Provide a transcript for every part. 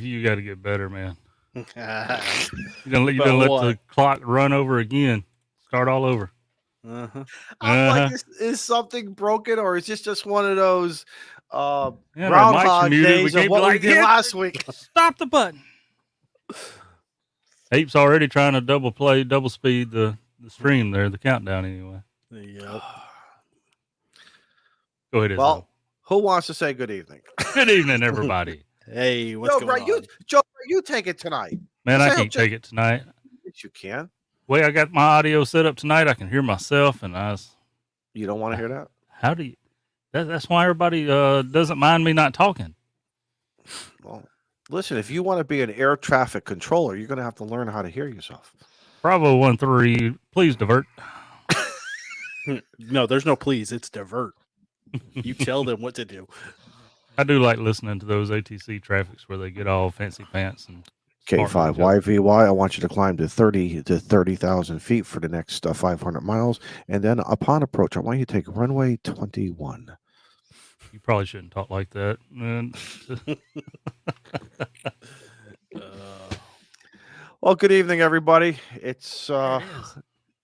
You got to get better, man. You You're gonna let the clock run over again. Start all over. I'm like, is something broken, or is this just one of those Yeah, our mics are groundhog muted. days We of what we did last week? Stop the button. Ape's already trying to double speed the stream there, the countdown anyway. Yep. Go ahead, Izzo. Well, who wants to say good evening? Good evening, everybody. Hey, what's going on? Joe, you take it tonight. Man, I can't take it tonight. Yes, you can. Way I got my audio set up tonight, I can hear myself, and You don't want to hear that? How do you? That's why everybody doesn't mind me not talking. Well, listen, if you want to be an air traffic controller, you're going to have to learn how to hear yourself. Bravo 1-3, please divert. No, there's no please. It's divert. You tell them what to do. I do like listening to those ATC traffics where they get all fancy pants and K5YVY, I want you to climb to 30,000 feet for the next 500 miles. And then upon approach, I want you to take runway 21. You probably shouldn't talk like that, man. Well, good evening, everybody. It's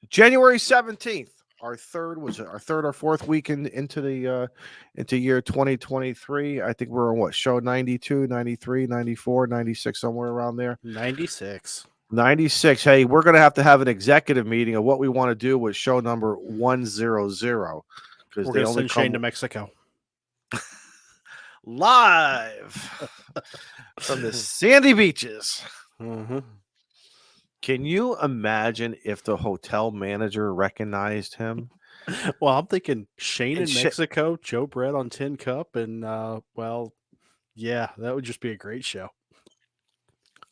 January 17th. Our third or fourth weekend into year 2023. I think we're on what, show 92, 93, 94, 96, somewhere around there. 96. Hey, we're going to have an executive meeting of what we want to do with show number 100. Because we're going to send Shane to Mexico. Live from the sandy beaches. Mm-hmm. Can you imagine if the hotel manager recognized him? Well, I'm thinking Shane in Mexico, Joe Brett on Tin Cup, and yeah, that would just be a great show.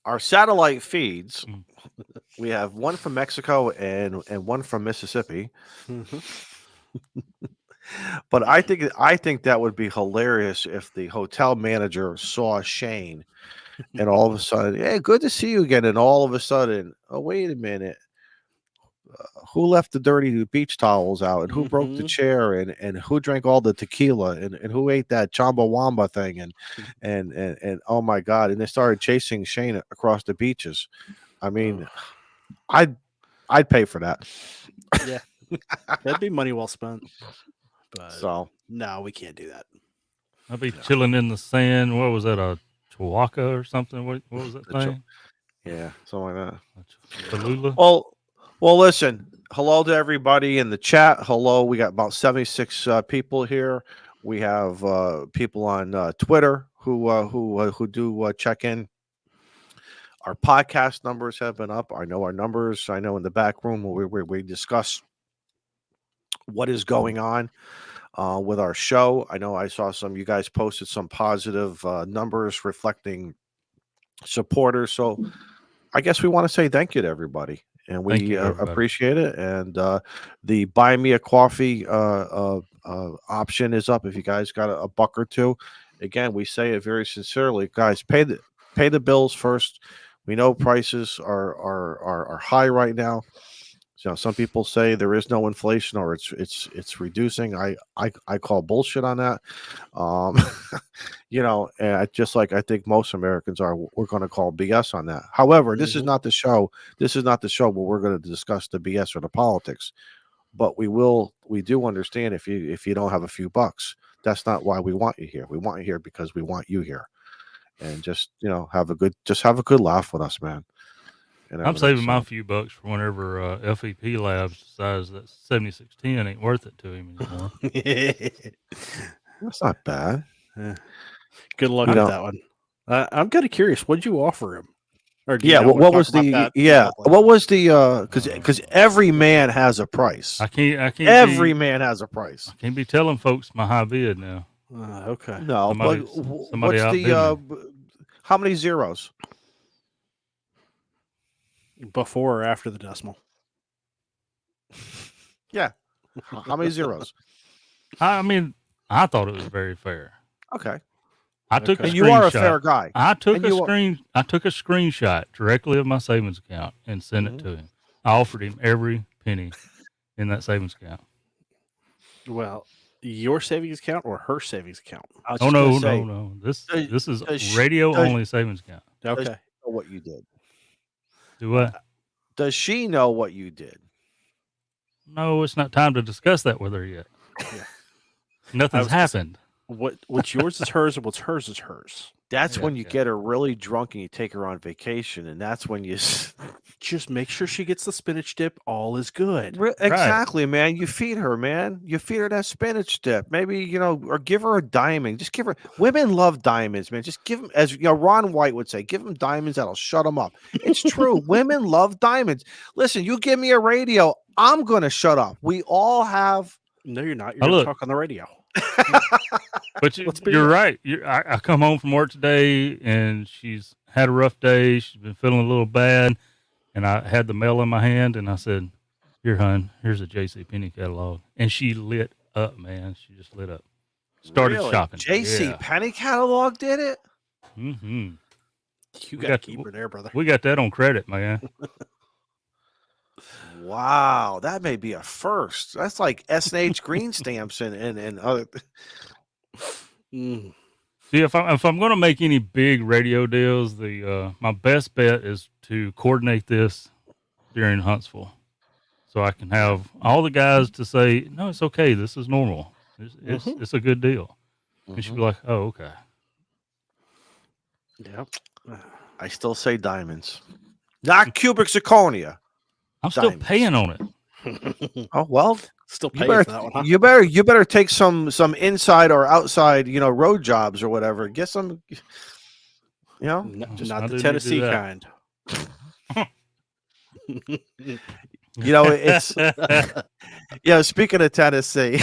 Our satellite feeds, we have one from Mexico and one from Mississippi. Mm-hmm. But I think that would be hilarious if the hotel manager saw Shane and all of a sudden, hey, good to see you again. And all of a sudden, oh, wait a minute. Who left the dirty beach towels out? And who broke the chair? And who drank all the tequila? And who ate that Chumbawamba thing? And oh my God. And they started chasing Shane across the beaches. I mean, I'd pay for that. Yeah. That'd be money well spent. But so no, we can't do that. I'd be chilling in the sand. What was that? A Chihuahua or something? What was that thing? Yeah, something like that. Tallulah? Well, listen. Hello to everybody in the chat. Hello, we got about 76 people here. We have people on Twitter who do check in. Our podcast numbers have been up. I know our numbers. I know in the back room where we discuss what is going on with our show. I know I saw you guys posted some positive numbers reflecting supporters. So I guess we want to say thank you to everybody. And we appreciate it. And the buy me a coffee option is up. If you guys got a buck or two, again, we say it very sincerely, guys. Pay the bills first. We know prices are high right now. So some people say there is no inflation or it's reducing. I call bullshit on that. And just like I think most Americans are, we're going to call BS on that. However, this is not the show. This is not the show where we're going to discuss the BS or the politics. But we do understand if you don't have a few bucks, that's not why we want you here. We want you here because we want you here, and just have a good laugh with us, man. I'm saving my few bucks for whenever FEP Labs decides that 7610 ain't worth it to him anymore. That's not bad. Good luck with that one. I'm kind of curious. What'd you offer him? Or what was the because every man has a price. I can't. Every man has a price. I can't be telling folks my high bid now. Okay. No. Somebody what's the how many zeros? Before or after the decimal? Yeah. How many zeros? I mean, I thought it was very fair. Okay. I took a screenshot. And you are a fair guy. I took a screenshot directly of my savings account and sent it to him. I offered him every penny in that savings account. Well, your savings account or her savings account? No. This is radio only savings account. Does Okay. she know what you did? Do what? Does she know what you did? No, it's not time to discuss that with her yet. Yeah. Nothing's was gonna say, happened. What's yours is hers, and what's hers is hers. That's Yeah, when you yeah. get her really drunk and you take her on vacation, and that's when you Just make sure she gets the spinach dip. All is good. exactly, man. You feed her, man. You feed her that spinach dip. Maybe or give her a diamond. Just give her. Women love diamonds, man. Just give them, as Ron White would say, give them diamonds that'll shut them up. It's true. Women love diamonds. Listen, you give me a radio, I'm gonna shut up. We all have. No, you're not. You're Oh, going to look. talk on the radio. But Let's be you're real. right. I come home from work today, and she's had a rough day. She's been feeling a little bad, and I had the mail in my hand, and I said, "Here, hon, here's a J.C. Penney catalog," and she lit up, man. She just lit up. Started Really? shopping. J.C. Yeah. Penney catalog did it. Mm-hmm. You We got to got- keep her there, brother. We got that on credit, man. Wow, that may be a first. That's like S&H green stamps and other. Mm. See, if I'm going to make any big radio deals, my best bet is to coordinate this during Huntsville, so I can have all the guys to say, "No, it's okay. This is normal. It's a good deal." And she'd be like, "Oh, okay." Yep. I still say diamonds, not cubic zirconia. I'm still Diamonds. paying on it. Oh well, Still you paying better for that one, huh? you better take some inside or outside road jobs or whatever. Get some, Just Not I the do need to do Tennessee that. kind. it's Speaking of Tennessee,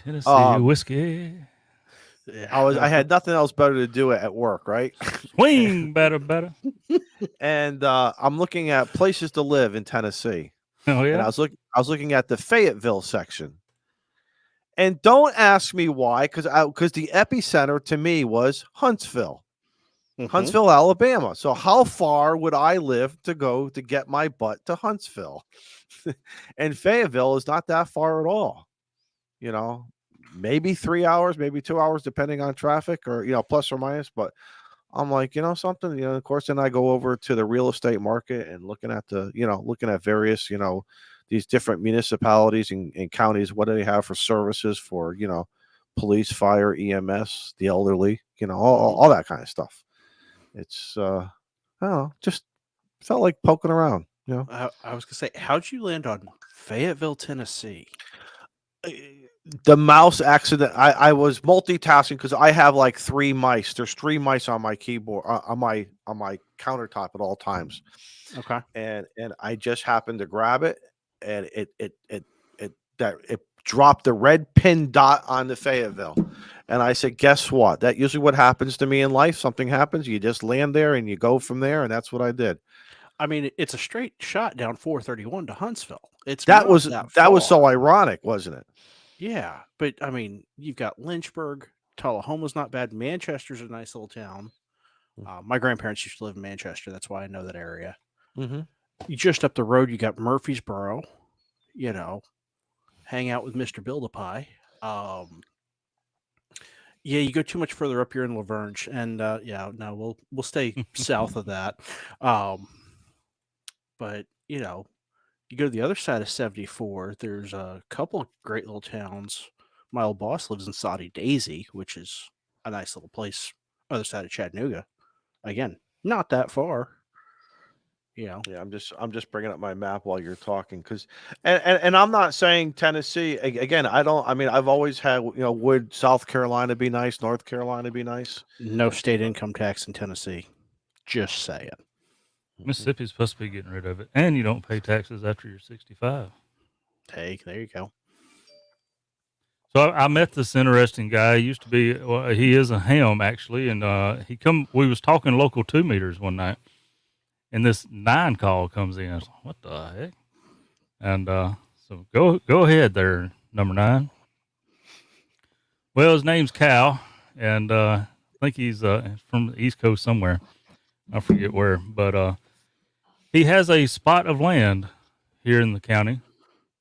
Tennessee whiskey. Yeah. I had nothing else better to do at work, right? Swing better. And I'm looking at places to live in Tennessee. Oh And I yeah. was looking at the Fayetteville section. And don't ask me why, because the epicenter to me was Huntsville, Mhm. Huntsville, Alabama. So how far would I live to go to get my butt to Huntsville? And Fayetteville is not that far at all. Maybe 3 hours, maybe 2 hours, depending on traffic, or plus or minus. But I'm like, something. Of course, then I go over to the real estate market and looking at various, these different municipalities and counties. What do they have for services for, police, fire, EMS, the elderly, all that kind of stuff. It's, I don't know, just felt like poking around, I was gonna say, how'd you land on Fayetteville, Tennessee? The mouse accident. I was multitasking because I have like 3 mice. There's 3 mice on my keyboard, on my countertop at all times. Okay. And I just happened to grab it, and it dropped the red pin dot on the Fayetteville. And I said, guess what? That usually what happens to me in life. Something happens, you just land there and you go from there, and that's what I did. I mean, it's a straight shot down 431 to Huntsville. It's That not was that was so far. ironic, wasn't it? Yeah, but I mean, you've got Lynchburg, Tullahoma's not bad. Manchester's a nice little town. My grandparents used to live in Manchester. That's why I know that area. Mm-hmm. You just up the road, you got Murfreesboro. Hang out with Mr. Build-A-Pie. Yeah, you go too much further up, you're in Laverne, and no, we'll stay south of that. But you go to the other side of 74. There's a couple of great little towns. My old boss lives in Soddy Daisy, which is a nice little place. Other side of Chattanooga. Again, not that far. Yeah, I'm just bringing up my map while you're talking, because and I'm not saying Tennessee again. I've always had, would South Carolina be nice, North Carolina be nice. No state income tax in Tennessee. Just saying. Mississippi's supposed to be getting rid of it, and you don't pay taxes after you're 65. Hey, there you go. So I met this interesting guy. He used to be, he is a ham actually, and we was talking local 2 meters one night, and this 9 call comes in. I was like, what the heck? And so go ahead there, number 9. Well, his name's Cal, and I think he's from the East Coast somewhere. I forget where, but he has a spot of land here in the county.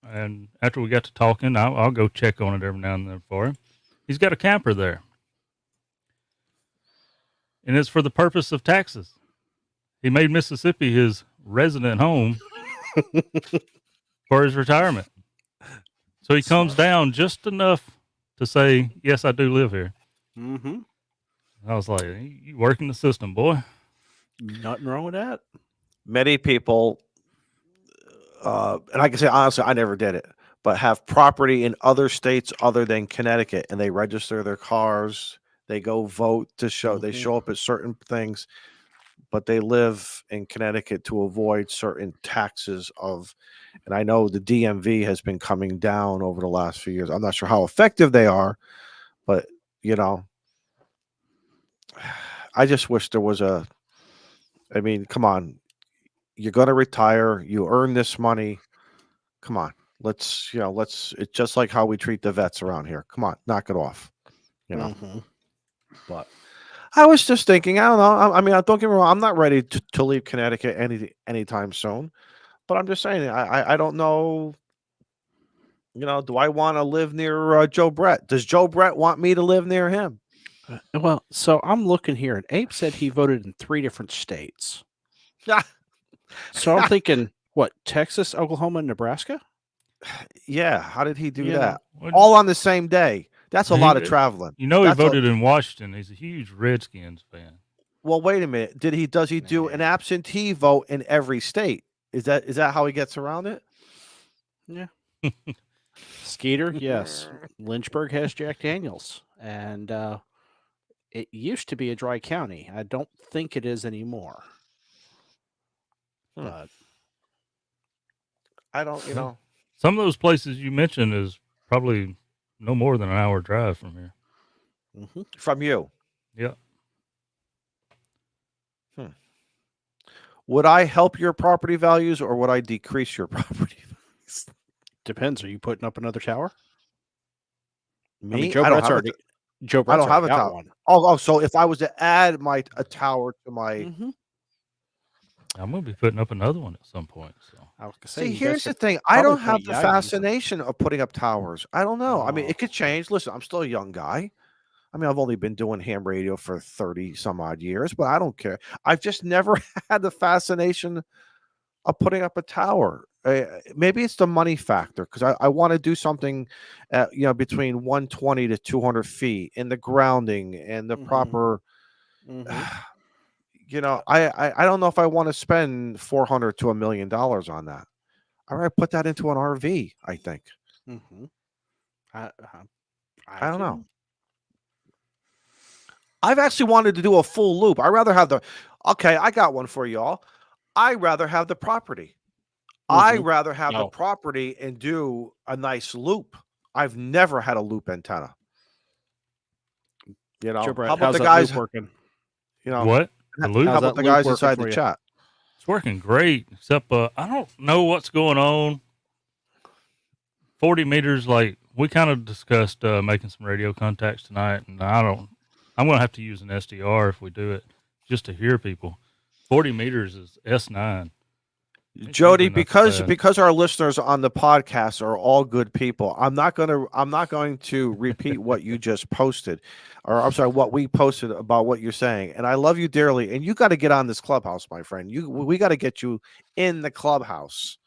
And after we got to talking, I'll go check on it every now and then for him. He's got a camper there. and it's for the purpose of taxes. He made Mississippi his resident home for his retirement. So he comes down just enough to say, yes, I do live here. Mm-hmm. I was like, you working the system, boy. Nothing wrong with that. Many people, and I can say honestly, I never did it, but have property in other states other than Connecticut, and they register their cars. They go vote to show. They show up at certain things, but they live in Connecticut to avoid certain taxes of. And I know the DMV has been coming down over the last few years. I'm not sure how effective they are, but I just wish there was a. I mean, come on. You're going to retire. You earn this money. Come on. It's just like how we treat the vets around here. Come on, knock it off. But I was just thinking, I don't know. I mean, don't get me wrong. I'm not ready to leave Connecticut anytime soon. But I'm just saying, I don't know. Do I want to live near Joe Brett? Does Joe Brett want me to live near him? Well, so I'm looking here, and Abe said he voted in 3 different states. So I'm thinking, what, Texas, Oklahoma, and Nebraska? Yeah. How did he do that? All on the same day. That's a lot of traveling. He voted in Washington. He's a huge Redskins fan. Well, wait a minute. Does he do an absentee vote in every state? Is that how he gets around it? Yeah. Skeeter, yes. Lynchburg has Jack Daniels, and it used to be a dry county. I don't think it is anymore. But I don't, Some of those places you mentioned is probably no more than an hour drive from here. From you. Yeah. Would I help your property values or would I decrease your property values? Depends. Are you putting up another tower? Me? I mean, Joe Brett's already have a tower. One. Oh, so if I was to add a tower to my I'm going to be putting up another one at some point. So I was gonna say, see, here's the thing. I don't have the fascination of putting up towers. I don't know. I mean, it could change. Listen, I'm still a young guy. I mean, I've only been doing ham radio for 30 some odd years, but I don't care. I've just never had the fascination of putting up a tower. Maybe it's the money factor because I want to do something, between 120 to 200 feet in the grounding and the proper. I don't know if I want to spend $400 to $1 million on that. All right, put that into an RV. I think. I don't know. I've actually wanted to do a full loop. I rather have I got one for y'all. I rather have the property. I rather have the property and do a nice loop. I've never had a loop antenna. Joe Brett, how about the that guys loop working? What? The loop? How about the guys inside the chat? It's working great, except I don't know what's going on. 40 meters, like we kind of discussed making some radio contacts tonight, and I'm going to have to use an SDR if we do it just to hear people. 40 meters is S9. Jody, because our listeners on the podcast are all good people, I'm not going to repeat what you just posted, or I'm sorry, what we posted about what you're saying. And I love you dearly, and you got to get on this Clubhouse, my friend. We got to get you in the Clubhouse.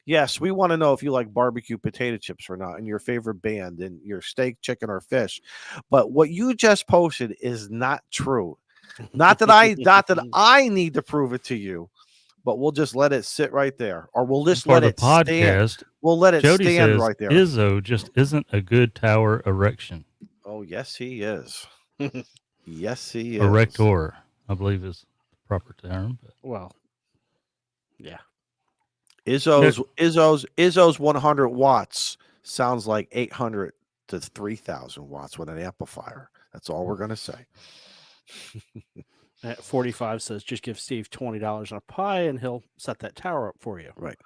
Yes, we want to know if you like barbecue potato chips or not, and your favorite band, and your steak, chicken, or fish. But what you just posted is not true. Not that I need to prove it to you. But we'll just let it sit right there, or we'll just let it stand. We'll let it stand right there. Izzo just isn't a good tower erection. Oh, yes, he is. Yes, he is. Erector, I believe is the proper term. But. Well, yeah. Izzo's 100 watts sounds like 800 to 3,000 watts with an amplifier. That's all we're gonna say. 45 says, just give Steve $20 on a pie and he'll set that tower up for you. Right.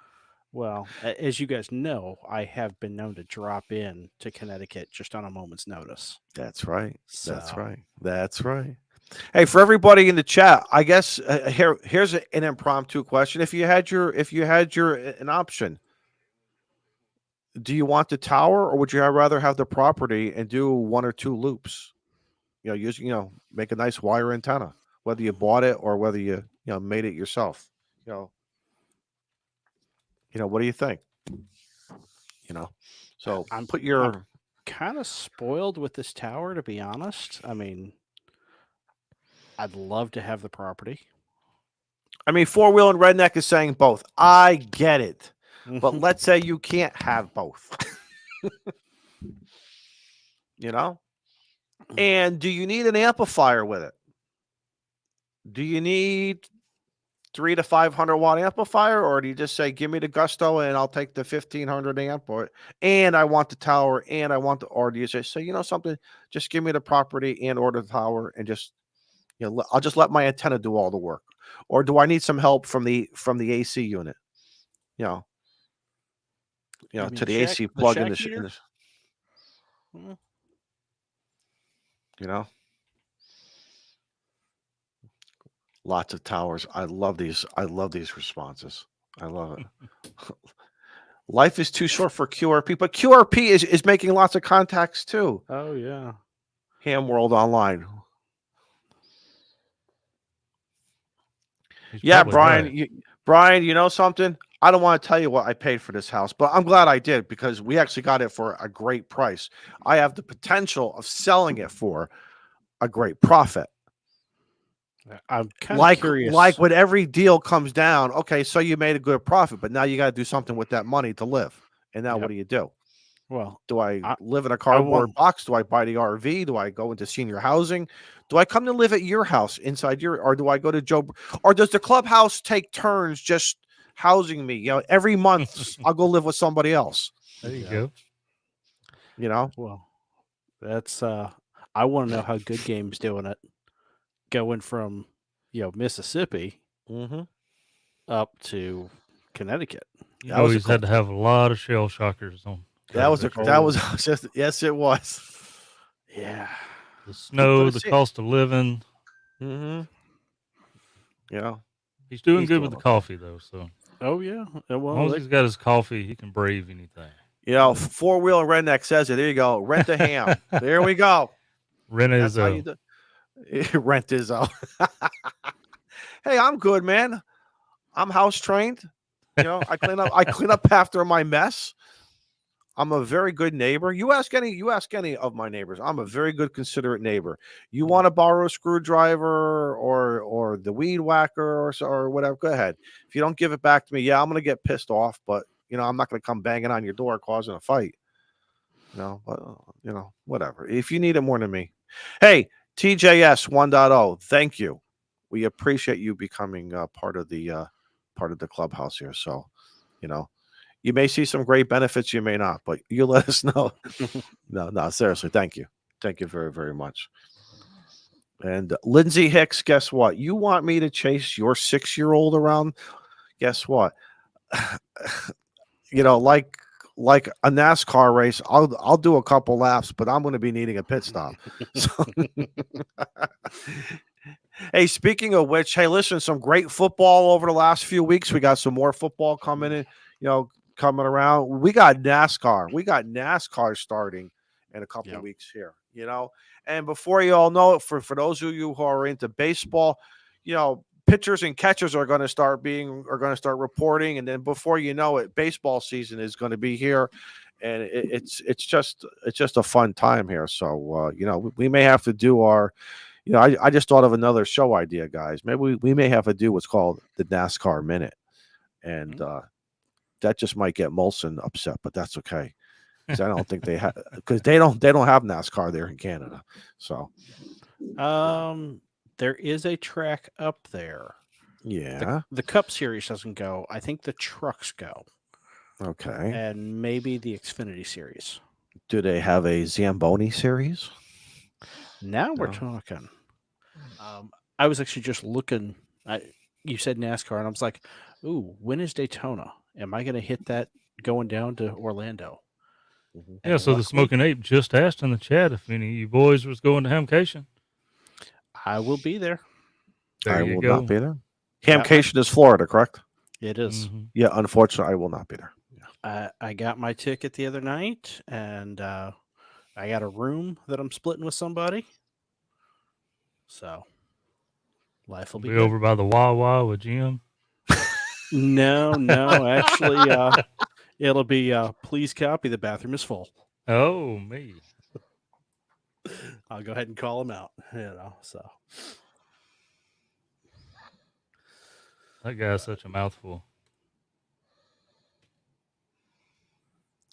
Well, as you guys know, I have been known to drop in to Connecticut just on a moment's notice. That's right. That's right. Hey, for everybody in the chat, I guess here's an impromptu question. If you had an option, do you want the tower or would you rather have the property and do 1 or 2 loops? Make a nice wire antenna. whether you bought it or whether you made it yourself. You know, what do you think? You know, so I'm put your. I'm kind of spoiled with this tower, to be honest. I mean, I'd love to have the property. I mean, Four Wheel and Redneck is saying both. I get it, but Mhm. let's say you can't have both. You know, and do you need an amplifier with it? Do you need 300 to 500 watt amplifier, or do you just say, give me the Gusto and I'll take the 1500 amp, and I want the tower and I want the, or do you say, you know something, just give me the property and order the tower and just, I'll just let my antenna do all the work, or do I need some help from the AC unit? You know, mean to the check AC the plug in check the, heater? Mm. you know, lots of towers. I love these responses. I love it. Life is too short for QRP, but QRP is making lots of contacts too. Oh yeah. Ham World Online. He's Yeah, probably Brian. right. Brian, you know something? I don't want to tell you what I paid for this house, but I'm glad I did because we actually got it for a great price. I have the potential of selling it for a great profit. I'm kind of curious. When every deal comes down, okay, so you made a good profit, but now you got to do something with that money to live. And now what do you do? Well, Do I I, live in a I cardboard want. box? Do I buy the RV? Do I go into senior housing? Do I come to live at your house inside your, or do I go to Joe? Or does the clubhouse take turns just housing me? You know, every month I'll go live with somebody else. There you Yeah. go. You know, Well, that's. I want to know how Good Game's doing it, going from Mississippi mm-hmm. up to Connecticut. You That know, was a he's had to have a lot of shell shockers on. that was just yes, it was. Yeah. The But snow, the it's it. cost of living. Mm-hmm. You know, He's doing he's good with doing the okay. coffee though. So Oh yeah. as Well, long as he's got his coffee, he can brave anything. You know, Four Wheel and Redneck says it. There you go. Rent a ham. There we go. Rent That's how you do. Rent is out. Hey, I'm good, man. I'm house trained. You know, I clean up. I clean up after my mess. I'm a very good neighbor. You ask any of my neighbors. I'm a very good, considerate neighbor. You want to borrow a screwdriver or the weed whacker or whatever? Go ahead. If you don't give it back to me, yeah, I'm gonna get pissed off. But I'm not gonna come banging on your door causing a fight. But whatever. If you need it more than me, hey, TJS 1.0. Thank you. We appreciate you becoming part of the clubhouse here. So, you may see some great benefits, you may not, but you let us know. No, seriously, thank you very, very much. And Lindsay Hicks, guess what? You want me to chase your 6-year-old around? Guess what? Like a NASCAR race, I'll do a couple laps, but I'm going to be needing a pit stop. So, hey, speaking of which, hey, listen, some great football over the last few weeks. We got some more football coming in, coming around. We got NASCAR starting in a couple of weeks here, And before you all know it, for those of you who are into baseball, pitchers and catchers are going to start reporting, and then before you know it, baseball season is going to be here, and it's just a fun time here. So we may have to do our, I just thought of another show idea, guys. Maybe we may have to do what's called the NASCAR Minute, and that just might get Molson upset, but that's okay. Because I don't think they have, because they don't have NASCAR there in Canada. So there is a track up there. Yeah. The Cup Series doesn't go. I think the trucks go. Okay. And maybe the Xfinity Series. Do they have a Zamboni series? Now we're talking. I was actually just looking. You said NASCAR, and I was like, "Ooh, when is Daytona? Am I going to hit that going down to Orlando?" Yeah, so the Smoking Ape just asked in the chat if any of you boys was going to Hamcation. I will be there. I will not be there. Hamcation is Florida, correct? It is. Mm-hmm. Yeah, unfortunately, I will not be there. Yeah. I got my ticket the other night, and I got a room that I'm splitting with somebody. So Life will be Be good. over by the Wawa with Jim. No, actually, it'll be please copy, the bathroom is full. Oh, me. I'll go ahead and call him out, so. That guy's such a mouthful.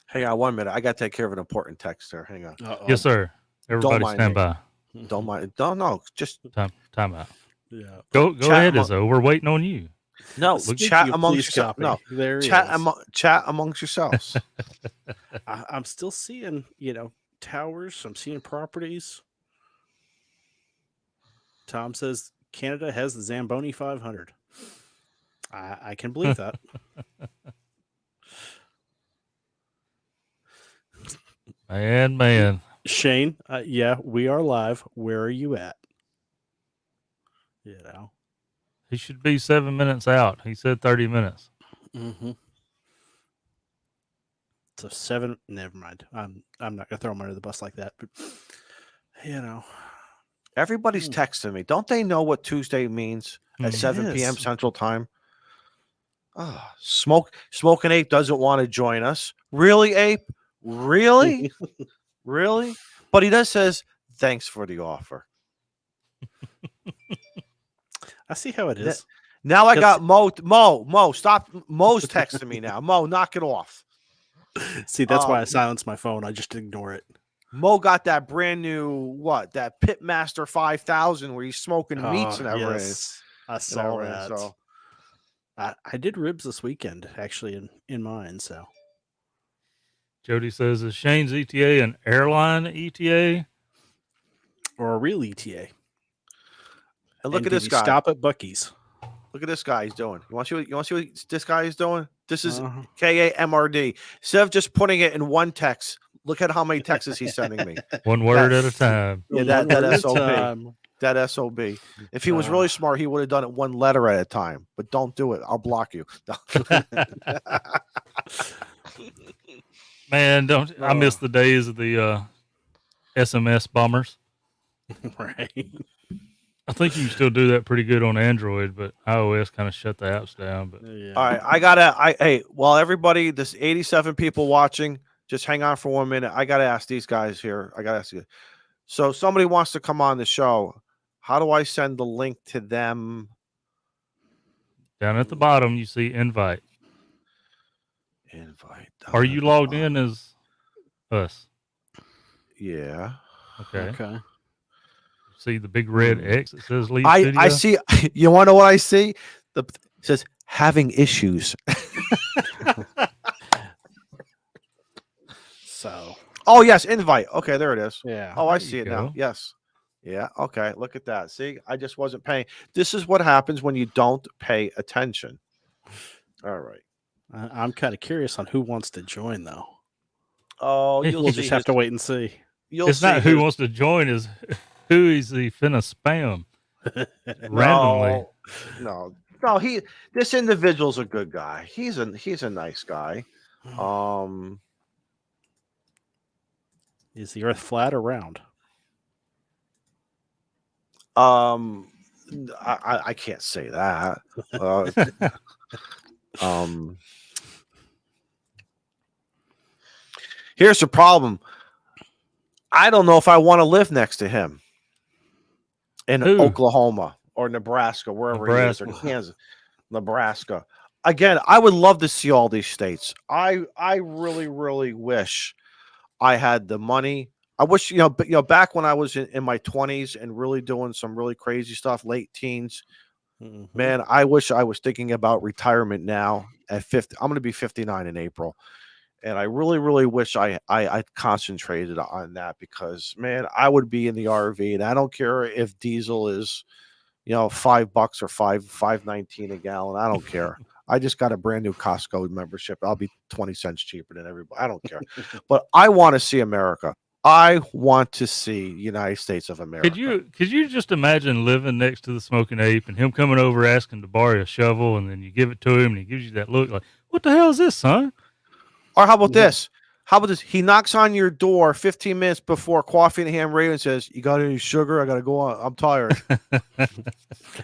Hang on 1 minute. I got to take care of an important text here. Hang on. Uh-oh. Yes, sir. Everybody mind stand me. by. Don't mind. Don't know. Just Time out. Yeah. Go Chat ahead, among- Izzo. We're waiting on you. no. Speaking Chat of amongst please yourselves. copy, No. there he Chat is. chat amongst yourselves. I'm still seeing, towers. I'm seeing properties. Tom says Canada has the Zamboni 500. I can believe that. Man. Shane, yeah, we are live. Where are you at? He should be 7 minutes out. He said 30 minutes. Mm-hmm. So 7. Never mind. I'm not gonna throw him under the bus like that. But Everybody's texting me. Don't they know what Tuesday means at Mhm. 7 p.m. is. Central Time? Smoking Ape doesn't want to join us. Really, Ape? Really? Really? But he does says, thanks for the offer. I see how it is. Now I got Mo, stop. Mo's texting me now. Mo, knock it off. See, that's why I silenced my phone. I just ignore it. Mo got that brand new, that Pitmaster 5000 where he's smoking meats and everything. Yes, I saw that. So. I did ribs this weekend, actually, in mine. So Jody says, is Shane's ETA an airline ETA? or a real ETA? And look And at this did guy. you stop at Buc-ee's? Look at this guy he's doing. You want to see what this guy is doing? This is KAMRD. Instead of just putting it in one text, look at how many texts he's sending me. One word at a time. Yeah, that SOB. That SOB. If he was really smart, he would have done it one letter at a time. But don't do it. I'll block you. Man, I miss the days of the SMS bombers. Right. I think you can still do that pretty good on Android, but iOS kind of shut the apps down. But all right, hey, well, everybody, there's 87 people watching. Just hang on for 1 minute. I gotta ask these guys here. I gotta ask you. So somebody wants to come on the show. How do I send the link to them? Down at the bottom, you see invite. Invite. Are you logged in as us? Yeah. Okay. See the big red X that says leave studio? I see. You want to know what I see? It says having issues. So. Oh yes, invite. Okay, there it is. Yeah. Oh, I see it now. Yes. Yeah. Okay. Look at that. See, I just wasn't paying. This is what happens when you don't pay attention. All right. I'm kind of curious on who wants to join, though. Oh, we'll just have to wait and see. It's not who wants to join, is who is he finna spam randomly. No. This individual's a good guy. He's a nice guy. Is the Earth flat or round? I can't say that. Here's the problem. I don't know if I want to live next to him in Oklahoma or Nebraska, wherever he is, or Kansas, Nebraska. Again, I would love to see all these states. I really, really wish I had the money. I wish, back when I was in my 20s and really doing some really crazy stuff, late teens, man, I wish I was thinking about retirement now at 50. I'm going to be 59 in April. And I really, really wish I concentrated on that because, man, I would be in the RV, and I don't care if diesel is, $5 or $5.19 a gallon. I don't care. I just got a brand new Costco membership. I'll be 20 cents cheaper than everybody. I don't care. But I want to see America. I want to see United States of America. Could you just imagine living next to the Smoking Ape and him coming over asking to borrow a shovel, and then you give it to him and he gives you that look like, what the hell is this, son? Or how about this? How about this? He knocks on your door 15 minutes before Coffee and Ham Radio and says, "You got any sugar? I gotta go on. I'm tired."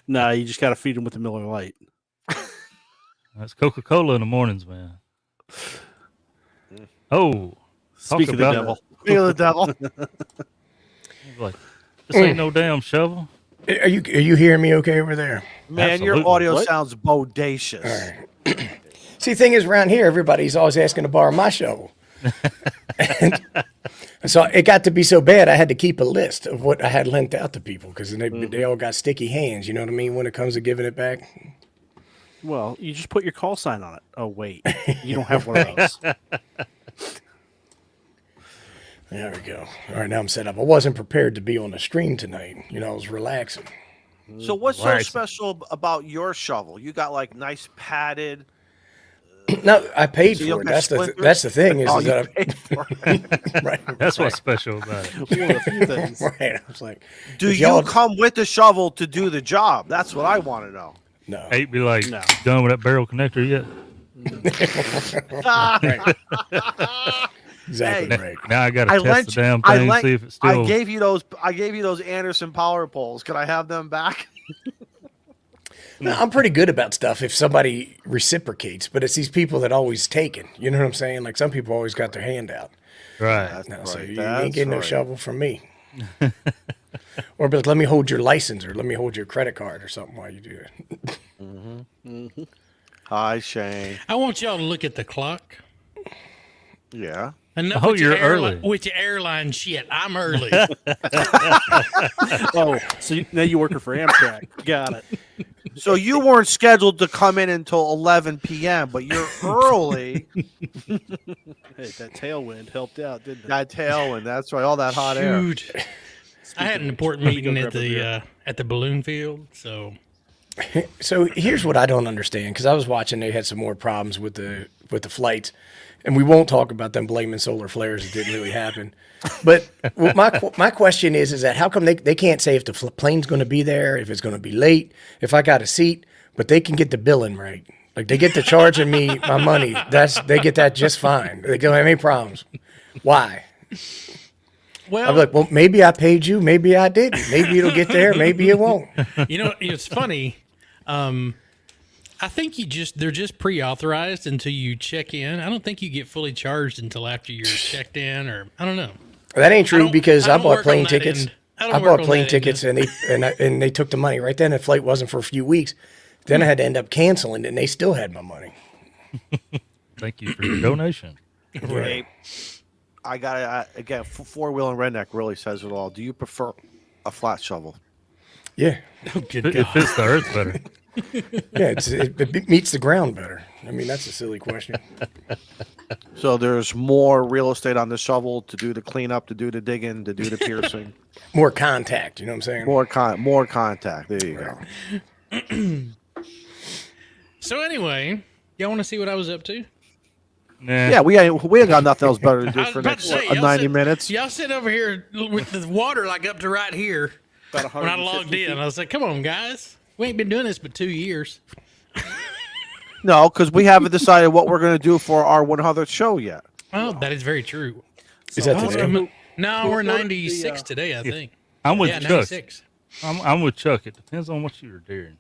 Nah, you just got to feed him with the Miller Lite. That's Coca-Cola in the mornings, man. Oh, Speak of the about devil. Feel the devil. like, this ain't no damn shovel. Are you hearing me okay over there? Man, your Absolutely. audio What? sounds bodacious. All right. See, the thing is, around here, everybody's always asking to borrow my shovel. And so it got to be so bad, I had to keep a list of what I had lent out to people because they all got sticky hands. You know what I mean? When it comes to giving it back. Well, you just put your call sign on it. Oh, wait. You don't have one of those. There we go. All right, now I'm set up. I wasn't prepared to be on the stream tonight. You know, I was relaxing. So what's so Right. special about your shovel? You got like nice padded. No, I paid So you for don't it. get splinters? That's the thing is, Oh, is you that paid for it. right, That's what's special about it. One of the few things. right. I was like, Do if you y'all- come with the shovel to do the job? That's what I want to know. no. Hate be like, No. done with that barrel connector yet? Right. Exactly Hey. right. Now I got to I test lent the you- damn I thing, lent- see if it's still. I gave you those Anderson power poles. Can I have them back? No, I'm pretty good about stuff if somebody reciprocates, but it's these people that always take it. You know what I'm saying? Like some people always got their hand out. Right. That's No, so right. you That's ain't getting no right. shovel from me. Or but let me hold your license or let me hold your credit card or something while you do it. Hi, Shane. I want y'all to look at the clock. Yeah. Enough Oh, with your you're early. With your airline shit. I'm early. Oh, so now you're working for Amtrak. Got it. So you weren't scheduled to come in until 11 p.m., but you're early. Hey, that tailwind helped out, didn't it? That tailwind. That's right. All that hot air. Shoot. I had an important let me go meeting grab a at the balloon field, so So here's what I don't understand because I was watching they had some more problems with the flights, and we won't talk about them blaming solar flares. It didn't really happen. But what my question is that how come they can't say if the plane's going to be there, if it's going to be late, if I got a seat, but they can get the billing right. Like they get to charging me my money. They get that just fine. They don't have any problems. Why? well, I'm like, well, maybe I paid you, maybe I didn't. Maybe it'll get there, maybe it won't. you know it's funny. I think they're just pre-authorized until you check in. I don't think you get fully charged until after you're checked in, or I don't know. That ain't true because I don't bought work plane on that tickets. end. I I don't work bought on plane that end. tickets and they took the money right then. The flight wasn't for a few weeks. Then I had to end up canceling it, and they still had my money. Thank you for your donation. Hey, I got to, again, four-wheel and redneck really says it all. Do you prefer a flat shovel? Yeah, It fits the earth better. yeah, it meets the ground better. I mean, that's a silly question. So there's more real estate on the shovel to do the cleanup, to do the digging, to do the piercing. More contact, you know what I'm saying? More contact. There you go. So anyway, y'all want to see what I was up to? Nah. Yeah, we ain't got nothing else better to I do was for about next to say, 90 minutes. Y'all sit over here with the water like up to right here. About When I 150 logged in, feet. I was like, "Come on, guys, we ain't been doing this but 2 years." No, because we haven't decided what we're going to do for our 100th show yet. Oh, that is very true. Is that So, today? No, We'll we're go to the, 96 today, I think. I'm with Yeah, Chuck. 96. I'm with Chuck. It depends on what you're doing.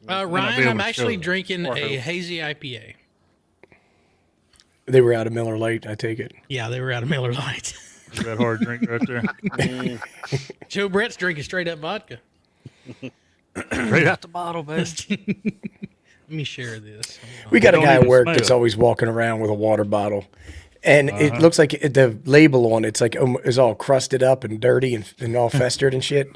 I'll be Ryan, able I'm to actually show. drinking Or a who? hazy IPA. They were out of Miller Lite, I take it. Yeah, they were out of Miller Lite. Is that hard drink right there? Joe Brett's drinking straight up vodka. Straight out the bottle, baby. Let me share this. We got a don't guy at even work smell. that's always walking around with a water bottle. And it looks like the label on it's like is all crusted up and dirty and all festered and shit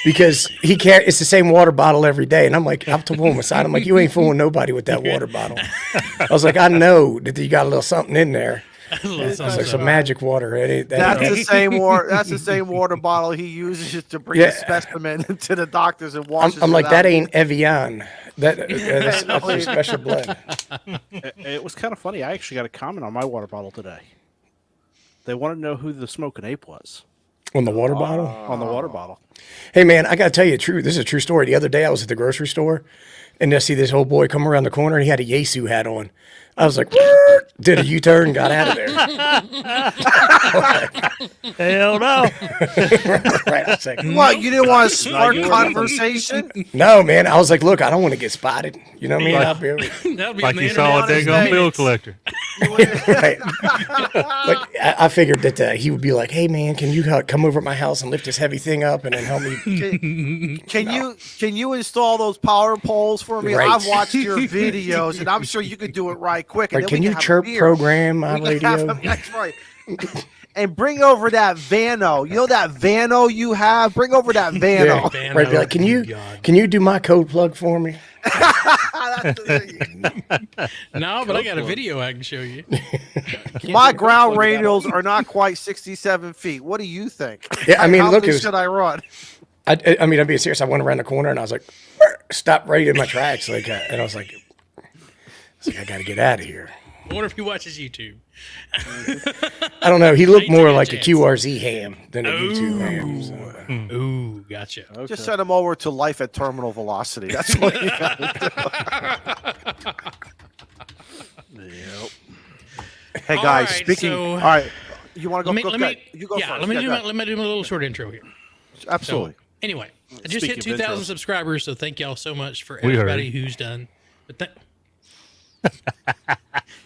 because it's the same water bottle every day. And I'm like, I've told him aside, I'm like, you ain't fooling nobody with that water bottle. I was like, I know that you got a little something in there. It's like some magic water. It ain't that. That's the same water. That's the same water bottle he uses to bring a Yeah. specimen to the doctors and washes. I'm it like, out. that ain't Evian. That's a special blend. It was kind of funny. I actually got a comment on my water bottle today. They wanted to know who the smoking ape was On the water bottle? on the water bottle. Hey, man, I got to tell you the truth. This is a true story. The other day, I was at the grocery store, and I see this old boy come around the corner, and he had a Yesu hat on. I was like, did a U-turn and got out of there. Hell no. Right, I was like, What, you didn't want to spark you were- conversation? no, man. I was like, look, I don't want to get spotted. You know what I mean? I'll be able to- That'll be Like on you the saw a internet. daggone bill collector. right. Like, I figured that he would be like, hey, man, can you come over at my house and lift this heavy thing up and then help me? Can you install those power poles for me? Right. I've watched your videos, and I'm sure you could do it right quick. And Like, then can we you have a chirp beer. program my We can have radio? a- That's right. And bring over that Vano. You know that Vano you have? Bring over that Vano. Van Right, be Halen, like, can God. you do my code plug for me? No, but I got a video I can show you. My ground radials are not quite 67 feet. What do you think? Yeah, I mean, How look, many it was- should I run? I mean, I'm being serious. I went around the corner and I was like, stop right in my tracks. Like, and I was like, I got to get out of here. I wonder if he watches YouTube. I don't know. He looked Ain't more taking a like a chance. QRZ ham than a U2 ham. So. Ooh, gotcha. Just send them over to life at terminal velocity. That's what you got to do. Yep. Hey All guys, right, speaking. so- all right, you want to go? Let go me, ahead. You go first. let me Yeah, do go my, ahead. let me do a little short intro here. Absolutely. So, anyway, I just hit Speaking of 2,000 intros. subscribers, so thank y'all so much for We heard. everybody who's done. But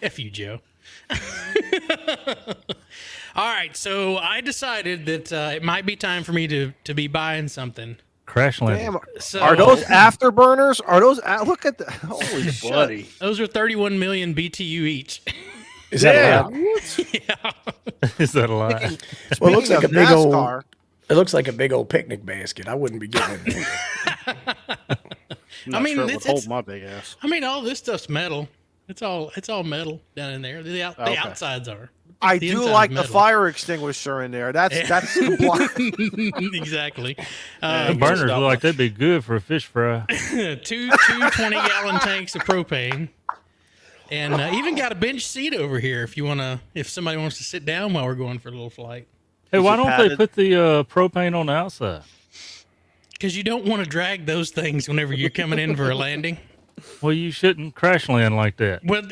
F you, Joe. All right, so I decided that it might be time for me to be buying something. Crash landing. Damn, So are those afterburners? Are those? Look at the holy shit. Buddy. those are 31 million BTU each. Is that Yeah. allowed? Yeah. Is that a lie? Well, it looks Speaking like a of big old. NASCAR, It looks like a big old picnic basket. I wouldn't be getting it. I'm not mean, sure it would it's- hold my big ass. I mean, all this stuff's metal. It's all metal down in there. The Okay. outsides are. I The do inside's like the metal. fire extinguisher in there. That's compliant. Exactly. The burners look like they'd be good for a fish fry. two 20-gallon tanks of propane, and even got a bench seat over here if somebody wants to sit down while we're going for a little flight. Hey, why it don't they padded? put the propane on the outside? Because you don't want to drag those things whenever you're coming in for a landing. Well, you shouldn't crash land like that. Well,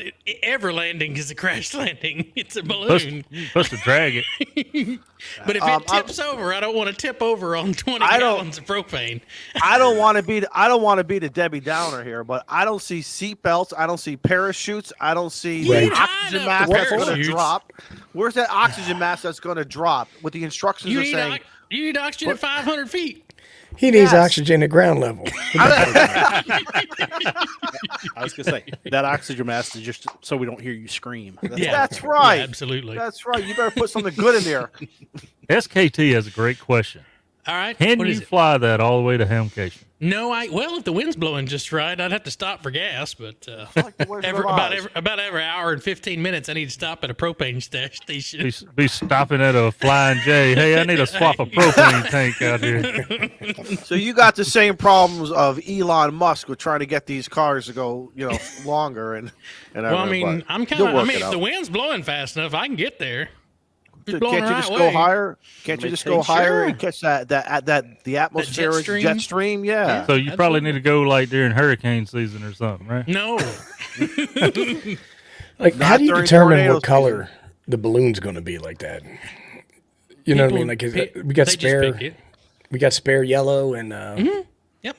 ever landing is a crash landing. It's a Supposed balloon. to drag it. But if it tips over, I don't want to tip over on 20 I don't- gallons of propane. I don't want to be the Debbie Downer here, but I don't see seat belts. I don't see parachutes. I don't see Right. the oxygen Tied mask up that's going to parachutes. drop. Where's that oxygen mask that's going to drop? With the instructions You are need, saying. you need oxygen at 500 feet. He needs Yes. oxygen at ground level. I was gonna say that oxygen mask is just so we don't hear you scream. That's right. Yeah, absolutely. That's right. You better put something good in there. SKT has a great question. All right. Can what you is it? fly that all the way to Hamcation? No, well, if the wind's blowing just right, I'd have to stop for gas. But Like the Wizard of about Oz. every hour and 15 minutes, I need to stop at a propane station. Be stopping at a Flying J. Hey, I need to swap a propane tank out here. So you got the same problems of Elon Musk with trying to get these cars to go, longer and Well, I mean, but I'm kind you'll of. work I mean, it if out. the wind's blowing fast enough, I can get there. It's Can't blowing you the just right go way. higher? Can't you Make just go things- higher Sure. and catch the atmospheric stream? jet stream? Yeah. So you probably need to go like during hurricane season or something, right? No, Like, Not how do you during determine tornado what color the balloon's going to be like that? You know what I mean? Like, we got they spare, Just pick it. we got spare yellow and Yep.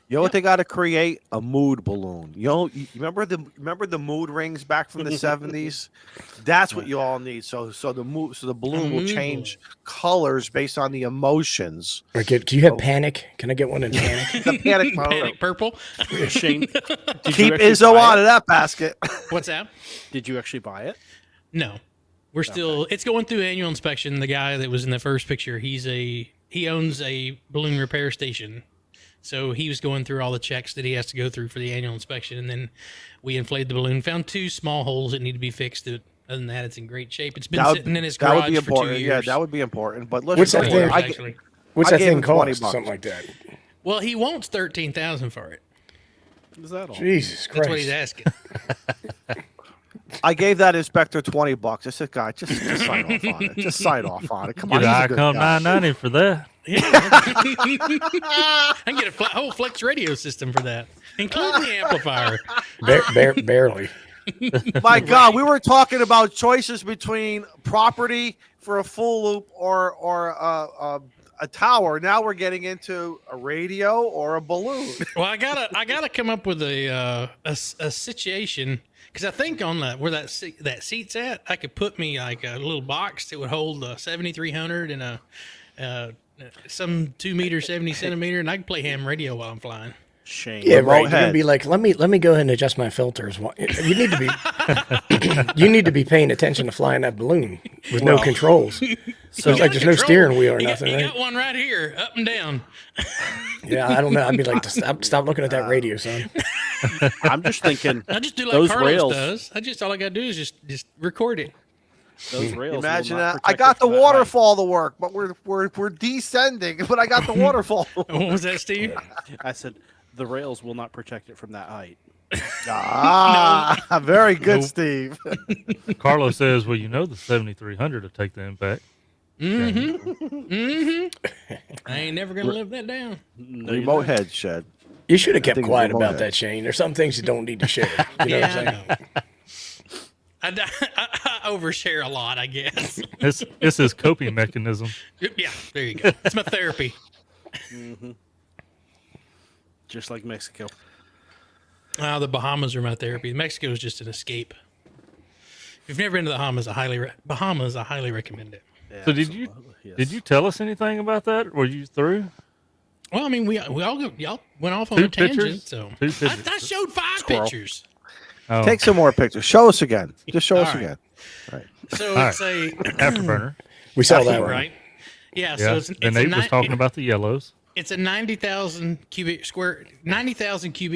You know what they got to create? A mood balloon. You remember the mood rings back from the 70s? That's what you all need. So the balloon will mood change colors based on the emotions. or do you have panic? Can I get one in panic? The panic mode. Panic purple. Shane, did you Keep actually Izzo buy out it? of that basket. What's that? Did you actually buy it? No, we're still. It's going through annual inspection. The guy that was in the first picture, he owns a balloon repair station. So he was going through all the checks that he has to go through for the annual inspection, and then we inflated the balloon. Found 2 small holes that need to be fixed. Other than that, it's in great shape. It's been sitting in his that would garage be for 2 important. years. Yeah, that would be important. But listen, What's that don't thing? worry. I actually. What's I that gave thing him 20 cost? bucks. Something like that. Well, he wants $13,000 for it. What is that all? Jesus That's what he's Christ. asking. I gave that inspector $20. I said, "God, just sign off on it. Just sign off on it. Come on, Get he's a an good Icon guy." 990 for that. Yeah. I can get a whole Flex radio system for that, including the amplifier. Barely. My God, we were talking about choices between property for a full loop or a tower. Now we're getting into a radio or a balloon. Well, I gotta come up with a situation, because I think on where that seat's at, I could put me like a little box that would hold a 7300 and a some 2 meter 70 centimeter, and I can play ham radio while I'm flying. Shane. Yeah, right. You're head. gonna be like, let me go ahead and adjust my filters. You need to be you need to be paying attention to flying that balloon with no controls. So it's like there's no steering wheel or nothing. You Right? got one right here, up and down. Yeah, I don't know. I'd be like, stop looking at that radio, son. I'm just thinking. I just do like those Carlos rails. does. All I gotta do is just record it. Those rails. will Imagine not that. I protect got it the from that height. waterfall to work, but we're descending. But I got the waterfall. What was that, Steve? I said the rails will not protect it from that height. Very good, Nope. Steve. Carlos says, "Well, you know, the 7300 will take the impact." I ain't never gonna live that down. No, you're Remote not. head shed. You should have kept think quiet remote about head. that, Shane. There's some things you don't need to share. You know what I'm saying? I overshare a lot, I guess. It's his coping mechanism. Yeah, there you go. It's my therapy. Just like Mexico. The Bahamas are my therapy. Mexico is just an escape. If you've never been to the Bahamas, I highly recommend it. Yeah, So did you absolutely, yes. did you tell us anything about that? Were you through? Well, I mean, y'all went off on Two a tangent. pictures? So Two I pictures. showed 5 Squirrel. pictures. Oh, Take some more pictures. Show us again. Just show us All right. again. So All it's a afterburner. We saw that one. right. Yeah. Yeah. So it's And Nate was talking about the yellows. It's a 90,000 cubic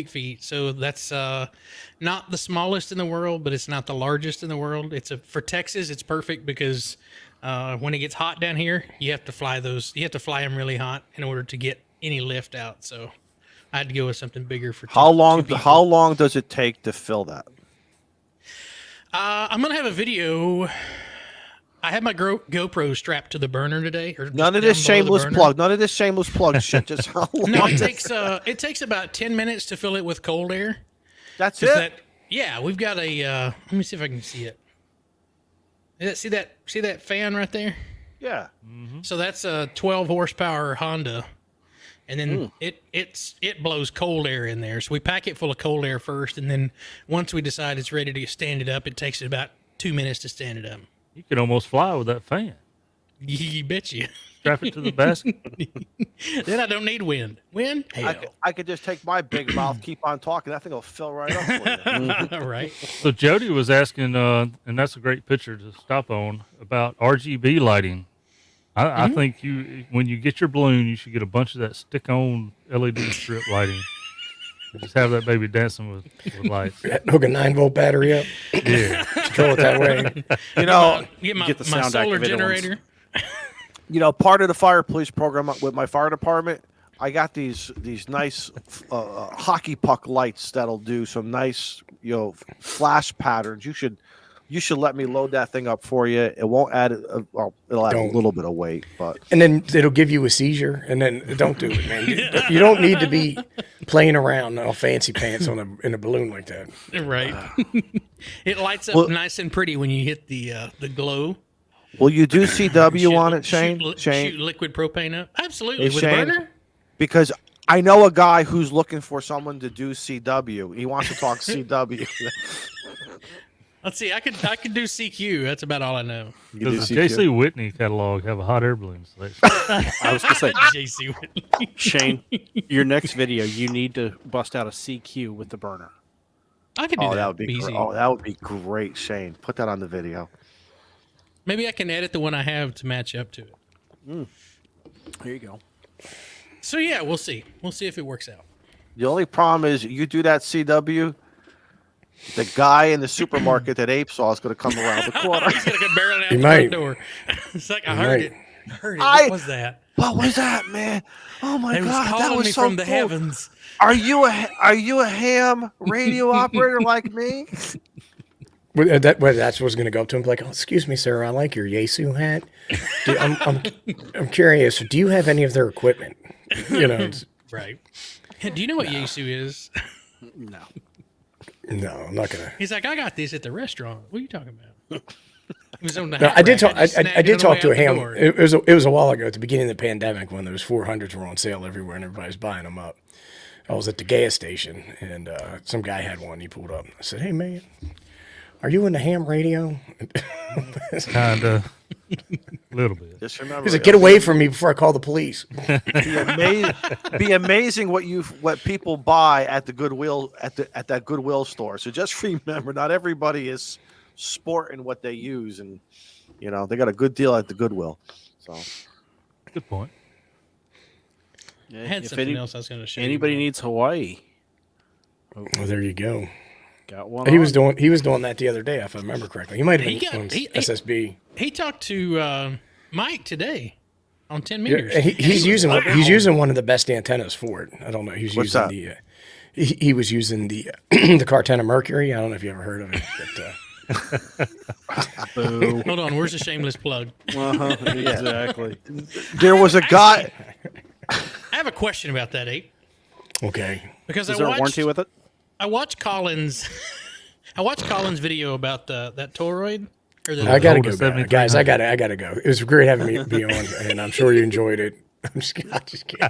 feet. So that's not the smallest in the world, but it's not the largest in the world. For Texas, it's perfect because when it gets hot down here, you have to fly them really hot in order to get any lift out. So I had to go with something bigger for How long? two people. How long does it take to fill that? I'm gonna have a video. I had my GoPro strapped to the burner today. Or None of down this below the shameless burner. plug. None of this shameless plug shit. Just how long? No, it takes about 10 minutes to fill it with cold air. That's Just it. we've got a. Let me see if I can see it. See that fan right there? Yeah. So that's a 12 horsepower Honda, and then it blows cold air in there. So we pack it full of cold air first, and then once we decide it's ready to stand it up, it takes it about 2 minutes to stand it up. You could almost fly with that fan. You bet you. Strap it to the basket. Then I don't need wind. Wind? Hell. I could just take my big mouth, keep on talking. That thing will fill right up for you. Right. So Jody was asking, and that's a great picture to stop on, about RGB lighting. I think when you get your balloon, you should get a bunch of that stick-on LED strip lighting. Just have that baby dancing with lights. Hook a 9-volt battery up. Yeah. Control it that way. You know, Get my, get the my sound solar activated ones. generator. part of the fire police program with my fire department, I got these nice hockey puck lights that'll do some nice flash patterns. You should let me load that thing up for you. It won't add it'll add a Don't. little bit of weight, but And then it'll give you a seizure. And then don't do it, man. You don't need to be playing around all fancy pants in a balloon like that. Right. It lights up nice and pretty when you hit the glow. will you do CW on it, Shane? Shoot liquid propane up. Absolutely. Hey, With Shane. a burner? Because I know a guy who's looking for someone to do CW. He wants to talk CW. Let's see. I could do CQ. That's about all I know. Does the JC Whitney catalog have a hot air balloon selection? I was going to say, JC Whitley. Shane, your next video, you need to bust out a CQ with the burner. I could do Oh, that. that would be easy. that would be great, Shane. Put that on the video. Maybe I can edit the one I have to match up to it. Here you go. So yeah, we'll see. We'll see if it works out. The only problem is you do that CW, the guy in the supermarket that Ape saw is going to come around the corner. He's gonna come barreling out He the might. front door. It's like I heard might. it. I heard it. What was that? What was that, man? Oh my It was god, that calling was me so from the cool. heavens. Are you a ham radio operator like me? That's what I was going to go up to him, like, "Oh, excuse me, sir, I like your Yesu hat. I'm curious. Do you have any of their equipment?" You know, Right. Do you know what Yesu is? No. no, I'm not gonna. He's like, I got this at the restaurant. What are you talking about? He was on the No, hat I did rack. talk. just snagged I it did on the talk way to out a the ham. door. It was a while ago at the beginning of the pandemic when those 400s were on sale everywhere and everybody was buying them up. I was at the gas station and some guy had one. He pulled up. I said, "Hey man, are you in the ham radio?" Kind of, a little bit. Just remember, He said, "Get away from me before I call the police." be amazing what people buy at the Goodwill at that Goodwill store. So just remember, not everybody is sporting what they use, and they got a good deal at the Goodwill. So Good point. Yeah, I had if something else I was going to show you. anybody needs Hawaii, Well, there you go. got one. He on. was doing that the other day, if I remember correctly. He might have been on SSB. He talked to Mike today on 10 Yeah, meters. and he's using one of the best antennas for it. I don't know. He's What's using that? he was using the the Cartena Mercury. I don't know if you ever heard of it. But, Boo. Hold on, where's the shameless plug? Exactly. there was a guy. I have a question about that, Ape. okay. Because Is there a warranty with it? I watched Colin's video about that Toroid. Or the, I gotta Hold go, a 7300. guys. I gotta go. It was great having me be on, and I'm sure you enjoyed it. I'm just kidding.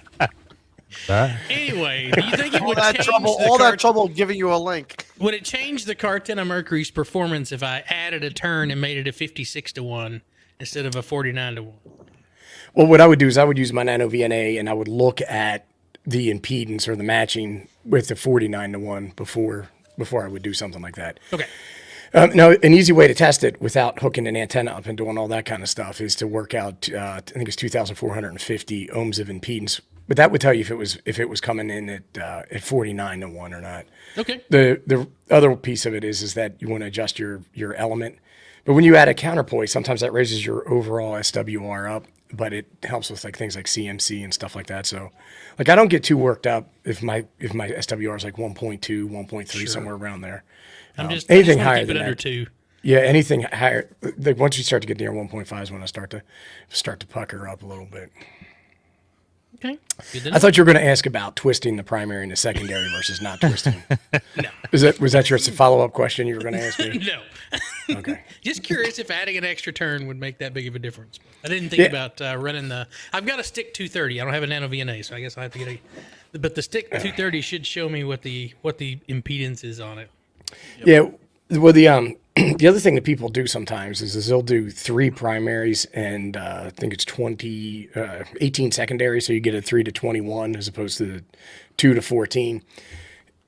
Bye. Anyway, do you think it All would that change trouble. the All that Cart- trouble giving you a link. Would it change the Cartena Mercury's performance if I added a turn and made it a 56-1 instead of a 49-1? Well, what I would do is I would use my Nano VNA and I would look at the impedance or the matching with the 49-1 before I would do something like that. Okay. Now, an easy way to test it without hooking an antenna up and doing all that kind of stuff is to work out. I think it's 2,450 ohms of impedance, but that would tell you if it was coming in at 49-1 or not. Okay. The other piece of it is that you want to adjust your element, but when you add a counterpoint, sometimes that raises your overall SWR up, but it helps with like things like CMC and stuff like that. So, like I don't get too worked up if my SWR is like 1.2, 1.3, somewhere around there. I'm just anything I just wanna higher keep it than under that. 2. Yeah, anything higher. Like once you start to get near 1.5 is when I start to pucker up a little bit. Okay. Good to know. I thought you were going to ask about twisting the primary and the secondary versus not twisting. No. Was that your follow up question you were going to ask me? No. Okay. Just curious if adding an extra turn would make that big of a difference. I didn't think about running the. I've got a stick 230. I don't have a Nano VNA, so I guess I have to get a. But the stick 230 should show me what the impedance is on it. Yeah. Well, the the other thing that people do sometimes is they'll do 3 primaries and I think it's 18 secondaries, so you get a 3 to 21 as opposed to the 2 to 14.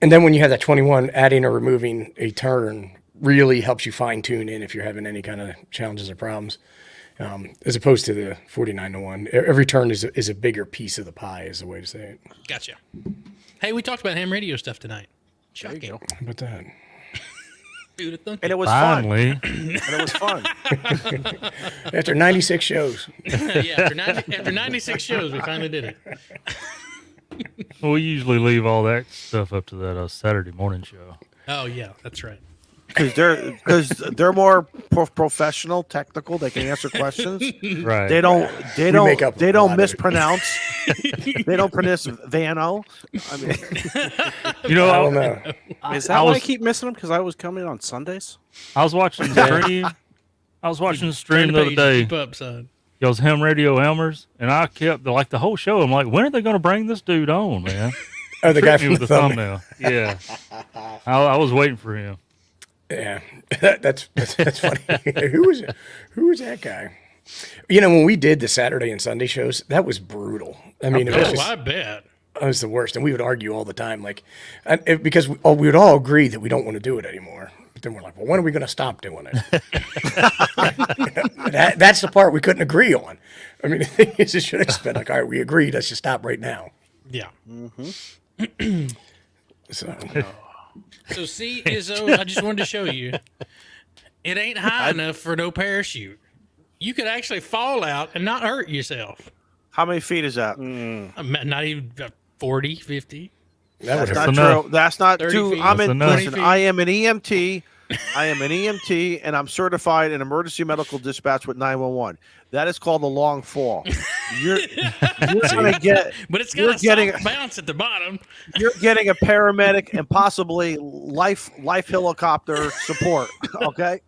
And then when you have that 21, adding or removing a turn really helps you fine tune in if you're having any kind of challenges or problems, as opposed to the 49-1. Every turn is a bigger piece of the pie, is the way to say it. Gotcha. Hey, we talked about ham radio stuff tonight. There you go. How about that? Who'd have thunk And it? it was Finally, fun. And it was fun. After 96 shows. Yeah, after 96 shows, we finally did it. we usually leave all that stuff up to that Saturday morning show. Oh yeah, that's right. Because they're more professional, technical. They can answer questions. Right. They don't make up they a don't lot of it. mispronounce. They don't pronounce Vano. I mean, You know, I don't know. Is I that why I was- keep missing them? Because I was coming on Sundays. I was watching the stream. I was watching the stream Turn the other page, day. Keep up, son. Y'all's ham radio Elmers, and I kept the whole show. I'm like, when are they going to bring this dude on, man? Oh, the guy Tricked me from with the the thumbnail. thumbnail. Yeah, I was waiting for him. Yeah, that's funny. Who was that guy? You know, when we did the Saturday and Sunday shows, that was brutal. I mean, it was Oh, just, I bet. it was the worst, and we would argue all the time, like, because we would all agree that we don't want to do it anymore. But then we're like, well, when are we going to stop doing it? That's the part we couldn't agree on. I mean, the thing is, it should have just been like, all right, we agreed, let's just stop right now. Yeah. So, So see, Izzo, I just wanted to show you, it ain't high enough for no parachute. You could actually fall out and not hurt yourself. how many feet is that? Not even 40, 50. that would That's hurt. not enough. true. That's not 30 true. feet. I'm That's in. enough. Listen, 30 I am an EMT. I am an EMT, and I'm certified in emergency medical dispatch with 911. That is called a long fall. You're gonna get, But it's you're got a getting- soft bounce at the bottom. you're getting a paramedic and possibly life helicopter support. Okay.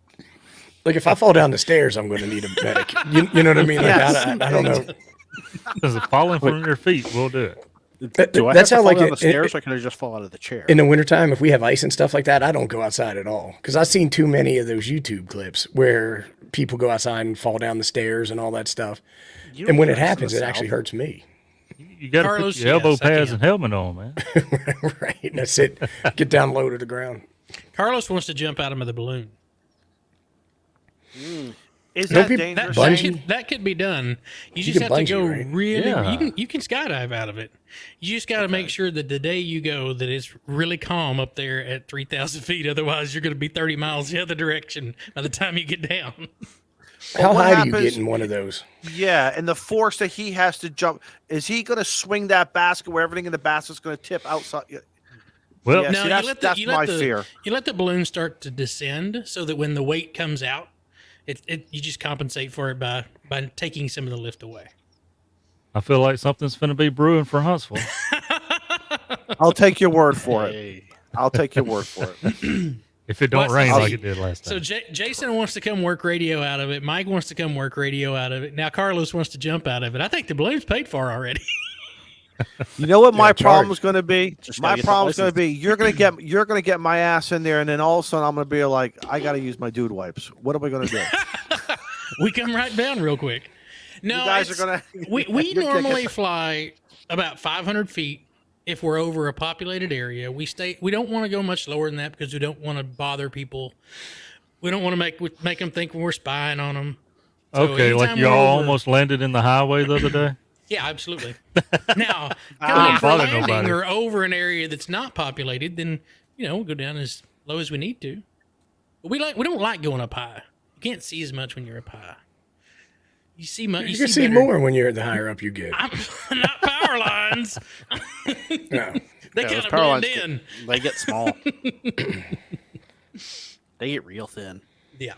Like if I fall down the stairs, I'm going to need a medic. You know what I mean? Like, Yes. I don't know. Because falling from your feet will do it. Do I That's have how to fall like down it- the stairs, or can I just fall out of the chair? In the wintertime, if we have ice and stuff like that, I don't go outside at all. Because I've seen too many of those YouTube clips where people go outside and fall down the stairs and all that stuff. You don't And when do it that in happens, the it actually South. hurts me. You got to Carlos, put your elbow yes, I pads can. and helmet on, man. Right. That's it. Get down low to the ground. Carlos wants to jump out of the balloon. Is Don't that be- dangerous? Bungee? That could be done. You You just can have to bungee, go right? really. Yeah. You can skydive out of it. You just got to make sure that the day you go that it's really calm up there at 3,000 feet. Otherwise, you're going to be 30 miles the other direction by the time you get down. How what high do you happens- get in one of those? Yeah, and the force that he has to jump, is he going to swing that basket where everything in the basket's going to tip outside? Well, Yeah, No, see, that's my fear. You let the balloon start to descend so that when the weight comes out, you just compensate for it by taking some of the lift away. I feel like something's going to be brewing for Huntsville. I'll take your word for it. Hey. I'll take your word for it. If it don't Well, rain so- like it did last So time. Jason wants to come work radio out of it. Mike wants to come work radio out of it. Now Carlos wants to jump out of it. I think the balloon's paid for already. You know what my charge. problem's going to be? Just gotta My get the problem's going to license. be you're going to get my ass in there, and then all of a sudden I'm going to be like, I got to use my dude wipes. What are we going to do? We come right down real quick. No, You guys it's- are going to. we normally fly about 500 feet if we're over a populated area. We don't want to go much lower than that because we don't want to bother people. We don't want to make them think we're spying on them. So Okay, like anytime y'all we're over- almost landed in the highway the other day. Yeah, absolutely. Now, I coming don't for bother landing nobody. or over an area that's not populated, then we'll go down as low as we need to. But we don't like going up high. You can't see as much when you're up high. You see much. You can see better. more when you're the higher up you get. I'm not power lines. No. They Yeah, kind those of power blend lines get- in. They get small. They get real thin. Yeah.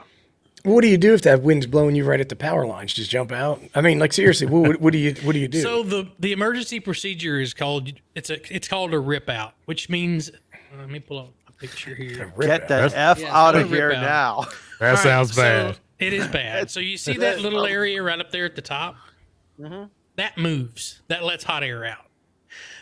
What do you do if that wind's blowing you right at the power lines? Just jump out? I mean, like seriously, what do you do? So the emergency procedure is called called a rip out, which means let me pull up a picture here. Rip Get out. that F Yeah, out it's of a here rip out. now. That All right, sounds so bad. it is bad. So you see that little area right up there at the top? That moves. That lets hot air out.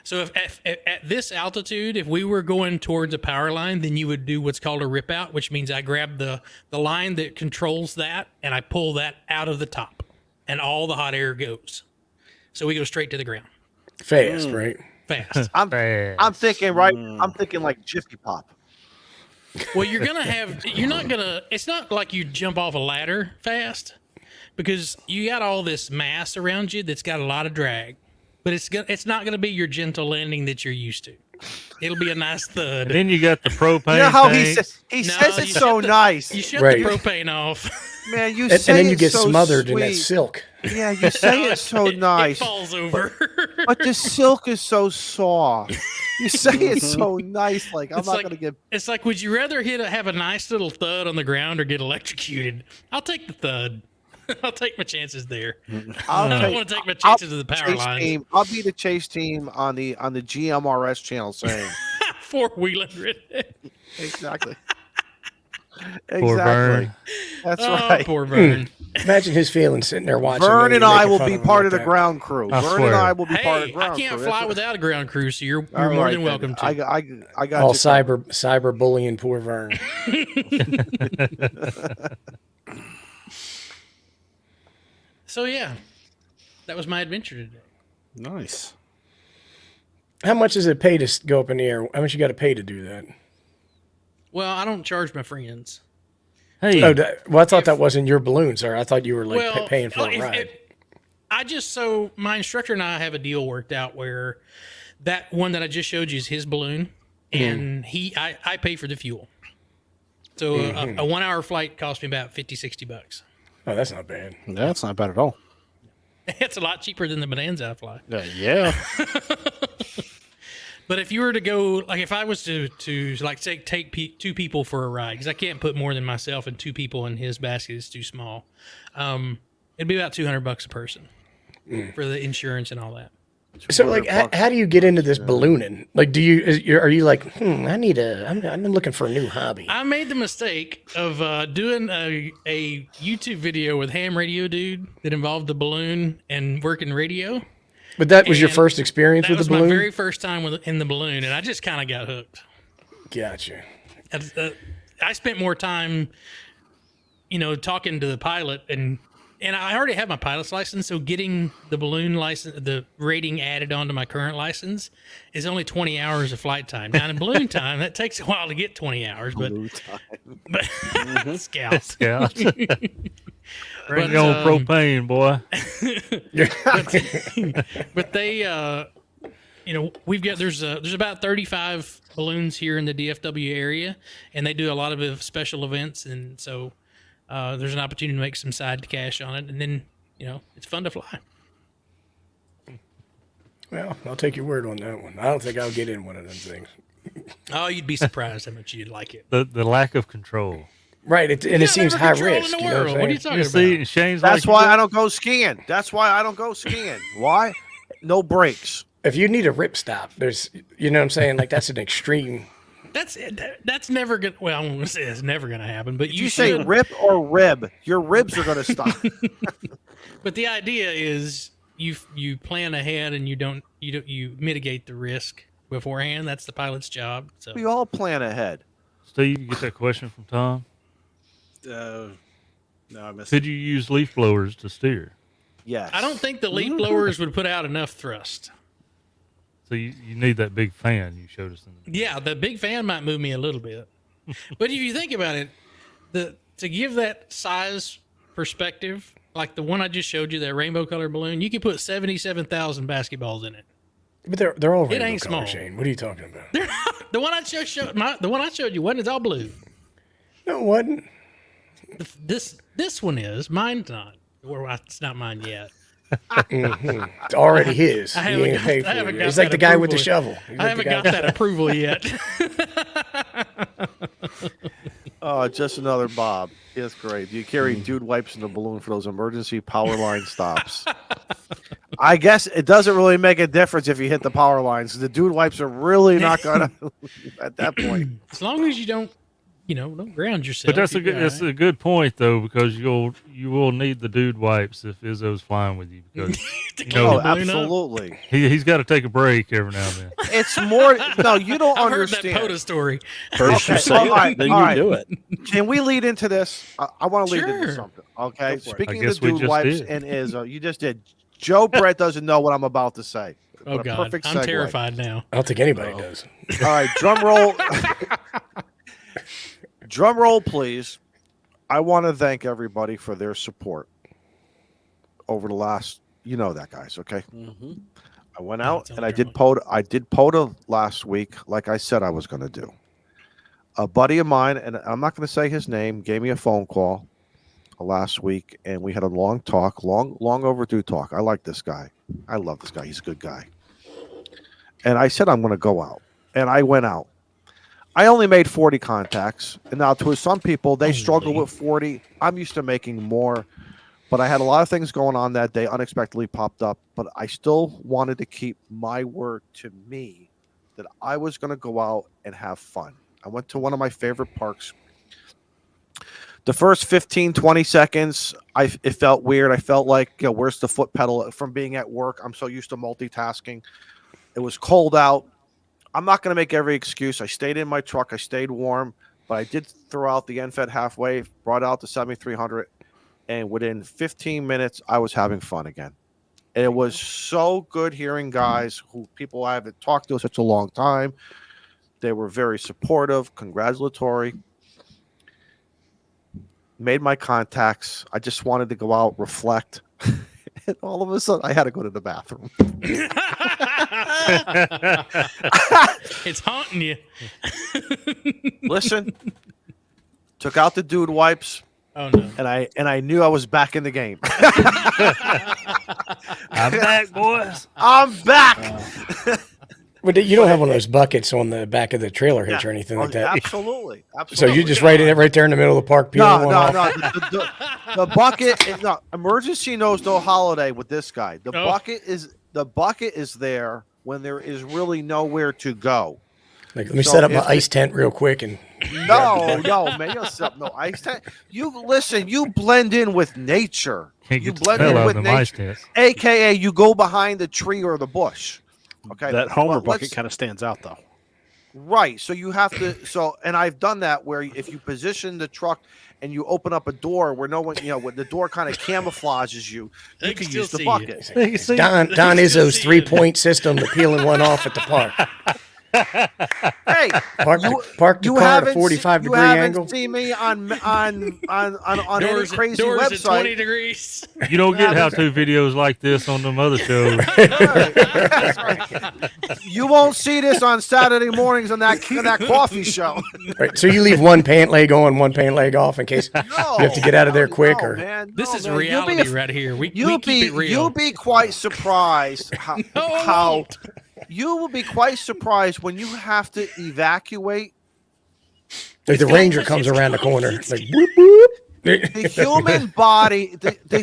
So if at this altitude, if we were going towards a power line, then you would do what's called a rip out, which means I grab the line that controls that and I pull that out of the top, and all the hot air goes. So we go straight to the ground, Fast, right? fast. Bad. I'm thinking I'm thinking like Jiffy Pop. Well, it's not like you jump off a ladder fast because you got all this mass around you that's got a lot of drag, but it's not going to be your gentle landing that you're used to. It'll be a nice thud. And then you got the propane. You know how tanks. he No, says you it's so shut the- nice. You shut Right. the propane off. Man, you And say then you it's get so smothered in that sweet. silk. Yeah, you say it's so nice. It falls over. But the silk is so soft. You say it's so nice. Like I'm It's not like- gonna get. It's like, would you rather have a nice little thud on the ground or get electrocuted? I'll take the thud. I'll take my chances there. I don't want to take my chances with the power chase lines. team. I'll be the chase team on the GMRS channel saying 4-wheeling redneck. exactly. Poor Exactly. Vern. That's Oh, right. poor Vern. Imagine his feelings sitting there watching. Vern you and I making will fun be of him part like of the that. ground crew. I Vern swear. and I will be part of Hey, the ground I can't crew. fly That's without a ground crew, so you're all more right than then. welcome to. I got All you. cyber bullying poor Vern. So yeah, that was my adventure today. Nice. How much does it pay to go up in the air? How much you got to pay to do that? Well, I don't charge my friends. Hey, Oh, well, I thought that wasn't your balloon, sir. I thought you were like Well, paying for a if- ride. my instructor and I have a deal worked out where that one that I just showed you is his balloon, and I pay for the fuel. So a 1 hour flight cost me about $50-$60. Oh, that's not bad. That's not bad at all. It's a lot cheaper than the Bonanza I fly. Yeah. But if you were to go, like if I was to like take two people for a ride, because I can't put more than myself and two people in his basket, it's too small. It'd be about $200 a person for the insurance and all that. So, like, how do you get into this ballooning? Like, are you like, I'm looking for a new hobby? I made the mistake of doing a YouTube video with Ham Radio Dude that involved the balloon and working radio. But that was your first experience with the balloon? That was my very first time in the balloon, and I just kind of got hooked. Gotcha. I spent more time, talking to the pilot, and I already have my pilot's license, so getting the balloon license, the rating added onto my current license, is only 20 hours of flight time. Now, in balloon time, that takes a while to get 20 hours, but Scout. Bring your own propane, boy. But they, there's about 35 balloons here in the DFW area, and they do a lot of special events, and so there's an opportunity to make some side cash on it, and then it's fun to fly. Well, I'll take your word on that one. I don't think I'll get in one of them things. Oh, you'd be surprised how much you'd like it. The lack of control. Right, it seems high risk. In the world. What are you talking about? See, Shane's That's why I don't go skiing. Why? No brakes. If you need a rip stop, there's, you know what I'm saying? Like, that's an extreme. That's never gonna. Well, I'm gonna say it's never gonna happen. But you say rip or rib, your ribs are gonna stop. But the idea is you plan ahead and you mitigate the risk beforehand. That's the pilot's job. So We all plan ahead. Steve, you get that question from Tom? No, I missed Could you use leaf blowers to steer? Yes. I don't think the leaf blowers would put out enough thrust. So you need that big fan you showed us. Yeah, the big fan might move me a little bit. But if you think about it, to give that size perspective, like the one I just showed you, that rainbow color balloon, you could put 77,000 basketballs in it. But they're all rainbow ain't color, small. Shane. What are you talking about? The one I showed you wasn't. It's all blue. No, it wasn't. This one is. Mine's not. Or it's not mine yet. It's already his. He ain't paid for it. He's like the guy with the shovel. I haven't got that approval yet. Oh, just another Bob. It's great. Do you carry dude wipes in the balloon for those emergency power line stops? I guess it doesn't really make a difference if you hit the power lines. The dude wipes are really not gonna at that point. As long as you don't ground yourself. But that's a good point though, because you will need the dude wipes if Izzo's flying with you, because Oh, absolutely. he's got to take a break every now and then. It's more. No, you don't I've understand. heard that POTA story. First you say it, then you do it. Can we lead into this? I want to lead into Sure. something. Okay. Go for it. Speaking I of guess we dude just wipes did. and Izzo, you just did. Joe Brett doesn't know what I'm about to say. Oh What a God, perfect I'm segue. terrified now. I don't think anybody does. All right, drum roll. Drum roll, please. I want to thank everybody for their support over the last, that, guys. Okay. Mm-hmm. I went out tell and I everyone. did POTA last week, like I said I was going to do. A buddy of mine, and I'm not going to say his name, gave me a phone call last week, and we had a long talk, long overdue talk. I like this guy. I love this guy. He's a good guy. And I said I'm going to go out, and I went out. I only made 40 contacts, and now to some people, they struggle with 40. I'm used to making more, but I had a lot of things going on that day, unexpectedly popped up, but I still wanted to keep my word to me that I was going to go out and have fun. I went to one of my favorite parks. The first 15, 20 seconds, it felt weird. I felt like, where's the foot pedal from being at work? I'm so used to multitasking. It was cold out. I'm not going to make every excuse. I stayed in my truck. I stayed warm, but I did throw out the NFED halfway, brought out the 7300, and within 15 minutes, I was having fun again. And it was so good hearing guys people I haven't talked to in such a long time. They were very supportive, congratulatory. Made my contacts. I just wanted to go out, reflect. And all of a sudden, I had to go to the bathroom. It's haunting you. Listen, took out the dude wipes. Oh no. And I knew I was back in the game. I'm back, boys. I'm back. But you don't have one of those buckets on the back of the trailer hitch or anything like that. Absolutely. So you just write it right there in the middle of the park. No. The bucket is not emergency knows no holiday with this guy. The bucket is there when there is really nowhere to go. Like, let me set up my ice tent real quick and. No, man, you set up no ice tent. You listen. You blend in with nature. You blend in with nature. AKA, you go behind the tree or the bush. Okay, that Homer bucket kind of stands out though. Right. So you have to. And I've done that where if you position the truck and you open up a door where no one, when the door kind of camouflages you, you can use the bucket. Don Izzo's 3-point system to peeling one off at the park. Hey, park the car at a 45-degree angle. You haven't seen me on any crazy doors website. At 20 degrees. You don't get how-to videos like this on them other shows. You won't see this on Saturday mornings on that coffee show. Right. So you leave one pant leg on, one pant leg off in case you have to get out of there quick. This is reality right here. We keep it real. You'll be quite surprised how you will be quite surprised when you have to evacuate. Like the ranger comes around the corner. Like, whoop, whoop. The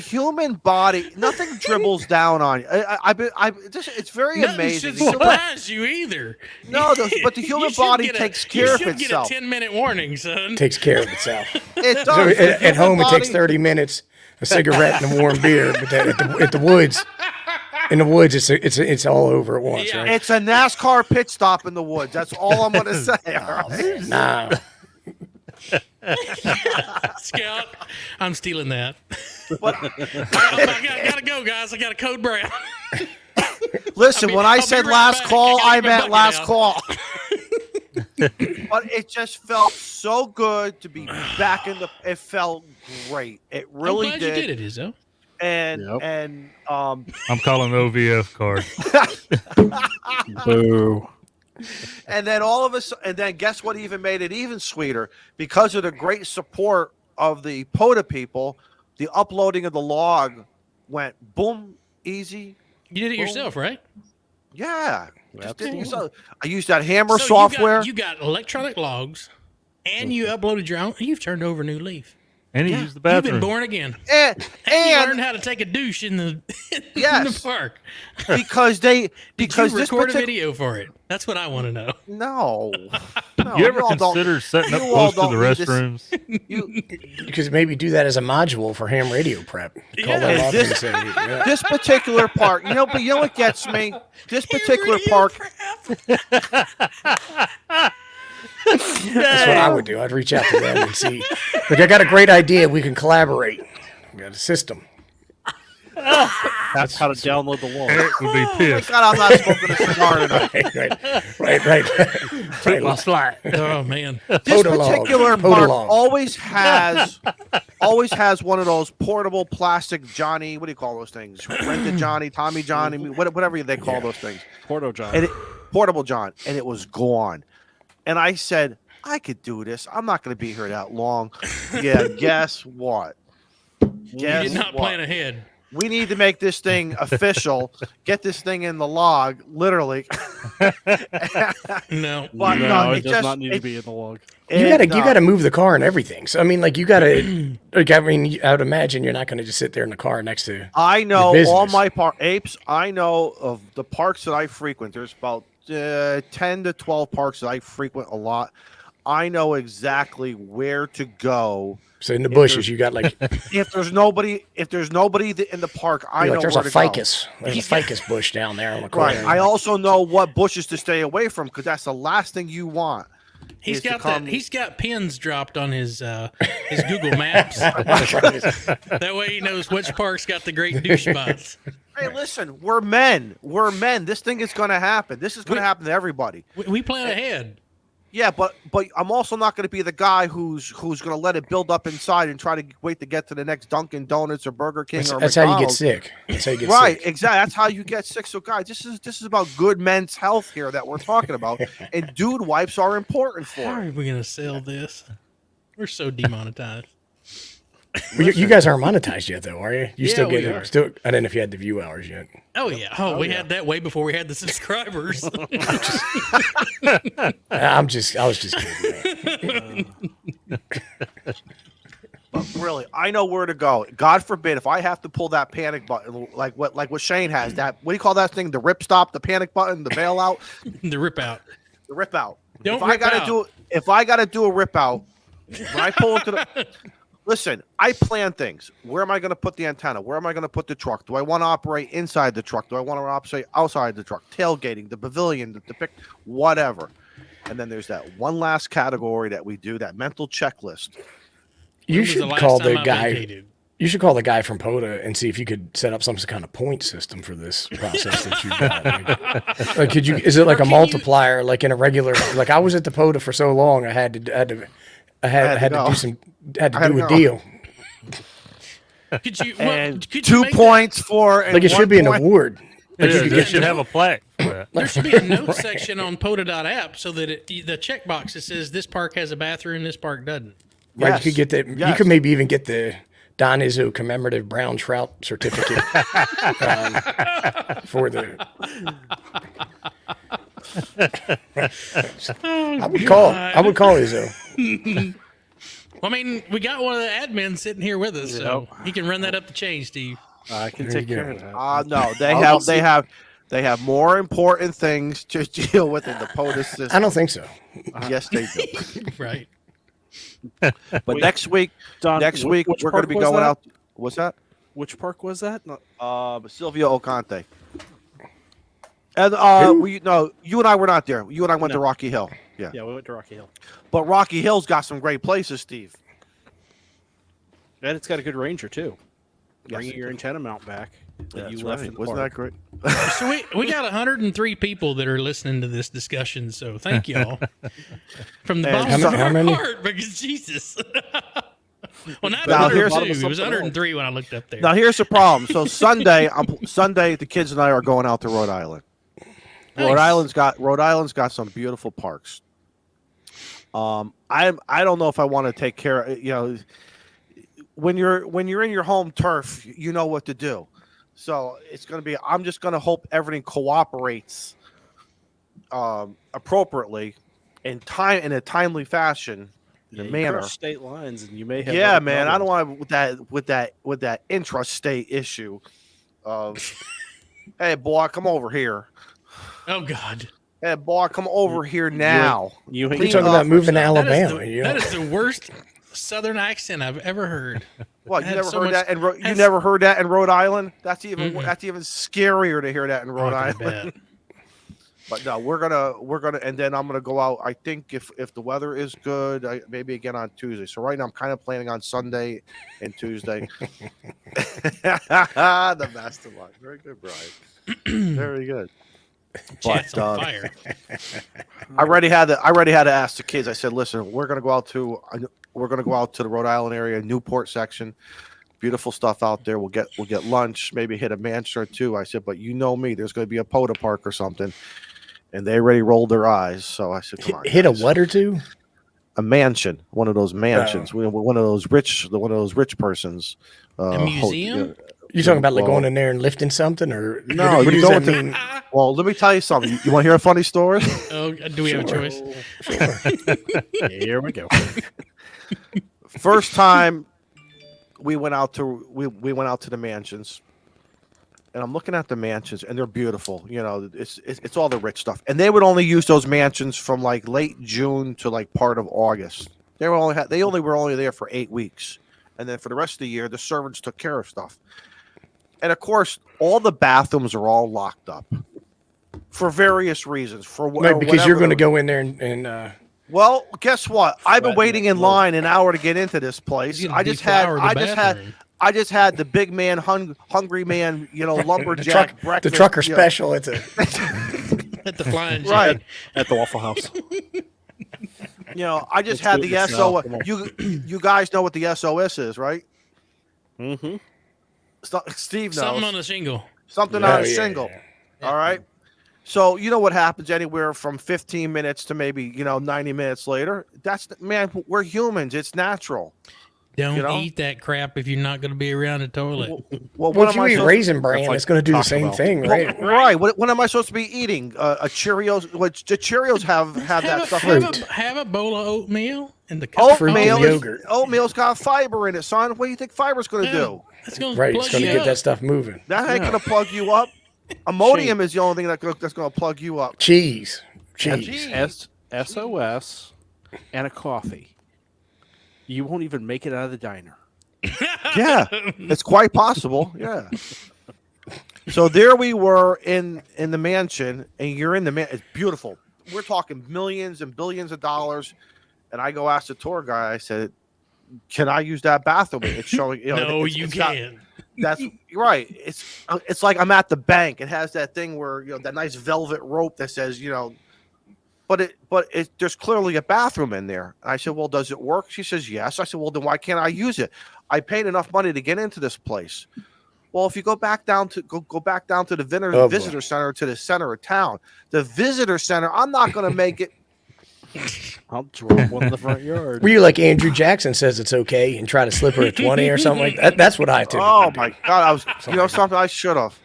human body, nothing dribbles down on you. It's very Nothing amazing. Should surprise you either. No, but the human body takes care of itself. You should get a 10-minute warning, son. Takes care of itself. It does. So at home, it takes 30 minutes, a cigarette and a warm beer. But at the woods. In the woods, it's all over at once, right? It's a NASCAR pit stop in the woods. That's all I'm going to say. All right? Nah. Scout, I'm stealing that. I gotta go, guys. I got a code brown. Listen, when I said last call, I meant last call. But it just felt so good to be back in the. It felt great. It really I'm glad did. You did it, Izzo. And I'm calling the OVF card. Boo. And then all of us, and then guess what? Even made it even sweeter because of the great support of the POTA people. The uploading of the log went boom, easy. You did it boom. Yourself, right? Yeah, That's did it cool. yourself. I used that Hammer software. You got electronic logs, and you uploaded your own. You've turned over a new leaf. And he used the bathroom. You've been born again. And you learned how to take a douche in the park. Because you this record a video for it. That's what I want to know. No. You ever consider setting up close to the restrooms? Because maybe do that as a module for ham radio prep. Call that up and say, this particular park, but you know what gets me? This particular park. That's what I would do. I'd reach out to them and see. Look, I got a great idea. We can collaborate. We got a system. That's how to download the log. Eric would be pissed. God, I'm not smoking a cigar tonight. Right. Took my slide. Oh man, this particular park always has one of those portable plastic Johnny. What do you call those things? Rented Johnny, Tommy Johnny, whatever they call those things. Portable John, and it was gone. And I said, I could do this. I'm not going to be here that long. Yeah, guess what? you did not plan ahead. We need to make this thing official. Get this thing in the log, literally. No, it does not need to be in the log. You gotta move the car and everything. So I mean, like you gotta. I would imagine you're not going to just sit there in the car next to. I know all my apes. I know of the parks that I frequent. There's about 10 to 12 parks that I frequent a lot. I know exactly where to go. So in the bushes, you got like if there's nobody in the park, I know there's where a to ficus. go. There's a ficus bush down there on the corner. Right. I also know what bushes to stay away from because that's the last thing you want. He's got pins dropped on his Google Maps. That way he knows which park's got the great douche spots. Hey, listen, we're men. This thing is going to happen. This is going to happen to everybody. We plan ahead. Yeah, but I'm also not going to be the guy who's going to let it build up inside and try to wait to get to the next Dunkin' Donuts or Burger King or that's McDonald's. how you get sick. That's how you get right, sick. Exactly. That's how you get sick. So, guys, this is about good men's health here that we're talking about, and dude wipes are important for How it. are we going to sell this? We're so demonetized. Well, you guys aren't monetized yet, though, are you? You Yeah, still we get are. it. Still, I don't know if you had the view hours yet. Oh yeah. Oh, we had that way before we had the subscribers. I was just kidding. Man. But really, I know where to go. God forbid if I have to pull that panic button, like what Shane has. That, what do you call that thing? The rip stop, the panic button, the bailout, The rip out. the rip out. Don't if I rip gotta out. if I gotta do a rip out, when I pull into the listen, I plan things. Where am I gonna put the antenna? Where am I gonna put the truck? Do I want to operate inside the truck? Do I want to operate outside the truck? Tailgating, the pavilion, the pick, whatever. And then there's that one last category that we do, that mental checklist. You When was the should last call time the I guy. vacated? You should call the guy from POTA and see if you could set up some kind of point system for this process that you've got. Like, could you? Is it like a multiplier, like in a regular? Like I was at the POTA for so long, I had to do a deal. Could you? And could you 2 make points for and Like it 1 should be an point- award. It Like you is. could They get should have a plaque for that. There should be a note section on POTA.app so that the checkbox that says this park has a bathroom, this park doesn't. Right, Yes. you could get the. You Yes. could maybe even get the Don Izzo commemorative brown trout certificate for the. I would call Izzo. Well, I mean, we got one of the admins sitting here with us, so he can run that up the chain, Steve. I can There take you care go. of that. No, I'll they have more important things to deal with in the POTUS system. I don't think so. Yes, they do. Right. But next week, Don, next wh- week which we're going to park be was going that? out. What's that? Which park was that? Sylvia Ocante. And you and I were not there. You and I went to No. Rocky Hill. Yeah. Yeah, we went to Rocky Hill. But Rocky Hill's got some great places, Steve. And it's got a good ranger, too. Yes, Bringing it your does. antenna mount back that That's you left right. in the Wasn't that park. great? So we got 103 people that are listening to this discussion, so thank y'all. From the And bottom of how our many? heart, because Jesus. Well, not Now, 102. here's- It was 103 when I looked up there. Now here's the problem. So Sunday, the kids and I are going out to Rhode Island. Rhode Nice. Island's got some beautiful parks. I don't know if I want to take care of, when you're in your home turf, you know what to do. So it's going to be, I'm just going to hope everything cooperates appropriantly in a timely fashion, in a you manner. cross state lines, and you may have. Yeah, other man. I don't problems. want with that intrastate issue of, hey boy, come over here. Oh, God. Hey boy, come over here now. You You're ain't talking about moving to Alabama. That is the worst Southern accent I've ever heard. What, I you had never so heard much- that? And you has- never heard that in Rhode Island? That's even Mm-mm. scarier to hear that in Rhode I can Island. bet. But no, we're gonna, and then I'm gonna go out. I think if the weather is good, maybe again on Tuesday. So right now I'm kind of planning on Sunday and Tuesday. The mastermind, very good, Brian. Very good. Chat's on fire. I already had to ask the kids. I said, listen, we're gonna go out to the Rhode Island area, Newport section. Beautiful stuff out there. We'll get lunch, maybe hit a mansion or two. I said, but you know me, there's going to be a POTA park or something. And they already rolled their eyes. So I said, come on. Hit a guys. what or two? A mansion, one of those mansions, one of those rich persons. A museum? You talking about like well- going in there and lifting something, or No, What you does go that into- mean? Well, let me tell you something. You want to hear a funny story? Oh, do we have a choice? Here we go. First time we went out to the mansions, and I'm looking at the mansions, and they're beautiful. It's all the rich stuff, and they would only use those mansions from like late June to like part of August. They were only there for 8 weeks, and then for the rest of the year, the servants took care of stuff. And of course, all the bathrooms are all locked up for various reasons. Right, because you're going to go in there and Well, guess what? I've been Sweating waiting it in line an hour to get into this place. He's gonna I just had bathroom. the big man, hungry man, lumberjack the breakfast. trucker you know. special. It's a At the flying Right. J. At the Waffle House. I just Let's had do the this now. SOS. Come on. You guys know what the SOS is, right? Mm-hmm. Steve knows. Something on the shingle. Something Yeah, on a yeah, shingle. yeah. All right. So you know what happens anywhere from 15 minutes to maybe 90 minutes later. Man, we're humans. It's natural. Don't know? eat that crap if you're not going to be around the toilet. Well, Well, if am I you eat supposed- Raisin Bran, That's like it's going to do the Taco same Bell. thing, Well, right? right. What am I supposed to be eating? A Cheerios? Which the Cheerios have that stuff. Have a bowl of oatmeal in the cup. Fruit and Oatmeal, yogurt. oatmeal's got fiber in it, son. What do you think fiber's going to do? It's going Right, it's going to get that stuff moving. That ain't going to plug you up. Ammonium is the only thing that's going to plug you up. Cheese. SOS and a coffee. You won't even make it out of the diner. Yeah, it's quite possible. Yeah. So there we were in the mansion, and you're in the man. It's beautiful. We're talking millions and billions of dollars. And I go ask the tour guy. I said, "Can I use that bathroom?" It's showing. You know, No, it's you got- can't. That's right. It's like I'm at the bank. It has that thing where that nice velvet rope that says but there's clearly a bathroom in there. And I said, "Well, does it work?" She says, "Yes." I said, "Well, then why can't I use it? I paid enough money to get into this place." Well, if you go back down to the visitor center to the center of town, the visitor center, I'm not going to make it. I'll throw one in the front yard. Were you like Andrew Jackson says it's okay and try to slip her a 20 or something like that? That's what I typically Oh do. my God! I was, something I should have.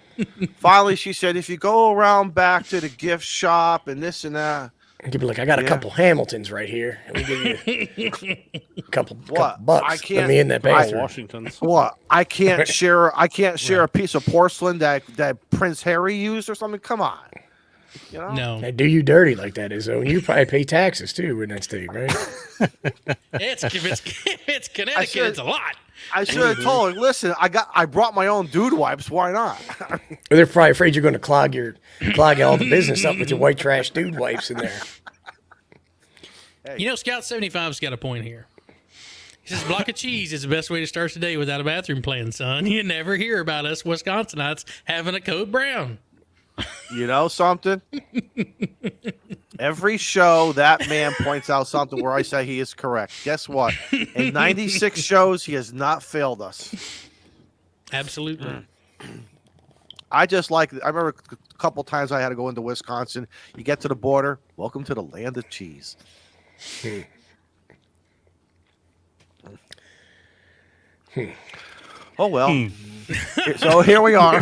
Finally, she said, "If you go around back to the gift shop and this and that." You'd be like, I got a couple Hamiltons right here. Let me give you a couple bucks. I can't- Let me in that bathroom. Washington's. What? I can't share a piece of porcelain that Prince Harry used or something. Come on. No. They do you dirty like that, Izzo. And you probably pay taxes too in that state, right? If it's Connecticut, it's a lot. I should have told her, listen, I brought my own dude wipes. Why not? Or they're probably afraid you're going to clog all the business up with your white trash dude wipes in there. Scout 75's got a point here. He says, block of cheese is the best way to start the day without a bathroom plan, son. You never hear about us Wisconsinites having a code brown. You know something? Every show, that man points out something where I say he is correct. Guess what? In 96 shows, he has not failed us. Absolutely. I remember a couple times I had to go into Wisconsin. You get to the border. Welcome to the land of cheese. Oh, well. So here we are.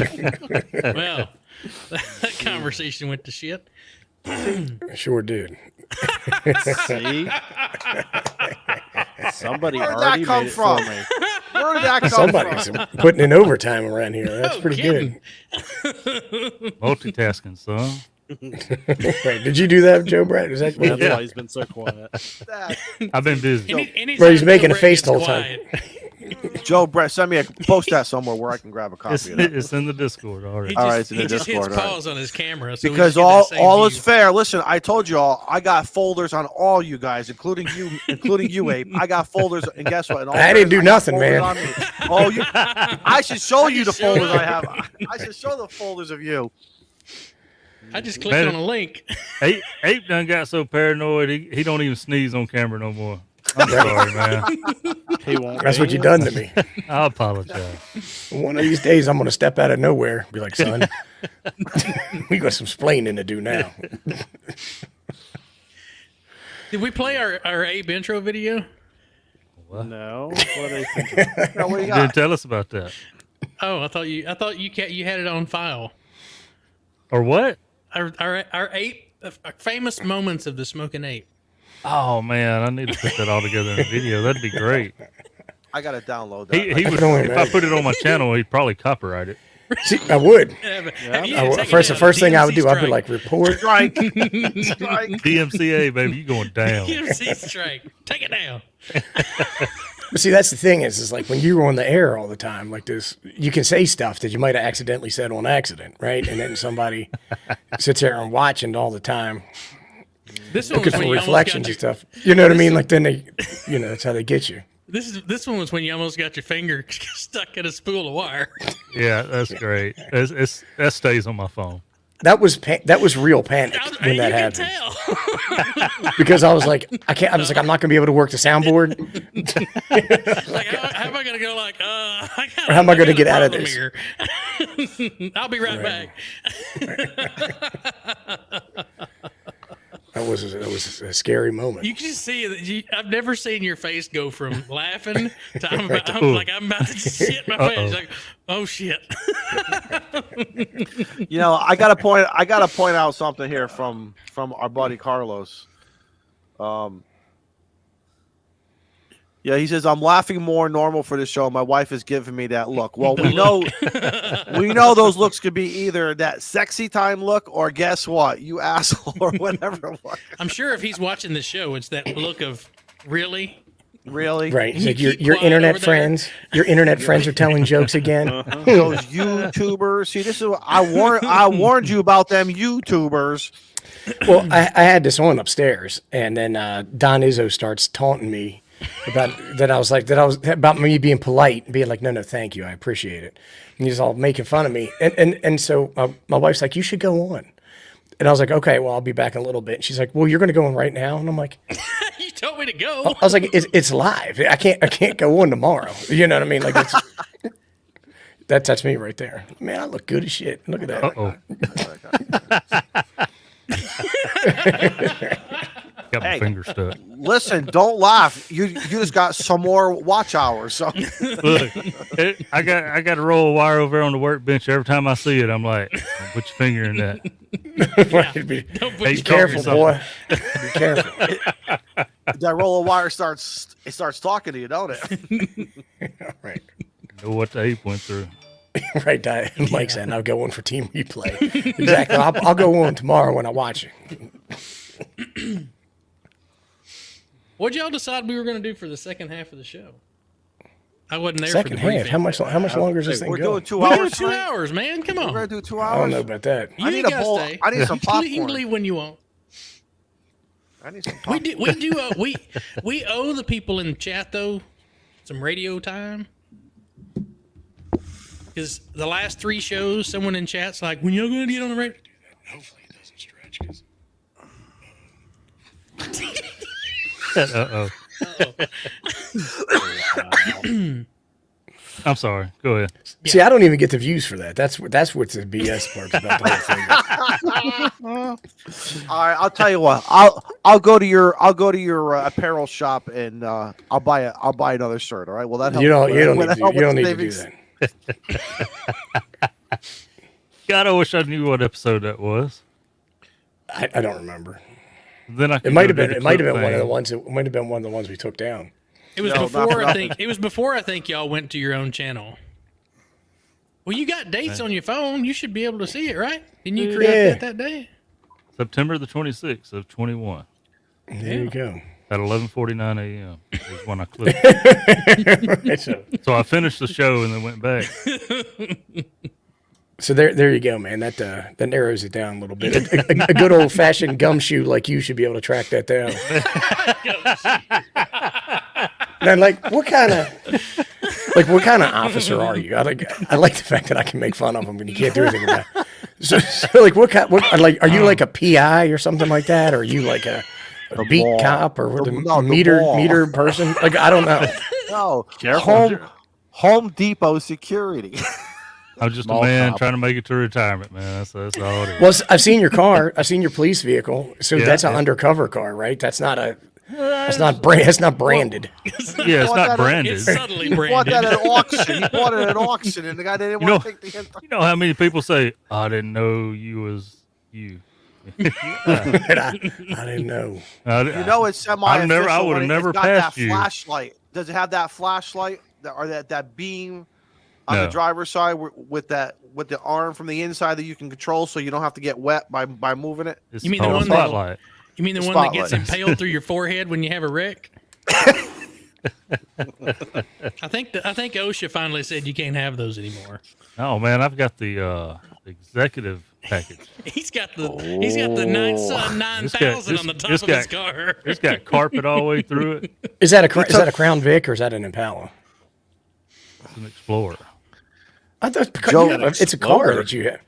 Well, that conversation went to shit. Sure did. See? Somebody Where'd already that come made it from? for me. Where did that come Somebody's from? putting in overtime around here. That's pretty kidding. Multitasking, son. good. Right. Did you do that, Joe Brad? Is that That's why he's been so quiet. I've been busy. Bro, he's making a face the whole time. Joe Brett, post that somewhere where I can grab a copy of that. It's in the Discord already. All right, it's in the He just hits Discord, all right. pause on his camera. So we Because just get that same all view. is fair. Listen, I told you all, I got folders on all you guys, including you, Abe. I got folders, and guess what? In all I didn't do fairness, got nothing, man. folders on me. Oh, I should show you the folders I have. I should show the folders of you. I just clicked Man. on a link. Ape done got so paranoid he don't even sneeze on camera no more. I'm sorry, man. He won't. That's what you done to me. I apologize. One of these days, I'm going to step out of nowhere. Be like, son, we got some splaining to do now. Did we play our Abe intro video? No. What are you thinking? Now, what do you You got? didn't tell us about that. Oh, I thought you had it on file. Or what? Our ape, famous moments of the smoking ape. Oh man, I need to put that all together in a video. That'd be great. I got to download that. He would, can only if I imagine. put it on my channel, he'd probably copyright it. See, I would. The The first thing I would do, I'd be like, report. Strike. DMCA, baby, you going down. DMC strike. Take it down. But see, that's the thing is like when you were on the air all the time like this, you can say stuff that you might have accidentally said on accident, right? And then somebody sits there and watching all the time, This one looking was when for you almost reflections got and your, stuff. You know what I mean? Like then they, that's how they get you. this one was when you almost got your finger stuck in a spool of wire. Yeah, that's great. That stays on my phone. That was real panic when that you happened. can tell. Because I was like, I'm not gonna be able to work the soundboard. Like, how am I gonna go? Like, Or how am I gonna get out of this? Here. I'll be right back. That was a scary moment. You can just see that. I've never seen your face go from laughing to I'm about to shit my pants. Like, oh shit. I gotta point out something here from our buddy Carlos. Yeah, he says I'm laughing more normal for the show. My wife is giving me that look. Well, we know those looks could be either that sexy time look or guess what, you asshole, or whatever it was. I'm sure if he's watching the show, it's that look of really. Right. He's like, your internet friends. Your internet friends are telling jokes again. Those YouTubers. See, this is what I warned you about them YouTubers. Well, I had this on upstairs, and then Don Izzo starts taunting me about about me being polite and being like, no, thank you, I appreciate it. And he's all making fun of me, and so my wife's like, you should go on, and I was like, okay, well, I'll be back in a little bit. And she's like, well, you're going to go on right now, and I'm like, you told me to go. I was like, it's live. I can't go on tomorrow. You know what I mean? Like that's me right there. Man, I look good as shit. Look at that. Got my finger stuck. Listen, don't laugh. You just got some more watch hours. So. Look, I got a roll of wire over on the workbench. Every time I see it, I'm like, don't put your finger in that. Be careful, boy. Be careful. That roll of wire starts talking to you, don't it? Right. You know what the ape went through. Right, Mike said, I'll go on for team replay. Exactly. I'll go on tomorrow when I watch it. What'd y'all decide we were going to do for the second half of the show? I wasn't there second for the half. How much longer is this thing We're going? doing 2 We're hours. doing 2 hours, man. Come on. We're gonna do 2 I hours. don't know about that. You I need ain't a gotta bowl. stay. I need some popcorn. You can leave when you want. I need some We popcorn. we owe the people in the chat though some radio time. Because the last 3 shows, someone in chat's like, when y'all gonna get on the radio? Hopefully it doesn't stretch. I'm sorry. Go ahead. See, I don't even get the views for that. That's what the BS part's about the whole thing. All right, I'll tell you what. I'll go to your apparel shop and I'll buy another shirt. All right. Well, that helps. You don't need to do that. God, I wish I knew what episode that was. I don't remember. Then I It might have been one of the ones. It might have been one of the ones we took down. It was before I think y'all went to your own channel. Well, you got dates on your phone. You should be able to see it, right? Didn't you create that day? September the 26th of 21. There you go. At 11:49 a.m. is when I clicked. So I finished the show and then went back. So there you go, man. That narrows it down a little bit. A good old fashioned gumshoe like you should be able to track that down. And what kind of officer are you? I like the fact that I can make fun of them and you can't do anything about it. So are you like a PI or something like that? Or are you like a beat ball. cop or The meter person? Like, I don't know. No, Careful. Home Depot security. I'm just a man trying to make it to retirement, man. That's all it is. Well, I've seen your car. I've seen your police vehicle. So that's an yeah. undercover car, right? That's not not branded. Yeah, it's not branded. It's subtly He bought branded. that at auction. He bought it at auction, and the guy didn't want to take the hint. You know how many people say, I didn't know you was you. I didn't know. You know it's semi-official. I would have never passed you. Flashlight. Does it have that flashlight or that beam on the driver's side with the arm from the inside that you can control, so you don't have to get wet by moving it? It's You mean the called one a spotlight. You mean the one that gets impaled through your forehead when you have a wreck? I think OSHA finally said you can't have those anymore. Oh man, I've got the executive package. He's got the 9000 on the top of his car. It's got carpet all the way through it. Is that a Crown Vic or is that an Impala? It's an Explorer. I thought it's a car that you have.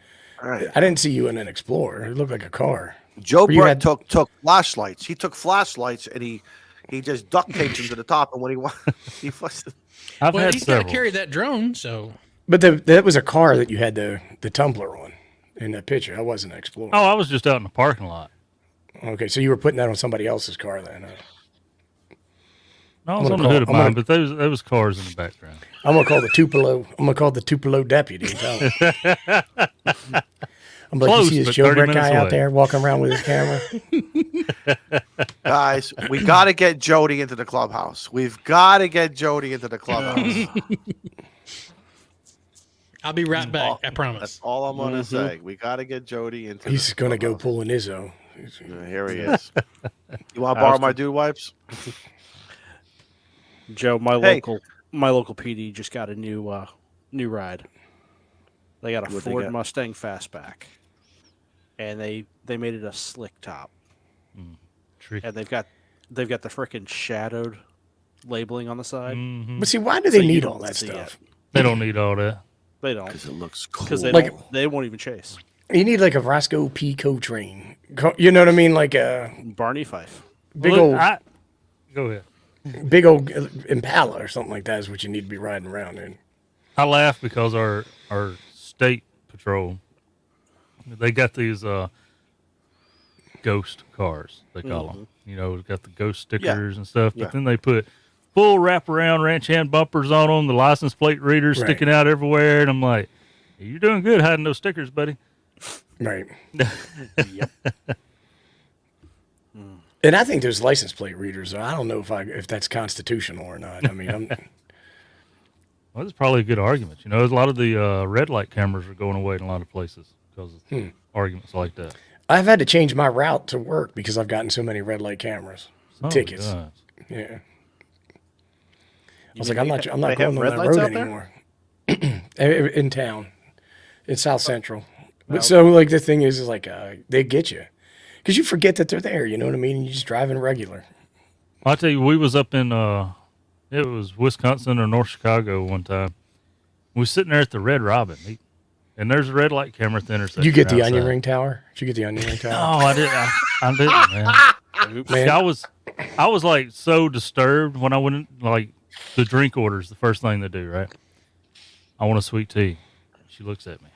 Right. I didn't see you in an Explorer. It looked like a car. Joe Or you Brett had- took flashlights. He took flashlights and he just duct taped them to the top. And when he I've Well, had he's got to several. carry that drone, so But that was a car that you had the tumbler on in that picture. I wasn't an Explorer. Oh, I was just out in the parking lot. Okay, so you were putting that on somebody else's car then. Huh? No, I I'm was gonna on the hood of call- I'm mine, gonna- but there was cars in the background. I'm gonna call the Tupelo. I'm gonna call the Tupelo deputy. And tell him. I'm like, Close, you see this but Joe 30 Brett minutes guy out away. there walking around with his camera? Guys, we got to get Jody into the clubhouse. We've got to get Jody into the clubhouse. I'll be right back. I That's promise. all I'm going to say. We got to get Jody into He's the gonna go clubhouse. pull an Izzo. Yeah, here he is. You want to borrow my dude wipes? Joe, my Hey. local PD just got a new ride. They got a What'd they Ford get? Mustang Fastback, and they made it a slick top, Tricky. and they've got the frickin' shadowed labeling on the side. Mhm. But see, why do So they you need don't all that see stuff? They don't need all that. They don't, Because it looks cool. because they Like- don't. They won't even chase. You need like a Roscoe P. Coltrane. You know what I mean? Like a Barney Fife. big Look, old, go ahead. big old Impala or something like that is what you need to be riding around in. I laugh because our state patrol, they got these ghost cars, they call them. You know, got the ghost stickers and stuff. But Yeah. then they put full wraparound ranch hand bumpers on them, the license plate readers Right. sticking out everywhere, and I'm like, "You're doing good hiding those stickers, buddy." Right. Yep. And I think there's license plate readers. I don't know if that's constitutional or not. I mean, I'm, Well, that's probably a good argument. You know, a lot of the red light cameras are going away in a lot of places because of arguments like that. I've had to change my route to work because I've gotten so many red light cameras, Oh, tickets. gosh. Yeah. I You was mean like, I'm they not ha- going they have on red that lights road out there? anymore. In town, in South Central. But so like the thing is like they get you because you forget that they're there. You know what I mean? And you just driving regular. I'll tell you, we was up in it was Wisconsin or North Chicago one time. We was sitting there at the Red Robin, and there's a red light camera at the intersection. You get the outside. onion ring tower? Did you get the onion ring tower? Oh, I didn't. I didn't, man. Oops. Man. I was like so disturbed when I went in, like the drink orders. The first thing they do, right? I want a sweet tea. She looks at me.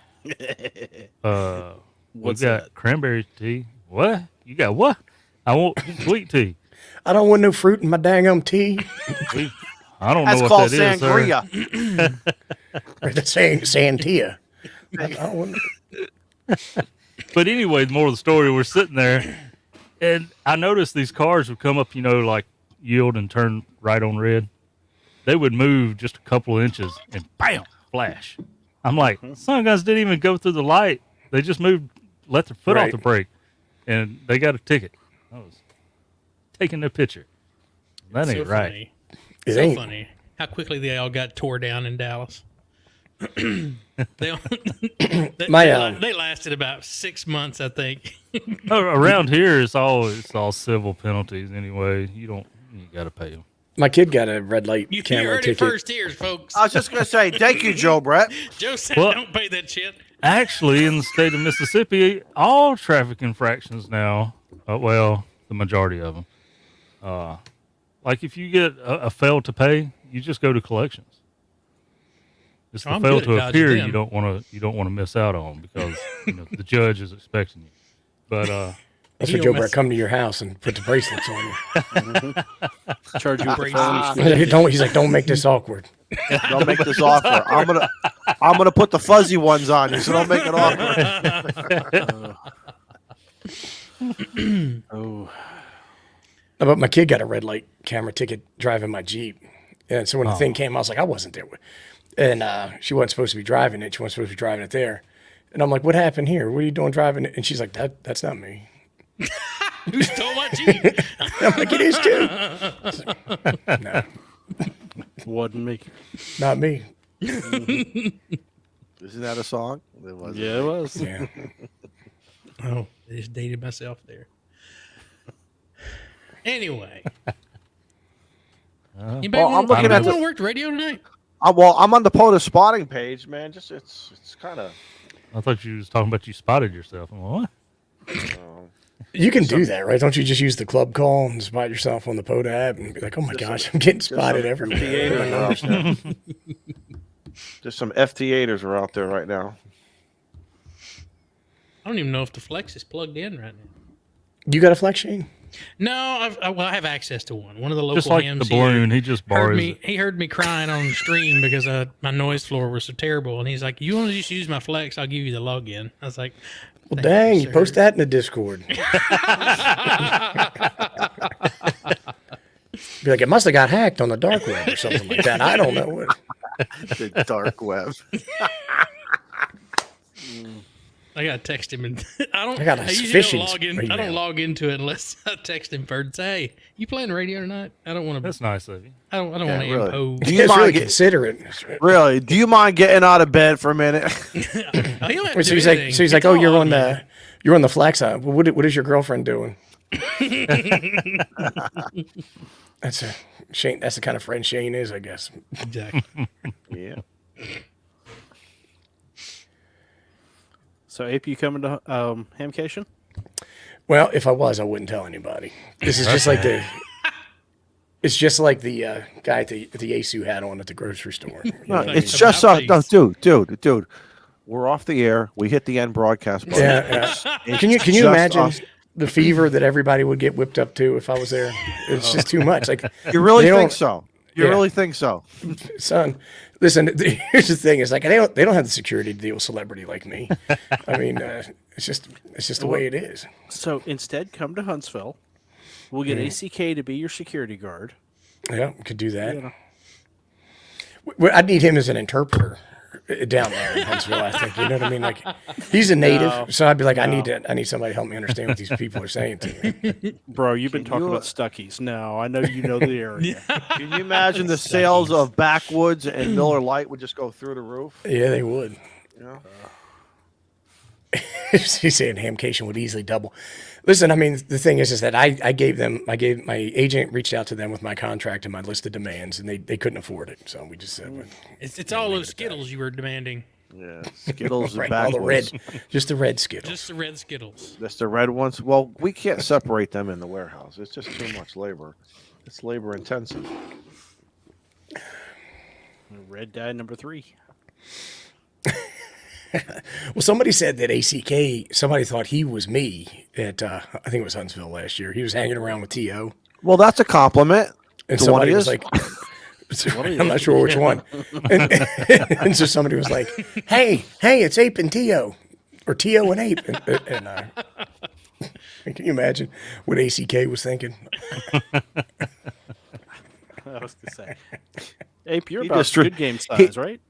What's we got that? cranberry tea. What? You got what? I want sweet tea. I don't want no fruit in my dang tea. I don't That's know what called that is, sir. sangria. That's saying Santia. I don't want- But anyway, the moral of the story, we're sitting there, and I noticed these cars would come up, you know, like yield and turn right on red. They would move just a couple of inches, and bam, flash. I'm like, some guys didn't even go through the light. They just moved, let their foot off Right. the brake, and they got a ticket. I was taking their picture. That ain't right. Funny. It So ain't. funny how quickly they all got tore down in Dallas. they, all- they lasted about 6 months, I think. Around here, it's all civil penalties anyway. You got to pay them. My kid got a red light You camera heard it ticket. first here, folks. I was just going to say, thank you, Joe Brett. Joe said, Well- "Don't pay that shit." Actually, in the state of Mississippi, all traffic infractions now, well, the majority of them, like if you get a fail to pay, you just go to collections. It's the I'm fail good at to dodging appear them. you don't want to miss out on because the judge is expecting you. But That's You what don't Joe mess- Brett come to your house and put the bracelets on Charge you with the Bracelets. phone. you. Don't. He's like, don't make this awkward. Don't make this awkward. I'm gonna put the fuzzy ones on you, so don't make it awkward. Oh, No, but my kid got a red light camera ticket driving my Jeep. And so when the thing came, I was like, I wasn't there. And she wasn't supposed to be driving it. She wasn't supposed to be driving it there. And I'm like, what happened here? What are you doing driving it? And she's like, that's not me. Who stole my Jeep? I'm like, it is too. No, wasn't me. not me. Isn't that a song? It was. Yeah, it was. Yeah. Oh, I just dated myself there. Anyway. Anybody Well, I'm want looking at to the- work radio tonight? Well, I'm on the POTUS spotting page, man. Just it's kind of. I thought you was talking about you spotted yourself. I'm like, what? You can do that, right? Don't you just use the club call and spot yourself on the POTA app and be like, oh my gosh, I'm getting spotted everywhere. There's some FT8ers are out there right now. I don't even know if the Flex is plugged in right now. You got a flex, Shane? No, I have access to one. One of the local Just like hams the balloon, he just heard borrows me. it. He heard me crying on the stream because my noise floor was so terrible, and he's like, "You want to just use my flex? I'll give you the login." I was like, Well, "Thank dang, you sir." post that in the Discord. Be like, it must have got hacked on the dark web or something like that. I don't know what. The dark web. I gotta text him, and I got a usually phishing don't log in. I email. don't log into it unless I text him first. Say, "Hey, you playing radio tonight?" I don't want to. That's nice of you. I don't want Yeah, to really. impose. Do You you guys really mind consider it. really? Do you mind getting out of bed for a minute? Oh, he don't have to So do he's like, anything. so he's like, It's oh, all you're on the flex. Well, what is your girlfriend doing? That's a Shane. That's the kind of friend Shane is, I guess. Exactly. Yeah. So, Ape, you coming to Hamcation? Well, if I was, I wouldn't tell anybody. This is just like the. It's just like the guy at the Yasu had on at the grocery store. You know what I It's mean? just About no, face. dude. We're off the air. We hit the end broadcast button. Yeah. It's Can you just imagine us. the fever that everybody would get whipped up to if I was there? It's just too much. Like, You really they think don't- so? You Yeah. really think so? son, listen. Here's the thing: is like they don't have the security to deal with celebrity like me. I mean, it's just the way it is. So, instead, come to Huntsville. We'll get ACK to be your security guard. Yeah, we could do that. You know. I'd need him as an interpreter down there in Huntsville. I think you know what I mean. Like, he's a native, No. so I'd be like, I need somebody to help me understand what these people are saying to me. Bro, you've been talking you- about Stuckies. No, I know you know the area. Can you imagine the sales of Backwoods and Miller Lite would just go through the roof? Yeah, they would. You know? He's saying Hamcation would easily double. Listen, I mean, the thing is that I gave my agent reached out to them with my contract and my list of demands, and they couldn't afford it. So we just said, It's all those Skittles you were demanding. Yeah, Skittles and right, all the Backwoods. red, just the red Skittles. Just the red Skittles. That's the red ones. Well, we can't separate them in the warehouse. It's just too much labor. It's labor intensive. Red dye number 3. Well, somebody said that ACK, somebody thought he was me at, I think it was Huntsville last year. He was hanging around with T.O. Well, that's a compliment. And To somebody what was he like, I'm not sure which one. And so somebody was like, hey, it's Ape and T.O. Or T.O. and Ape. And can you imagine what ACK was thinking? I was going to say. Ape, you're He about just drew- good game size, right?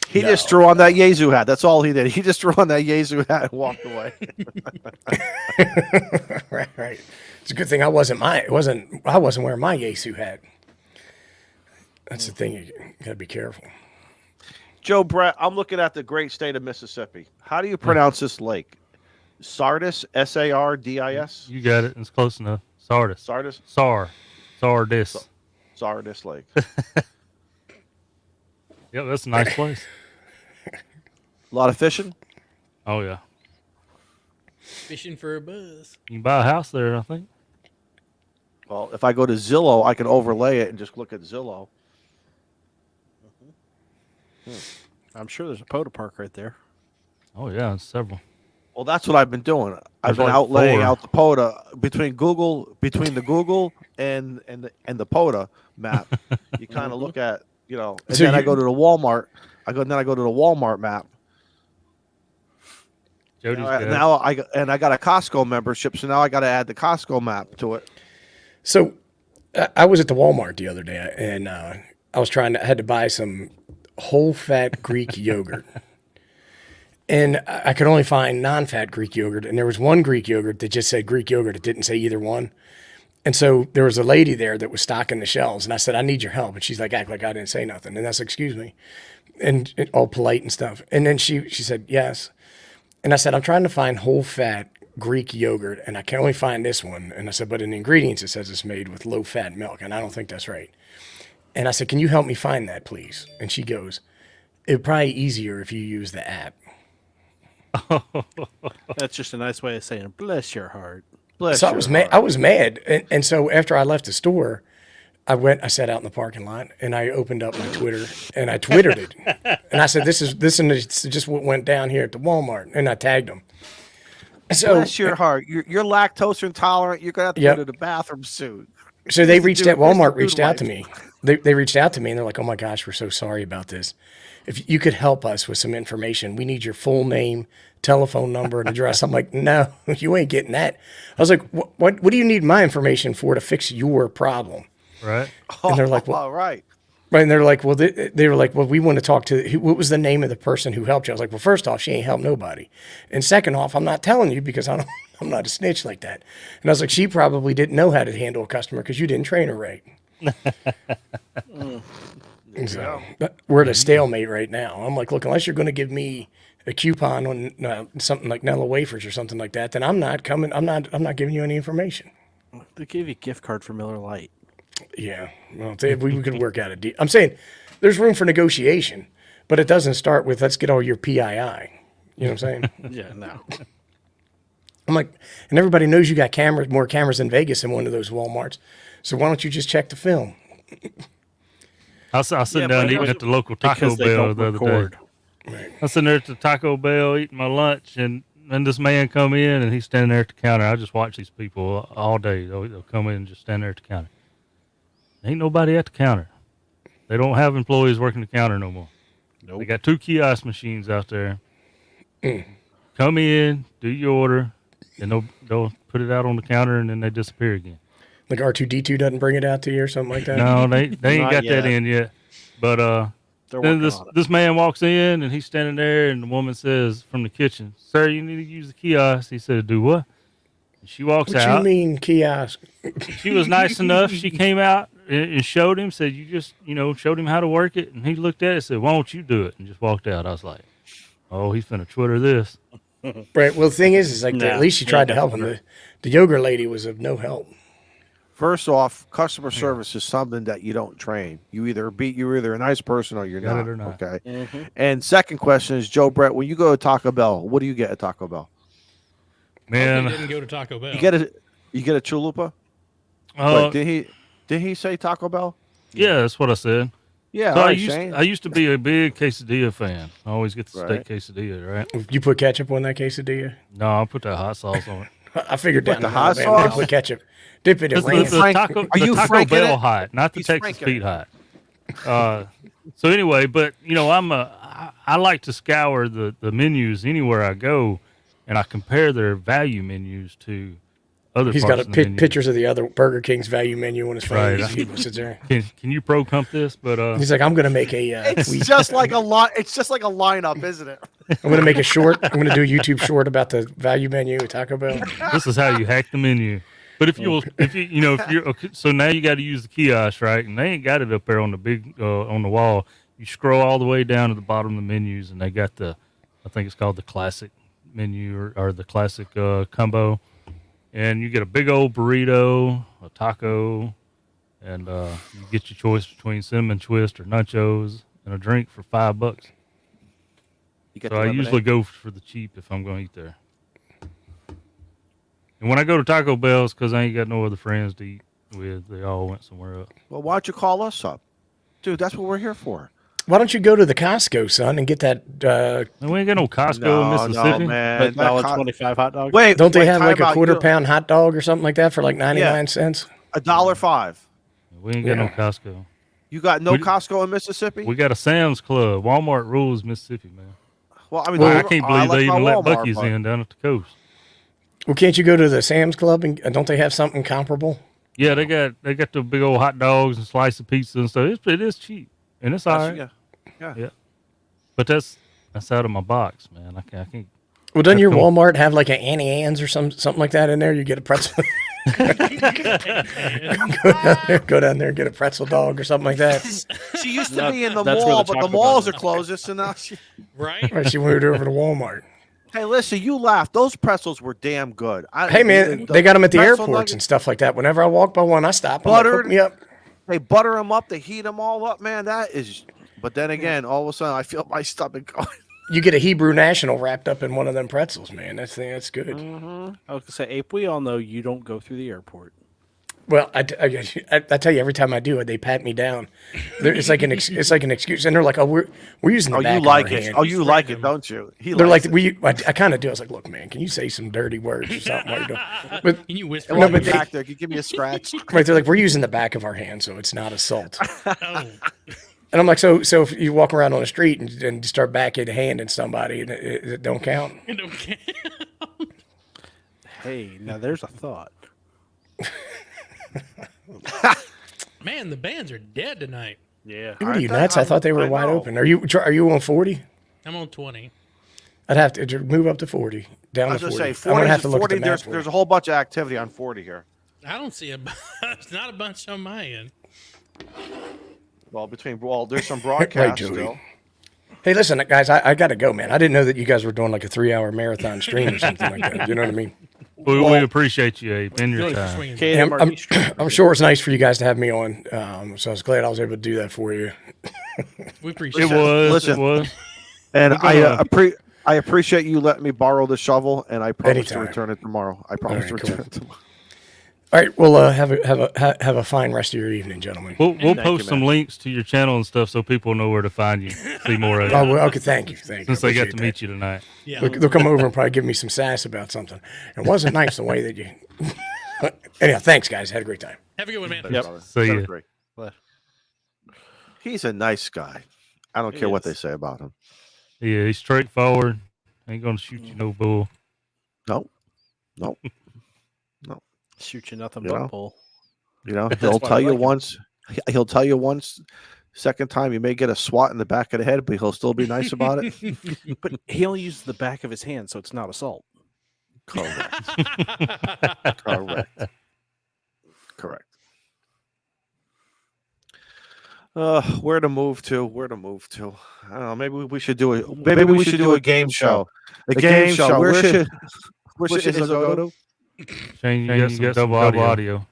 He just threw on that Yezu hat. That's all he did. He just threw on that Yezu hat and walked away. Right. It's a good thing I wasn't wearing my Yesu hat. That's the thing. You got to be careful. Joe Brett, I'm looking at the great state of Mississippi. How do you pronounce this lake? Sardis, S-A-R-D-I-S? You got it. It's close enough. Sardis. Sardis? Sardis. Sardis Lake. Yep, that's a nice place. A lot of fishing? Oh yeah, Fishing for a buzz. you can buy a house there. I think. Well, if I go to Zillow, I can overlay it and just look at Zillow. I'm sure there's a Poda Park right there. Oh yeah, it's several. Well, that's what I've been doing. I've There's been like outlaying 4. out the POTA between the Google and the POTA map. You kind of look at, and So then I you- go to the Walmart. I go to the Walmart map. Jody's got it. Now I got a Costco membership, so now I got to add the Costco map to it. So I was at the Walmart the other day, and I had to buy some whole fat Greek yogurt. And I could only find non-fat Greek yogurt, and there was one Greek yogurt that just said Greek yogurt. It didn't say either one. And so there was a lady there that was stocking the shelves, and I said, I need your help. And she's like, act like I didn't say nothing. And I said, excuse me. And all polite and stuff. And then she said, yes. And I said, I'm trying to find whole fat Greek yogurt, and I can only find this one. And I said, but in the ingredients, it says it's made with low-fat milk, and I don't think that's right. And I said, can you help me find that, please? And she goes, it'd probably be easier if you use the app. That's just a nice way of saying, bless your heart. Bless So I your was mad. heart. I was mad, and so after I left the store, I sat out in the parking lot, and I opened up my Twitter, and I twittered it, and I said, "This is just what went down here at the Walmart," and I tagged them. So bless your heart. You're lactose intolerant. You're gonna have to Yep. go to the bathroom soon. So they Here's the reached dude- out. here's the Walmart dude reached out to wife. me. They reached out to me and they're like, "Oh my gosh, we're so sorry about this. If you could help us with some information, we need your full name, telephone number, and address." I'm like, "No, you ain't getting that." I was like, "What do you need my information for to fix your problem?" Right. And they're like, "Well, All right. right." And they're like, "Well, they were like, well, we want to talk to what was the name of the person who helped you?" I was like, "Well, first off, she ain't helped nobody, and second off, I'm not telling you because I'm not a snitch like that." And I was like, "She probably didn't know how to handle a customer because you didn't train her right." So we're at a stalemate right now. I'm like, look, unless you're going to give me a coupon on something like Nella wafers or something like that, then I'm not coming. I'm not giving you any information. They gave you a gift card for Miller Lite. Yeah, well, if we could work out a deal. I'm saying there's room for negotiation, but it doesn't start with let's get all your PII. You know what I'm saying? Yeah, no. I'm like, and everybody knows you got more cameras in Vegas in one of those Walmarts. So why don't you just check the film? I was sitting Yeah, down but eating at the local Taco Because they Bell don't the other record. day. I was sitting there at the Taco Bell eating my lunch, and this man come in, and he's standing there at the counter. I just watch these people all day. They'll come in and just stand there at the counter. Ain't nobody at the counter. They don't have employees working the counter no more. Nope. They got 2 kiosk machines out there. Come in, do your order, and they'll put it out on the counter, and then they disappear again. Like R2D2 doesn't bring it out to you or something like that? No, they ain't Not got yet. that in yet. But They're then working on it. this man walks in and he's standing there, and the woman says from the kitchen, "Sir, you need to use the kiosk." He said, "Do what?" And she walks What out. you mean kiosk? She was nice enough. She came out and showed him. Said, "You just showed him how to work it." And he looked at it and said, "Why don't you do it?" And just walked out. I was like, "Oh, he's finna Twitter this." Right. Well, the thing is like No, at least she yeah, tried to help him. definitely. The yogurt lady was of no help. First off, customer service is something that you don't train. You're either a nice person or you're Got not. it or not. Okay. Mm-hmm. And second question is, Joe Brett, when you go to Taco Bell, what do you get at Taco Bell? Hopefully Man, he didn't go to Taco Bell. You get a chalupa? Wait, did he say Taco Bell? yeah, that's what I said. Yeah. So all I right, used Shane. I used to be a big quesadilla fan. I always get the Right. steak quesadilla, right? You put ketchup on that quesadilla? No, I put that hot sauce on it. I figured down the in hot Alabama, they sauce? put ketchup. Dip it in It's ranch. the Frank- Taco, are the you Taco Frank in Bell it? hot, not the He's Texas Frank in Pete hot. So anyway, but I like to scour the menus anywhere I go, and I compare their value menus to other. He's parts got of the menu. pictures of the other Burger King's value menu on his phone. Right. He sits there. Can you pro comp this? But He's like, I'm going to make a It's tweet. just like a lot. It's just like a lineup, isn't it? I'm going to make a short. I'm going to do a YouTube short about the value menu at Taco Bell. this is how you hack the menu. But if you're okay, so now you got to use the kiosk, right? And they ain't got it up there on the big on the wall. You scroll all the way down to the bottom of the menus, and they got I think it's called the classic menu or the classic combo, and you get a big old burrito, a taco, and you get your choice between cinnamon twist or nachos and a drink for $5. You get So the I lemonade. usually go for the cheap if I'm going to eat there. And when I go to Taco Bell's, because I ain't got no other friends to eat with, they all went somewhere else. Well, why don't you call us up, dude? That's what we're here for. Why don't you go to the Costco, son, and get that? And we ain't got no Costco in Mississippi. No, man. But That $1.25 hot dog. Wait, Don't they wait, have time like a out. quarter You- pound hot dog or something like that for like 99 cents? $1.05. We ain't got no Yeah. Costco. You got no We- Costco in Mississippi? We got a Sam's Club. Walmart rules Mississippi, man. Well, I mean, I can't I believe like they my even let Walmart, Buc-ee's but- in down at the coast. Well, can't you go to the Sam's Club and don't they have something comparable? Yeah, they got the big old hot dogs and slice of pizza and stuff. It is cheap, and it's all right. Yeah. But that's out of my box, man. I can't. Well, doesn't your Come on. Walmart have like an Annie Ann's or something like that in there? You get a pretzel. Go down there and get a pretzel dog or something like that. She used to No, be in the that's where mall, the but the Taco malls Bell are closed. So now she... Right? Or she moved over to Walmart. Hey, listen, you laugh. Those pretzels were damn good. Hey, man, they got them at the pretzel airports and nuggets, stuff like that. Whenever I walk by one, I stop. I'm like, hook Buttered. me up. They butter them up. They heat them all up, man. That is. But then again, all of a sudden, I feel my stomach going. You get a Hebrew National wrapped up in one of them pretzels, man. That's good. I was gonna say, Ape, we all know you don't go through the airport. Well, I tell you, every time I do it, they pat me down. It's like an excuse, and they're like, "Oh, we're using the Oh, back you of like our it? hand." Oh, you like it, random. don't you? They're like, likes it. I kind of do. I was like, "Look, man, can you say some dirty words or something while you're doing?" But Can you whisper? And No, while but you're they- back there, can you give me a scratch? right, they're like, "We're using the back of our hand, so it's not assault." Oh, And I'm like, "So if you walk around on the street and start backhanding somebody, it don't count." okay. Hey, now there's a thought. Man, the bands are dead tonight. Yeah. What are you nuts? I thought they were wide open. Are you on 40? I'm on 20. I'd have to move up to 40. Down I was to going 40. to say, I'm gonna 40, have to look 40 at the map. there's a whole bunch of activity on 40 here. I don't see it's not a bunch on my end. Well, there's some Right, broadcasts Jody. still. Hey, listen, guys, I got to go, man. I didn't know that you guys were doing like a 3-hour marathon stream or something like that. You know what I mean? We appreciate you, Abe, and your Thanks for time. swinging. Okay, Yeah, MRD I'm sure it's nice for you guys to have me on. So I was glad I was able to do that for you. We appreciate It was. Listen. It was. And We're gonna- I appreciate you letting me borrow the shovel, and I promise Anytime. to return it tomorrow. I promise All to right, return cool. it tomorrow. All right, well, have a fine rest of your evening, gentlemen. We'll Thank post you, some man. links to your channel and stuff so people know where to find you, see more of Oh, you. well, okay, thank you. Since they got to meet you tonight. Yeah. They'll come over and probably give me some sass about something. It wasn't nice the way that you. Anyhow, thanks, guys. Had a great time. Have a good one, man. Yep. Brother. See That ya. was great. He's a nice guy. I don't He care what they is. say about him. Yeah, he's straightforward. Ain't gonna shoot you no bull. No, Shoot you nothing You but know? bull. you know That's he'll why I tell you like him. once. He'll tell you once. Second time, you may get a swat in the back of the head, but he'll still be nice about it. But he only uses the back of his hand, so it's not assault. Correct. Correct. Where to move to? I don't know. Maybe we should do a game show. A game show. Where should Izzo go to? Shane, you got some double audio.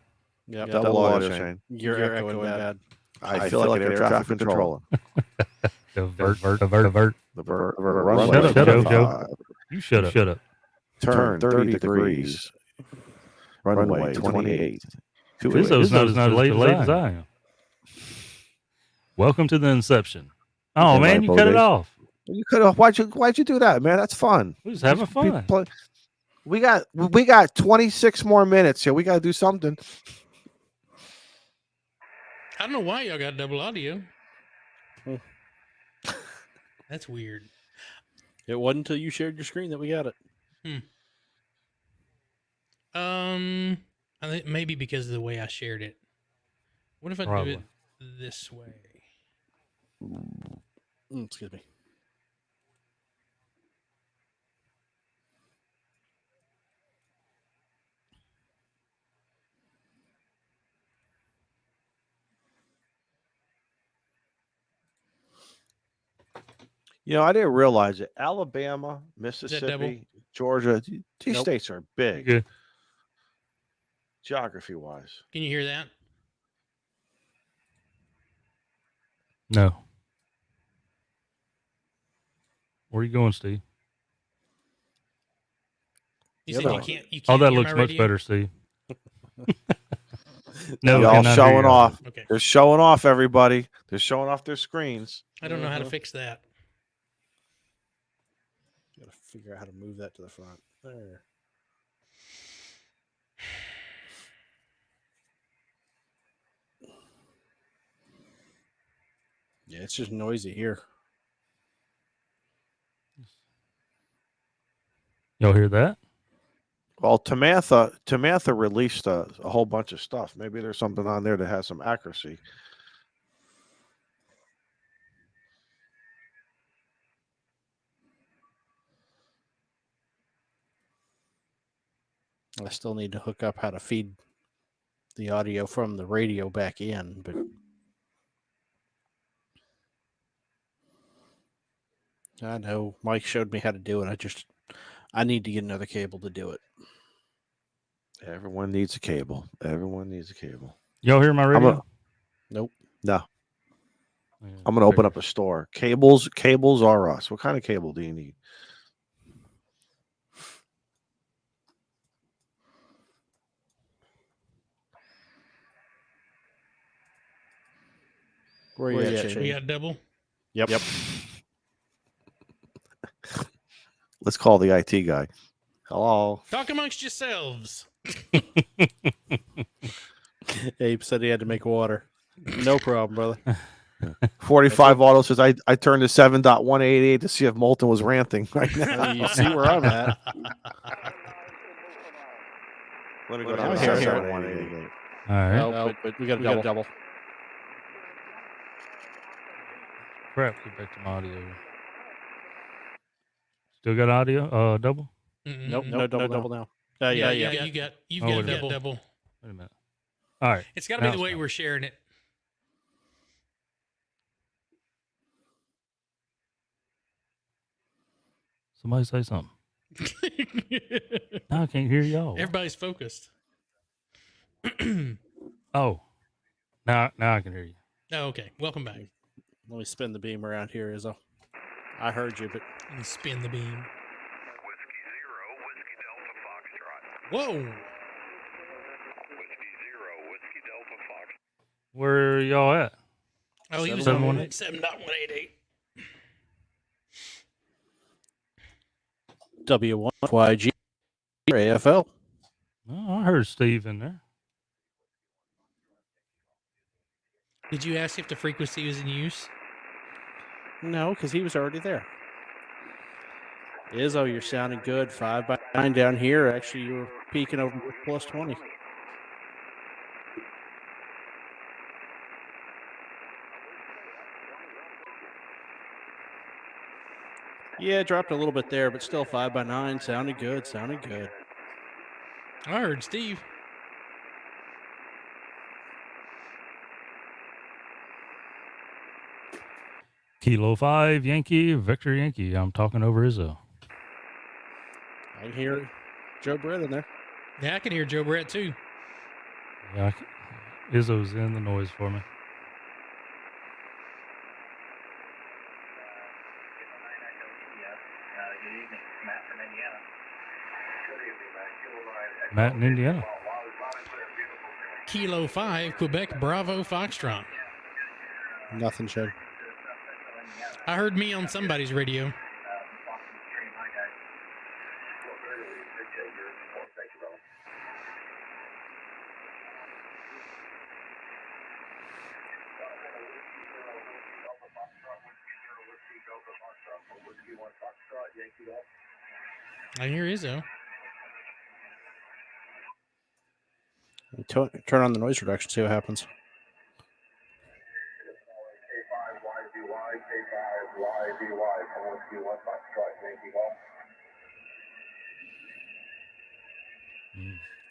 Yeah, Double audio, Shane. You're echoing bad. I feel like an air traffic controller. Divert. The runway. Shut up, 25. Joe. You shut up. Turn 30 degrees. Runway 28. Izzo's not as late as I am. Welcome to the inception. Oh, man, you cut it off. You could have. Why'd you do that, man? That's fun. We was having fun. We got 26 more minutes here. We got to do something. I don't know why y'all got double audio. Hmm. That's weird. It wasn't until you shared your screen that we got it. I think maybe because of the way I shared it. What if I Probably. do it this way? Excuse me. I didn't realize it. Alabama, double? Mississippi, Georgia. These Nope. states are big, Good. geography-wise. Can you hear that? No. Where are you going, Steve? You The said other you one. can't. You can't Oh, that hear looks my much radio? better, Steve. No, Y'all cannot hear showing you. off. Okay. They're showing off, everybody. They're showing off their screens. I don't know how to Mhm. fix that. Got to figure out how to move that to the front. There. Yeah, it's just noisy here. Y'all hear that? Well, Tamantha released a whole bunch of stuff. Maybe there's something on there that has some accuracy. I still need to hook up how to feed the audio from the radio back in, but I know Mike showed me how to do it. I need to get another cable to do it. Everyone needs a cable. Y'all hear my radio? Nope. No. Yeah, I'm going to open figured. up a store. Cables are us. What kind of cable do you need? Where you at, We Shady? got double. Yep. Let's call the IT guy. Hello. Talk amongst yourselves. Abe said he had to make water. No problem, brother. 45 Auto says I turned to 7.188 to see if Molten was ranting right now. You see where I'm at. Let me go go down down to to 7.188. 7.188. All right. No, but we got a double. Crap. Get back to my audio. Still got audio? Double? Nope, no double now. Yeah, Yeah. you've Oh, got wait a minute. double. Wait a minute. All right. It's got to Now be the it's way fine. we're sharing it. Somebody say something. No, I can't hear y'all. Everybody's focused. Oh, now I can hear you. Oh, okay. Welcome back. Let me spin the beam around here, Izzo. I heard you, but Let me spin the beam. Whoa. Where are y'all at? Oh, he was 7.188? 7.188. W1 YG AFL. Oh, I heard Steve in there. Did you ask if the frequency was in use? No, because he was already there. Izzo, you're sounding good. 5x9 down here. Actually, you were peaking over plus 20. Yeah, it dropped a little bit there, but still 5x9. Sounded good. I heard Steve. Kilo 5 Yankee, Victor Yankee. I'm talking over Izzo. I can hear Joe Brett in there. Yeah, I can hear Joe Brett too. Yeah, Izzo's in the noise for me. Matt in Indiana. Kilo 5, Quebec, Bravo, Foxtrot. Nothing, Shane. I heard me on somebody's radio. I hear Izzo. Turn on the noise reduction, see what happens.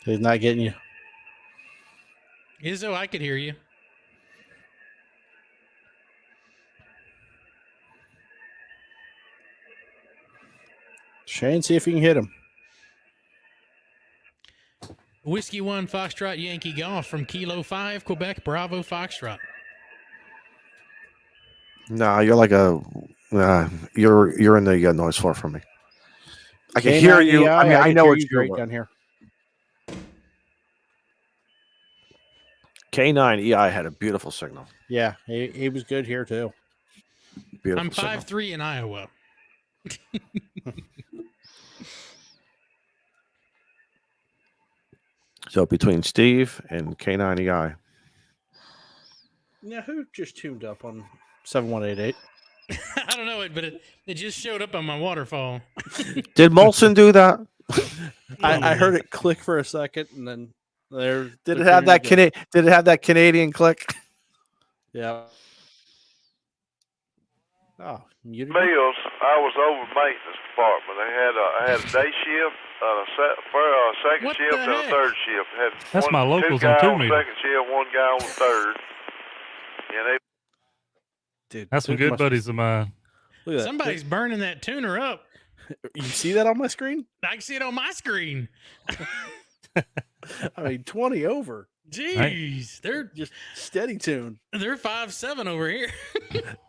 He's not getting you. Izzo, I could hear you. Shane, see if you can hit him. Whiskey 1, Foxtrot, Yankee Golf from Kilo 5, Quebec, Bravo, Foxtrot. No, you're like a you're in the noise floor for me. I can K9 hear you. EI, I mean, I can know hear it's you great you. down here. K9 EI had a beautiful signal. Yeah, he was good here too. Beautiful I'm signal. 5'3" in Iowa. So between Steve and K9 EI. Now, who just tuned up on 7188? I don't know it, but it just showed up on my waterfall. Did Molson do that? I heard it click for a second, and then there. Did it have that Did it have that Canadian click? Yeah. Oh, muted. Mills, I was over maintenance department. I had a day shift, second What shift, the and a heck? third shift. Had That's my locals two on guys 2 on meter. second shift, one guy on the third. And they Dude, That's some those good must be- buddies of mine. Look at that. Somebody's burning that tuner up. You see that on my screen? I can see it on my screen. I mean, 20 over. Jeez, they're Just steady tune. 5'7" over here.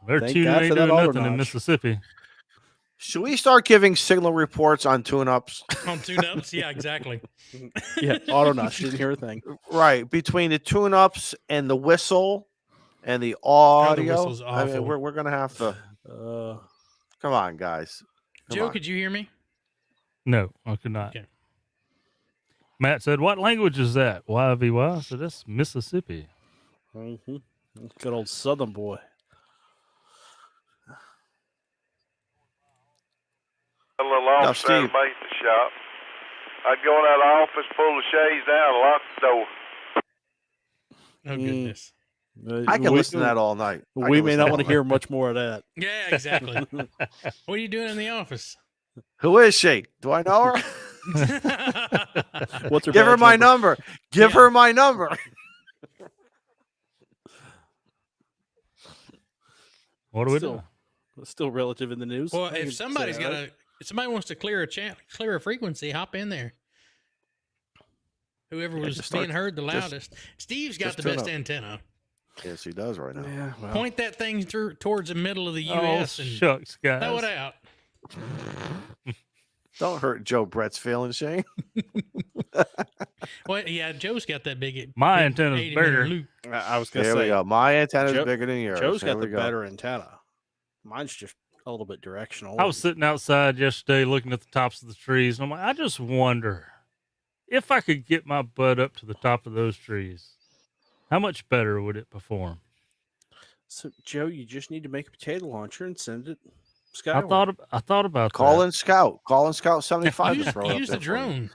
Their Thank tune God ain't for that doing alder nothing in notch. Mississippi. Should we start giving signal reports on tune-ups? On tune-ups, yeah, exactly. Yeah, auto notch. Didn't hear a thing. Right. Between the tune-ups and the whistle and the the audio. whistle's I mean, awful. we're gonna have to. Come on, guys. Come Joe, on. could you hear me? No, I could not. Okay. Matt said, "What language is that?" YVY. So that's Mississippi. Mm-hmm. Good old Southern boy. A little Now, office there in Steve. the maintenance shop. I'd go in that office, pull the shades down, and lock the door. Oh goodness. I can listen to that all night. I We can may listen not to want that to hear much more of that. Yeah, exactly. What are you doing in the office? Who is she? Do I know her? What's her Give her badge my number? number. Give Yeah. her my number. What do we Still- do? Still relative in the news. Well, I can if say somebody's that, got right? if somebody wants to clear a frequency, hop in there. Whoever was just being start- heard the just- loudest. Steve's got just the turn best up. antenna. Yes, he does right now. Yeah, well, Point that thing towards the middle of the Oh, U.S. and shucks, guys. throw it out. Don't hurt Joe Brett's feelings, Shane. Well, yeah, Joe's got that big. My big antenna's 80-meter bigger. loop. I was gonna There say we go. My antenna is Joe- bigger than yours. Joe's There got we the go. better antenna. Mine's just a little bit directional. I was sitting outside yesterday looking at the tops of the trees, and I'm like, I just wonder if I could get my butt up to the top of those trees, how much better would it perform? So, Joe, you just need to make a potato launcher and send it I skyward. thought about Call that. in Scout. Call in Scout 75 to Use, throw it up use the there for you. drone.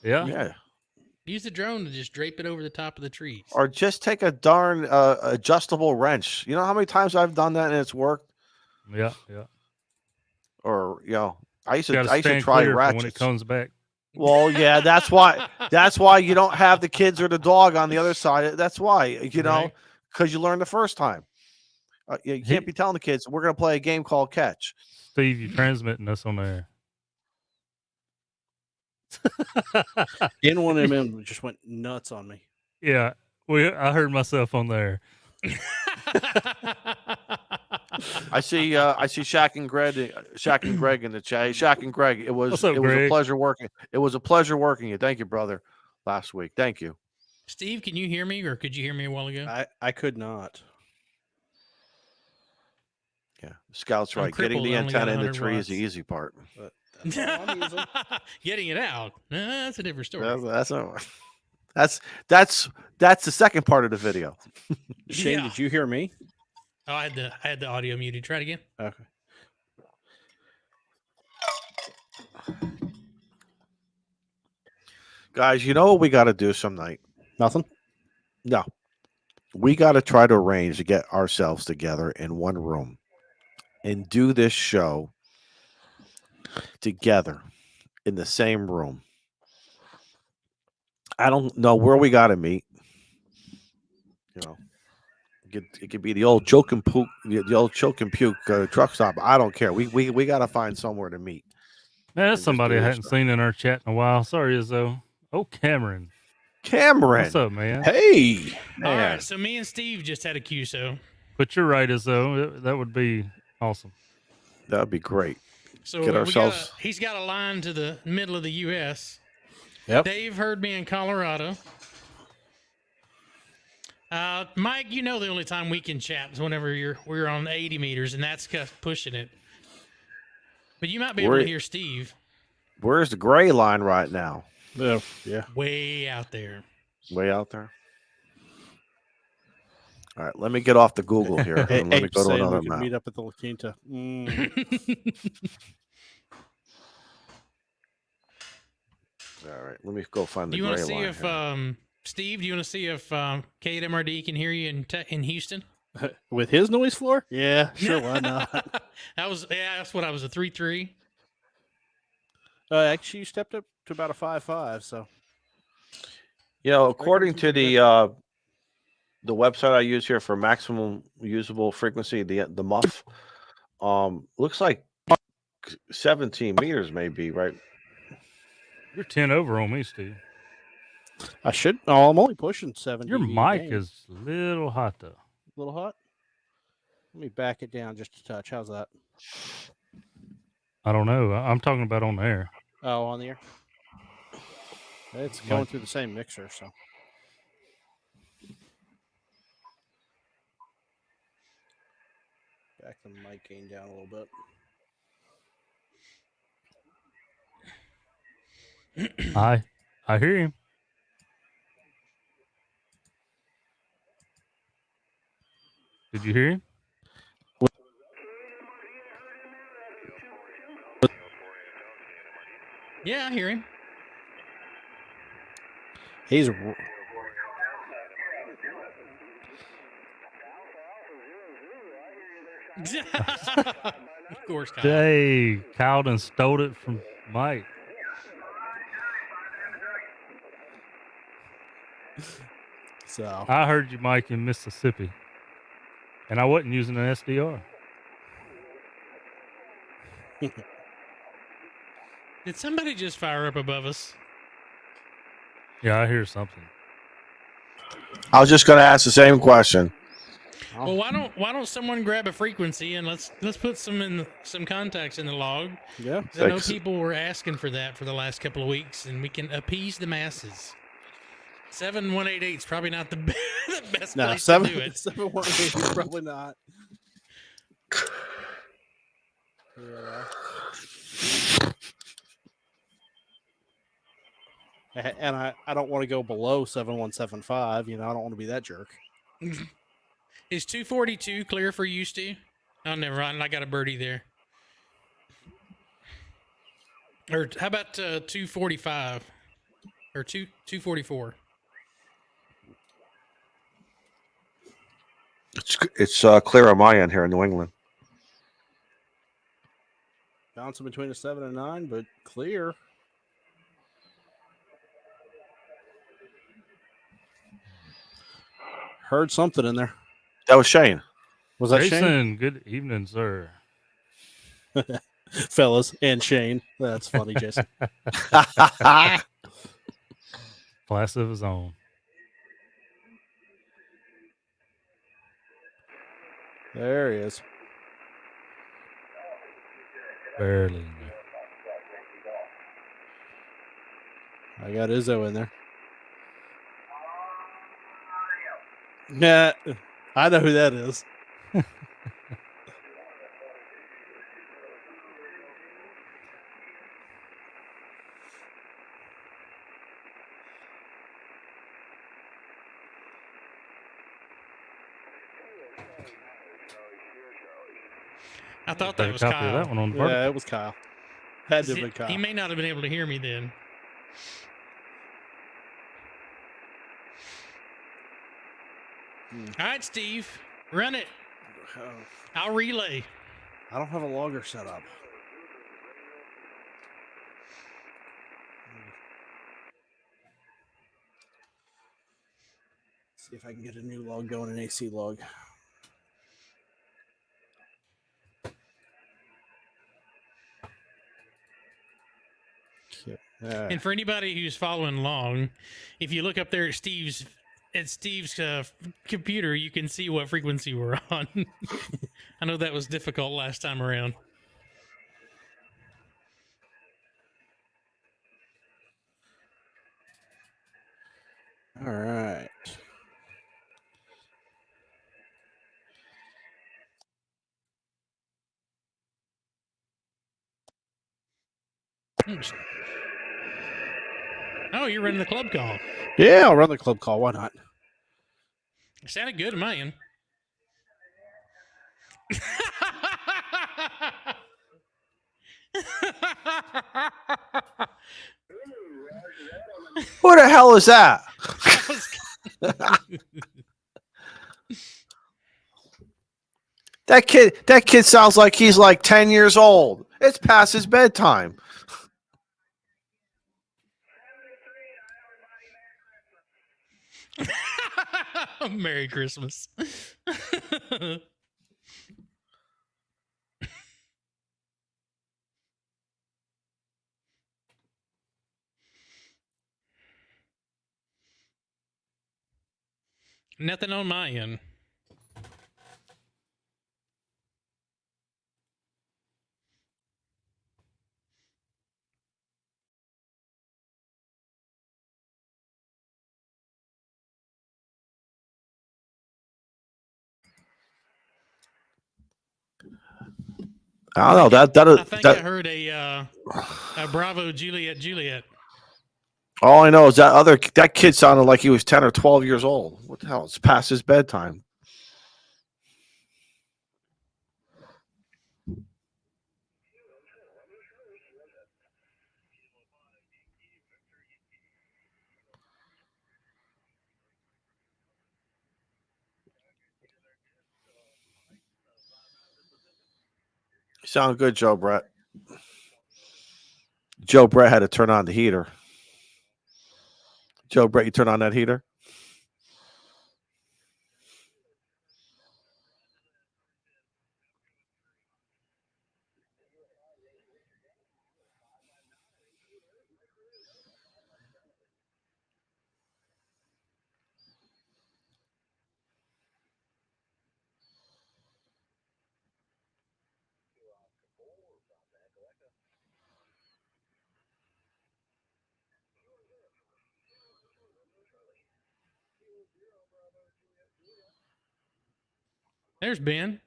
Yeah. Yeah. Use the drone to just drape it over the top of the trees. Or just take a darn adjustable wrench. You know how many times I've done that and it's worked? Yeah. Or, I used Got to to stand try clear for ratchets. when it comes back. Well, yeah, that's why you don't have the kids or the dog on the other side. That's why, Right. because you learned the first time. You can't be telling the kids, we're going to play a game called catch. Steve, you're transmitting us on there. N1MM just went nuts on me. Yeah, I heard myself on there. I see Shaq and Greg in the chat. Hey, Shaq and Greg, it was What's up, it was a Greg? pleasure working. It was a pleasure working you. Thank you, brother. Last week. Thank you. Steve, can you hear me, or could you hear me a while ago? I could not. Yeah. Scout's I'm right. Getting crippled. the I only got antenna in the 100 tree is the watts. easy part. But that's all I'm using. Getting it out. That's a different story. That's the second part of the video. Shane, Yeah. did you hear me? Oh, I had the audio muted. Try it again. Okay. Guys, you know what we got to do some night? Nothing. No. We got to try to arrange to get ourselves together in one room and do this show together in the same room. I don't know where we got to meet. It could be the old choke and puke, the old choke and puke truck stop. I don't care. We got to find somewhere to meet. Man, that's And just somebody do I this hadn't stuff. seen in our chat in a while. Sorry, Izzo. Oh, Cameron. What's up, man? Hey. All Man. right. So me and Steve just had a QSO. But you're right, Izzo. That would be awesome. That would be great. So Get ourselves- he's got a line to the middle of the U.S. Yep. Dave heard me in Colorado. Mike, you know the only time we can chat is whenever we're on 80 meters, and that's pushing it. But you might be able We're- to hear Steve Where's the gray line right now? Yeah. way out there. Way out there. All right, let me get off the Google here. Hey, and let me go to saying another we could map. meet up at the La Quinta. All right, let me go find Do the you want gray to see line. if here. Steve? Do you want to see if Kate MRD can hear you in Houston? With his noise floor? Yeah, sure. Why not? That's what I was, a 3.3. Actually, you stepped up to about a 5.5. So According to the website I use here for maximum usable frequency, the muff, looks like 17 meters may be right. You're 10 over on me, Steve. I should. Oh, I'm only pushing 70. Your mic is a little hot, though. a little hot. Let me back it down just a touch. How's that? I don't know. I'm talking about on the air. Oh, on the air. It's going through the same mixer, so. Back the mic gain down a little bit. I hear him. Did you hear him? Yeah, I hear him. He's of course, Kyle. Hey, Kyle done stole it from Mike. so. I heard you, Mike, in Mississippi, and I wasn't using an SDR. Did somebody just fire up above us? Yeah, I hear something. I was just going to ask the same question. Well, why don't someone grab a frequency and let's put some contacts in the log. Yeah. I know people were asking for that for the last couple of weeks, and we can appease the masses. 7188 is probably not the best place to do it. 718 is probably not. Yeah. And I don't want to go below 7175. You know, I don't want to be that jerk. Is 242 clear for you, Stu? Oh, never mind. I got a birdie there. Or how about 245 or 244? It's clear on my end here in New England. Bouncing between a 7 and 9, but clear. Heard something in there. That was Shane. Was that Jason, Shane? good evening, sir. Fellas and Shane. That's funny, Jason. Class of his own. There he is. Barely in there. I got Izzo in there. Yeah, I know who that is. I thought Take that a was copy Kyle. of that one on the Yeah, vertical. it was Kyle. Had to have been Kyle. He may not have been able to hear me then. All right, Steve, run it. I'll relay. I don't have a logger set up. See if I can get a new log going, an AC log. And for anybody who's following along, if you look up there at Steve's computer, you can see what frequency we're on. I know that was difficult last time around. All right. Oh, you're running the club call. Yeah, I'll run the club call. Why not? It sounded good to mine. Who the hell is that? That kid sounds like he's like 10 years old. It's past his bedtime. Merry Christmas. Nothing on my end. I don't know I that think I that. heard a Bravo Juliet Juliet. All I know is that kid sounded like he was 10 or 12 years old. What the hell? It's past his bedtime. Sound good, Joe Brett. Joe Brett had to turn on the heater. Joe Brett, you turn on that heater? There's Ben.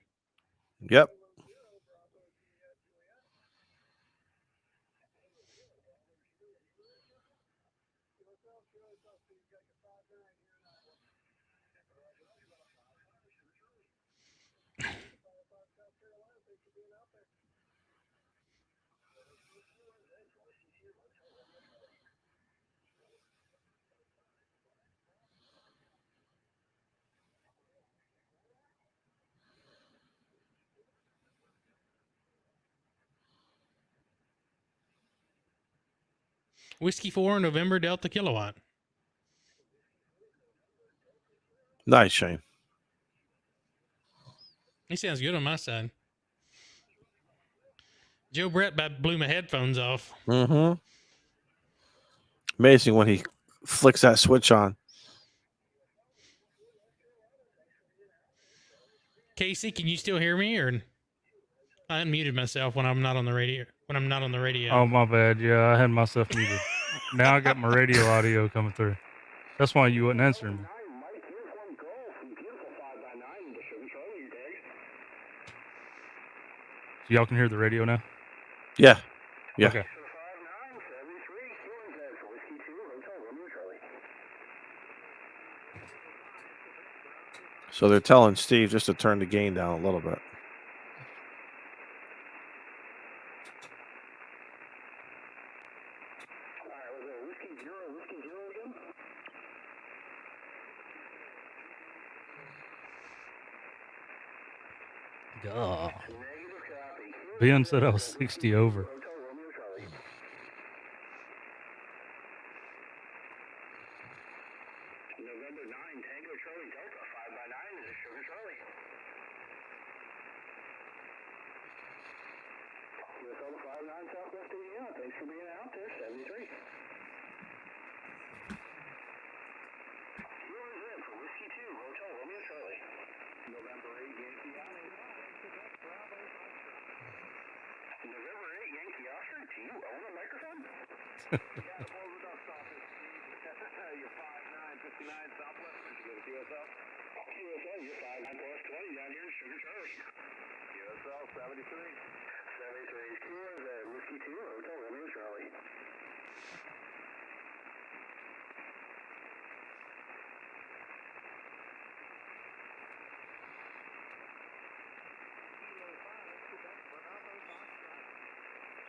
Yep. Whiskey 4 November Delta Kilowatt. Nice, Shane. He sounds good on my side. Joe Brett blew my headphones off. Mm-hmm. Amazing when he flicks that switch on. Casey, can you still hear me? Or I unmuted myself when I'm not on the radio. Oh, my bad. Yeah, I had myself muted. Now I got my radio audio coming through. That's why you wasn't answering me. So y'all can hear the radio now? Yeah. Yeah. Okay. So they're telling Steve just to turn the gain down a little bit. God. Ben said I was 60 over.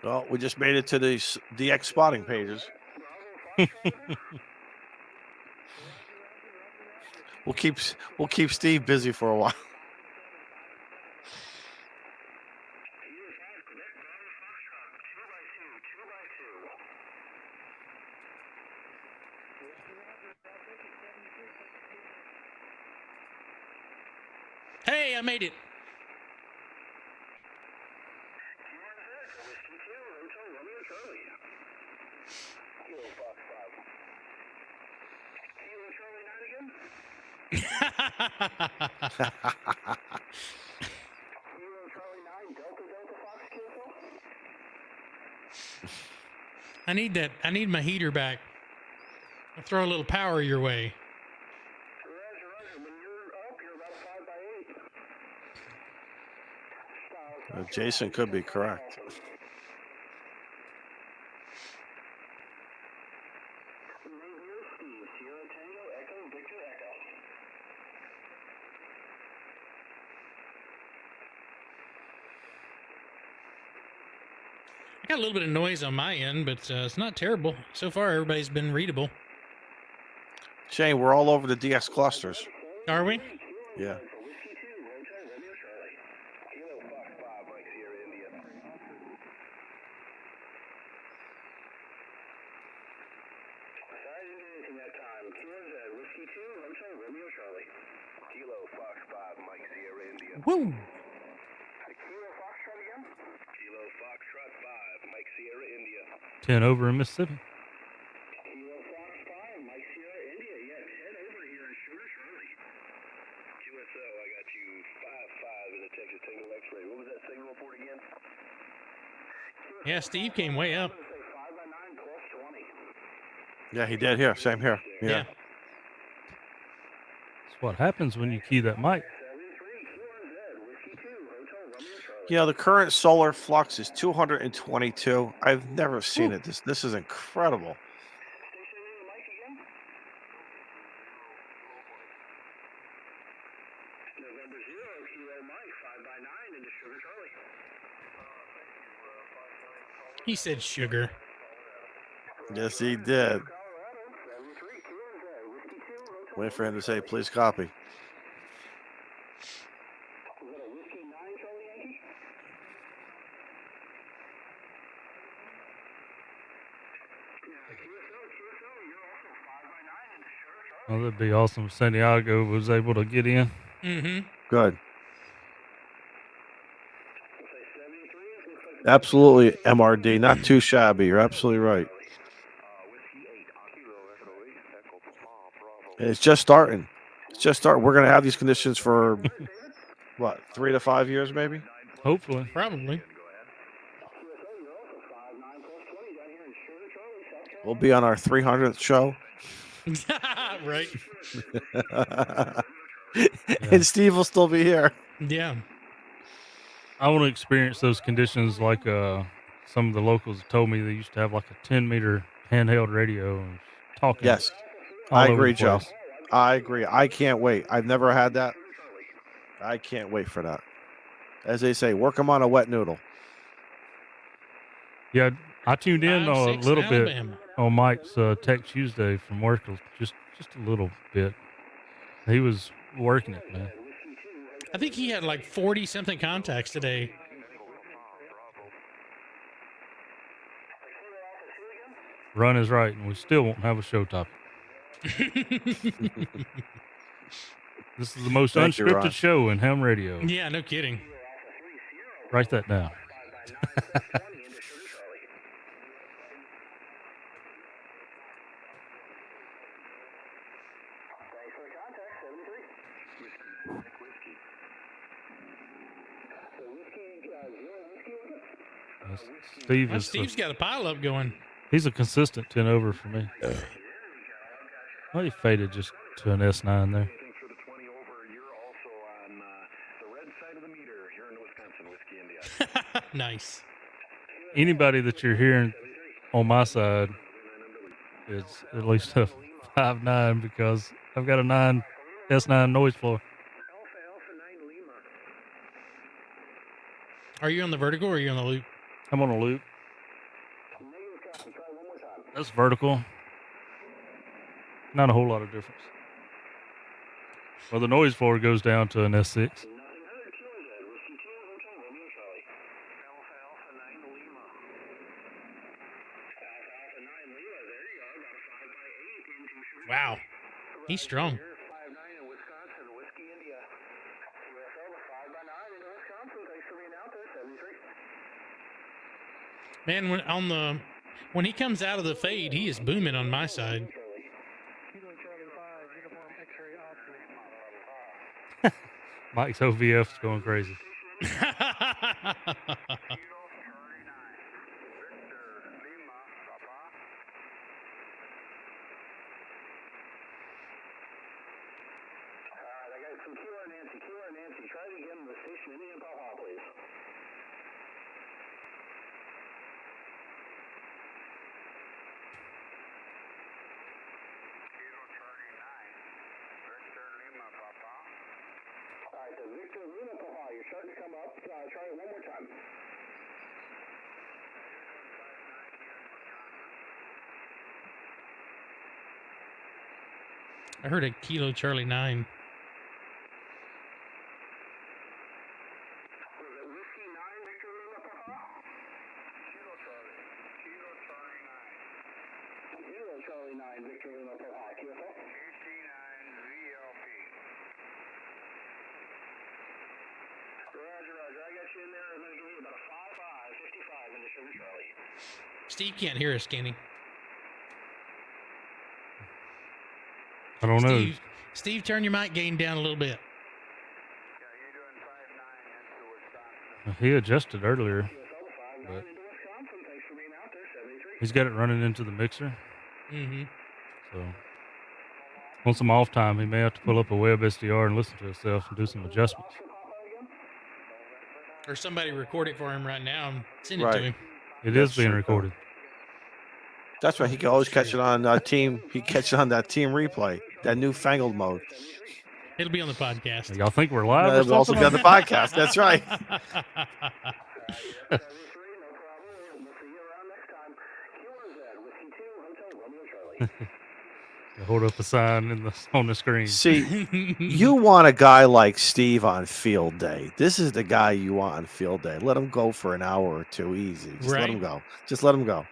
Well, we just made it to the DX spotting pages. We'll keep Steve busy for a while. Hey, I made it. I need that. I need my heater back. I'll throw a little power your way. Jason could be correct. I got a little bit of noise on my end, but it's not terrible. So far, everybody's been readable. Shane, we're all over the DS clusters. Are we? Yeah. Woo! 10 over in Mississippi. Yeah, Steve came way up. Yeah, he did here. Same here. Yeah. Yeah. That's what happens when you key that mic. Yeah, the current solar flux is 222. I've never seen it. This is incredible. He said sugar. Yes, he did. Wait for him to say, please copy. Oh, that'd be awesome if Santiago was able to get in. Mm-hmm. Good. Absolutely, MRD. Not too shabby. You're absolutely right. And it's just starting. It's just starting. We're going to have these conditions for, what, 3 to 5 years maybe? Hopefully. Probably. We'll be on our 300th show. Right. And Steve will still be here. Yeah. I want to experience those conditions like some of the locals told me they used to have like a 10-meter handheld radio and talking. Yes. all I over agree, the Joe. place. I agree. I can't wait. I've never had that. I can't wait for that. As they say, work them on a wet noodle. Yeah, I tuned in 5, a 6 little in bit Alabama. on Mike's Tech Tuesday from work, just a little bit. He was working it, man. I think he had like 40-something contacts today. Run is right, and we still won't have a show topic. This is the most Thank you, Ron. unscripted show in ham radio. Yeah, no kidding. Write that down. Steve Well, is Steve's got a pile up going. he's a consistent 10 over for me. Well, he faded just to an S9 there. Nice. Anybody that you're hearing on my side is at least a 5'9" because I've got a S9 noise floor. Are you on the vertical or are you on the loop? I'm on a loop. That's vertical. Not a whole lot of difference. Well, the noise floor goes down to an S6. Wow. He's strong. Man, when he comes out of the fade, he is booming on my side. Mike's OVF's going crazy. I heard a Kilo Charlie 9. Steve can't hear us, can he? I don't know. Steve, turn your mic gain down a little bit. He adjusted earlier, but he's got it running into the mixer. Mm-hmm. So on some off time, he may have to pull up a web SDR and listen to himself and do some adjustments. Or somebody record it for him right now and send it Right. to him. It is being recorded. That's right. He can always catch it on team. He catches on that team replay, that newfangled mode. It'll be on the podcast. Y'all think we're live? It'll also be on the podcast. That's right. Hold up a sign on the screen. See, you want a guy like Steve on field day. This is the guy you want on field day. Let him go for an hour or two, easy. Just let him go. Just let him go.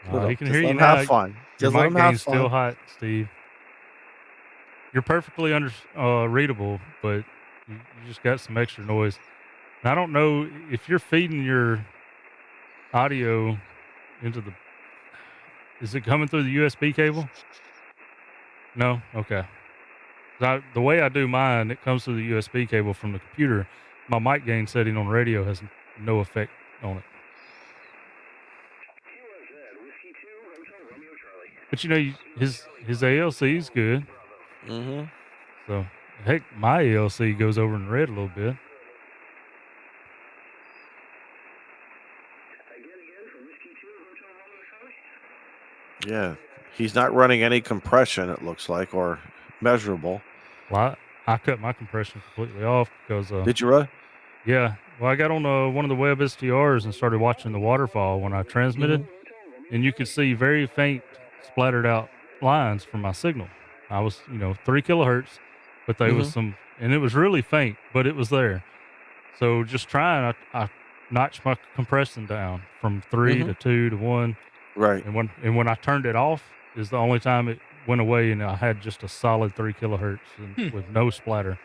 He can Just hear let you him now. have fun. Your Just let mic him have gain's still fun. hot, Steve. You're perfectly readable, but you just got some extra noise. And I don't know if you're feeding your audio into the. Is it coming through the USB cable? No? Okay. The way I do mine, it comes through the USB cable from the computer. My mic gain setting on radio has no effect on it. But you know, his ALC is good. Mm-hmm. So, heck, my ALC goes over in red a little bit. Yeah. He's not running any compression, it looks like, or measurable. Well, I cut my compression completely off because... Did you really? Yeah. Well, I got on one of the web SDRs and started watching the waterfall when I transmitted, and you could see very faint splattered out lines from my signal. I was, 3 kilohertz, but there was some, and it was really faint, but it was there. So just trying, I notched my compression down from 3 to 2 to 1. Right. And when I turned it off is the only time it went away, and I had just a solid 3 kilohertz and with no splatter.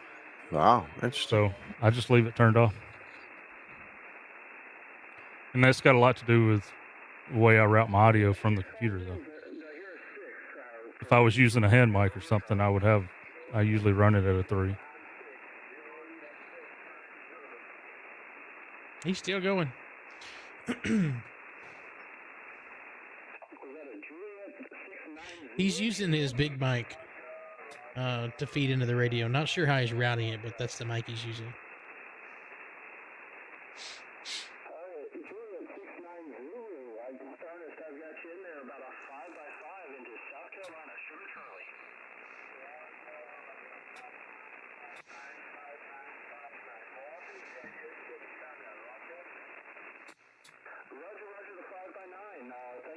Wow, interesting. So I just leave it turned off. And that's got a lot to do with the way I route my audio from the computer, though. If I was using a hand mic or something, I usually run it at a 3. He's still going. He's using his big mic to feed into the radio. Not sure how he's routing it, but that's the mic he's using.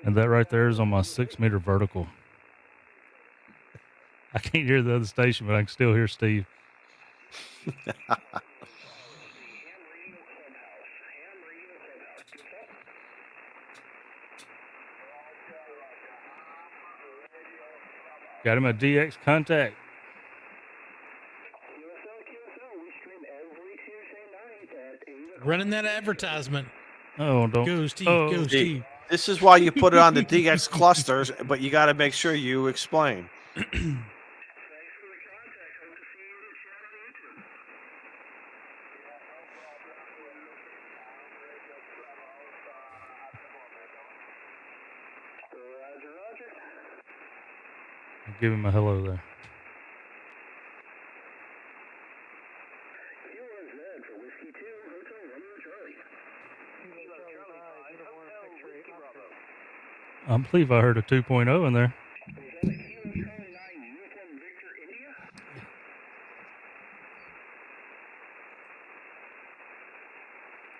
And that right there is on my 6-meter vertical. I can't hear the other station, but I can still hear Steve. Got him a DX contact. Running that advertisement. Oh, don't. Go, Steve. Oh. Go, Steve. This is why you put it on the DX clusters, but you got to make sure you explain. Give him a hello there. I believe I heard a 2.0 in there.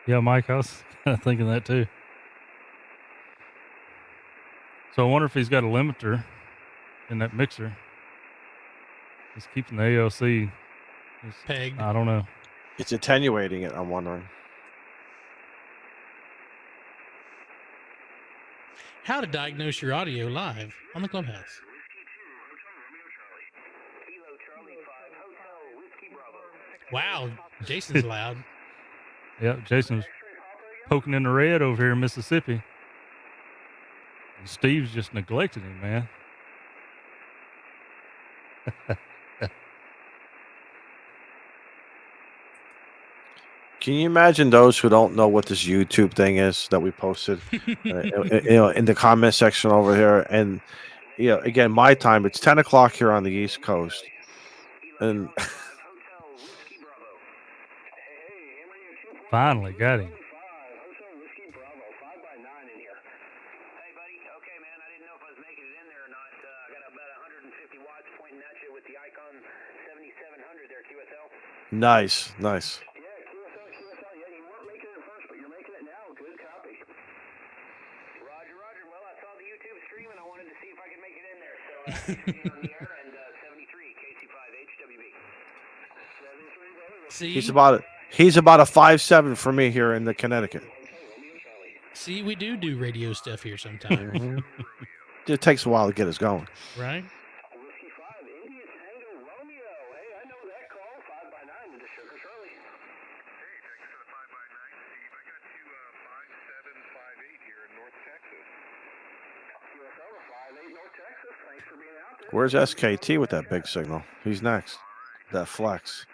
Yeah, Mike, I was kind of thinking that too. So I wonder if he's got a limiter in that mixer. It's keeping the ALC. Pegged. I don't know. It's attenuating it, I'm wondering. How to diagnose your audio live on the Clubhouse. Wow, Jason's loud. Yep, Jason's poking in the red over here in Mississippi. And Steve's just neglected him, man. Can you imagine those who don't know what this YouTube thing is that we posted, in the comment section over here? And again, my time, it's 10 o'clock here on the East Coast, and Finally got him. nice. See, He's about a 5'7" for me here in the Connecticut. see, we do radio stuff here sometimes, It takes a while to get us going. right? Where's SKT with that big signal? He's next. That flex.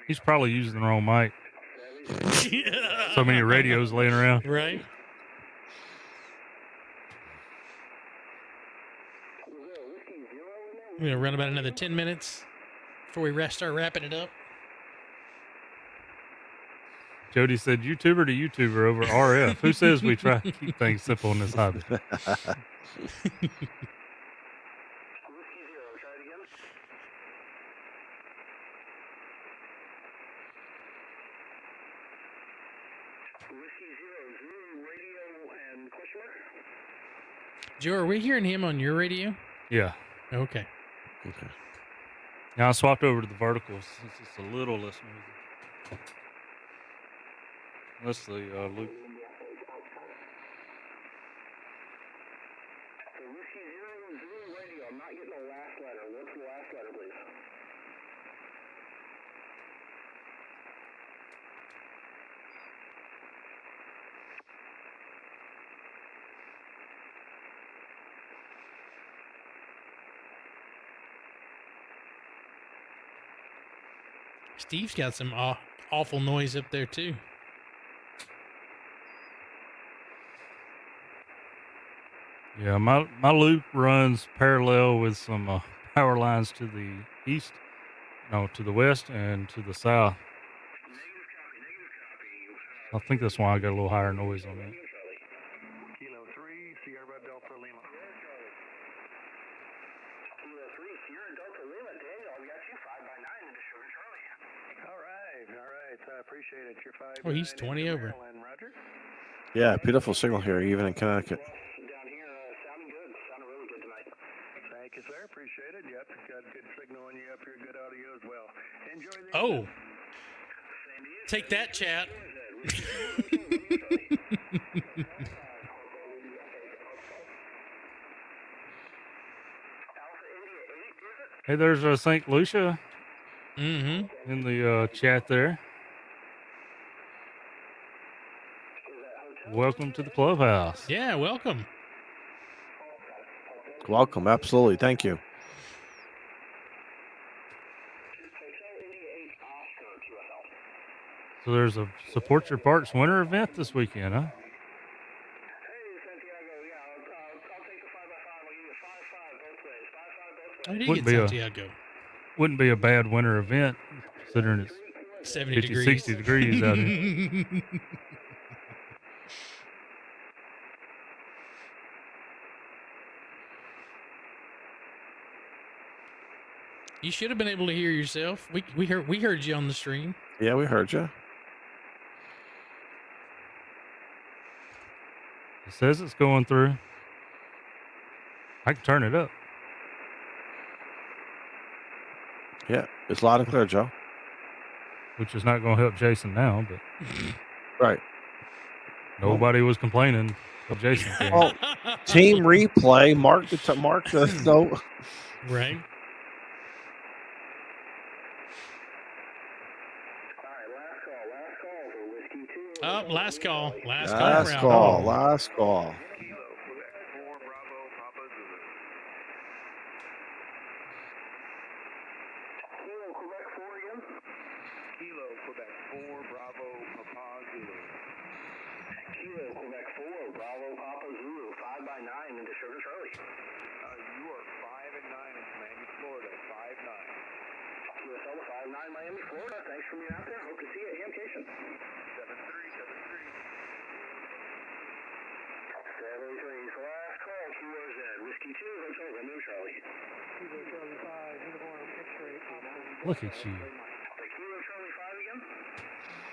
He's probably using the wrong mic. So many radios laying around. Right? We're going to run about another 10 minutes before we start wrapping it up. Jody said, YouTuber to YouTuber over RF. Who says we try to keep things simple in this hobby? Joe, are we hearing him on your radio? Yeah. Okay. Now I swapped over to the verticals since it's a little less noisy. Let's see, Luke. Steve's got some awful noise up there, too. Yeah, my loop runs parallel with some power lines to the east, no, to the west and to the south. I think that's why I got a little higher noise on that. Kilo 3, Sierra Delta Lima. Kilo 3, Sierra Delta Lima. Daniel, I've got you 5x9 into Sugar Charlie. All right. I appreciate it. You're 5. Oh, he's 20 over. Roger. Yeah, beautiful signal here, even in Connecticut. Down here, sounding good. Sounding really good tonight. Thank you, sir. Appreciate it. Yep, got good signal on you up here. Good audio as well. Enjoy the. Oh. Take that, chat. Hey, there's St. Lucia Mm-hmm. in the chat there. Welcome to the clubhouse. Yeah, welcome. Welcome, absolutely. Thank you. So there's a Support Your Parks winter event this weekend, huh? I did Wouldn't get be Santiago. Wouldn't be a bad winter event considering it's 70 50, degrees. 60 degrees out here. You should have been able to hear yourself. We heard you on the stream. Yeah, we heard you. It says it's going through. I can turn it up. Yeah, it's loud and clear, Joe. Which is not going to help Jason now, but Right. nobody was complaining. Until Jason came. Oh, team replay. Mark the note. Right. Oh, last call. Last call. Last round. call. Oh. Last call. Miami, Florida. Thanks for being out there. Hope to see you at Hamcation. 73's last call. Kilo Z. Whiskey 2, Hotel Romeo Charlie. Kilo Charlie 5, uniform X-ray. Look at you. Kilo Charlie 5 again.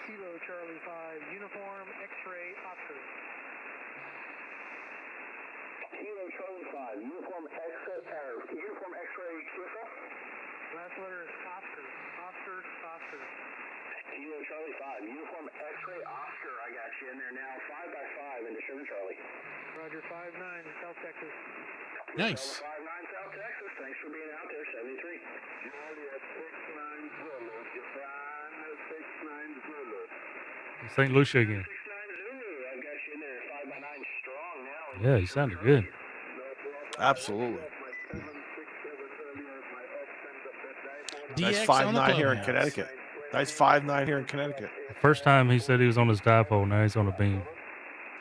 Kilo Charlie 5, uniform X-ray Oscar. Kilo Charlie 5, uniform X-ray QSL. Last letter is Oscar. Oscar. Kilo Charlie 5, uniform X-ray Oscar. I got you in there now. 5x5 into Sugar Charlie. Roger, 5-9, South Texas. Nice. 5-9 South Texas. Thanks for being out there. 73. Charlie at 6-9 Zulu. Japan at 6-9 Zulu. St. Lucia again. 6-9 Zulu. I got you in there. 5x9 strong now. Yeah, he sounded good. Absolutely. DX Nice on the 5-9 here in Clubhouse. Connecticut. Nice 5-9 here in Connecticut. First time he said he was on his dipole. Now he's on a beam.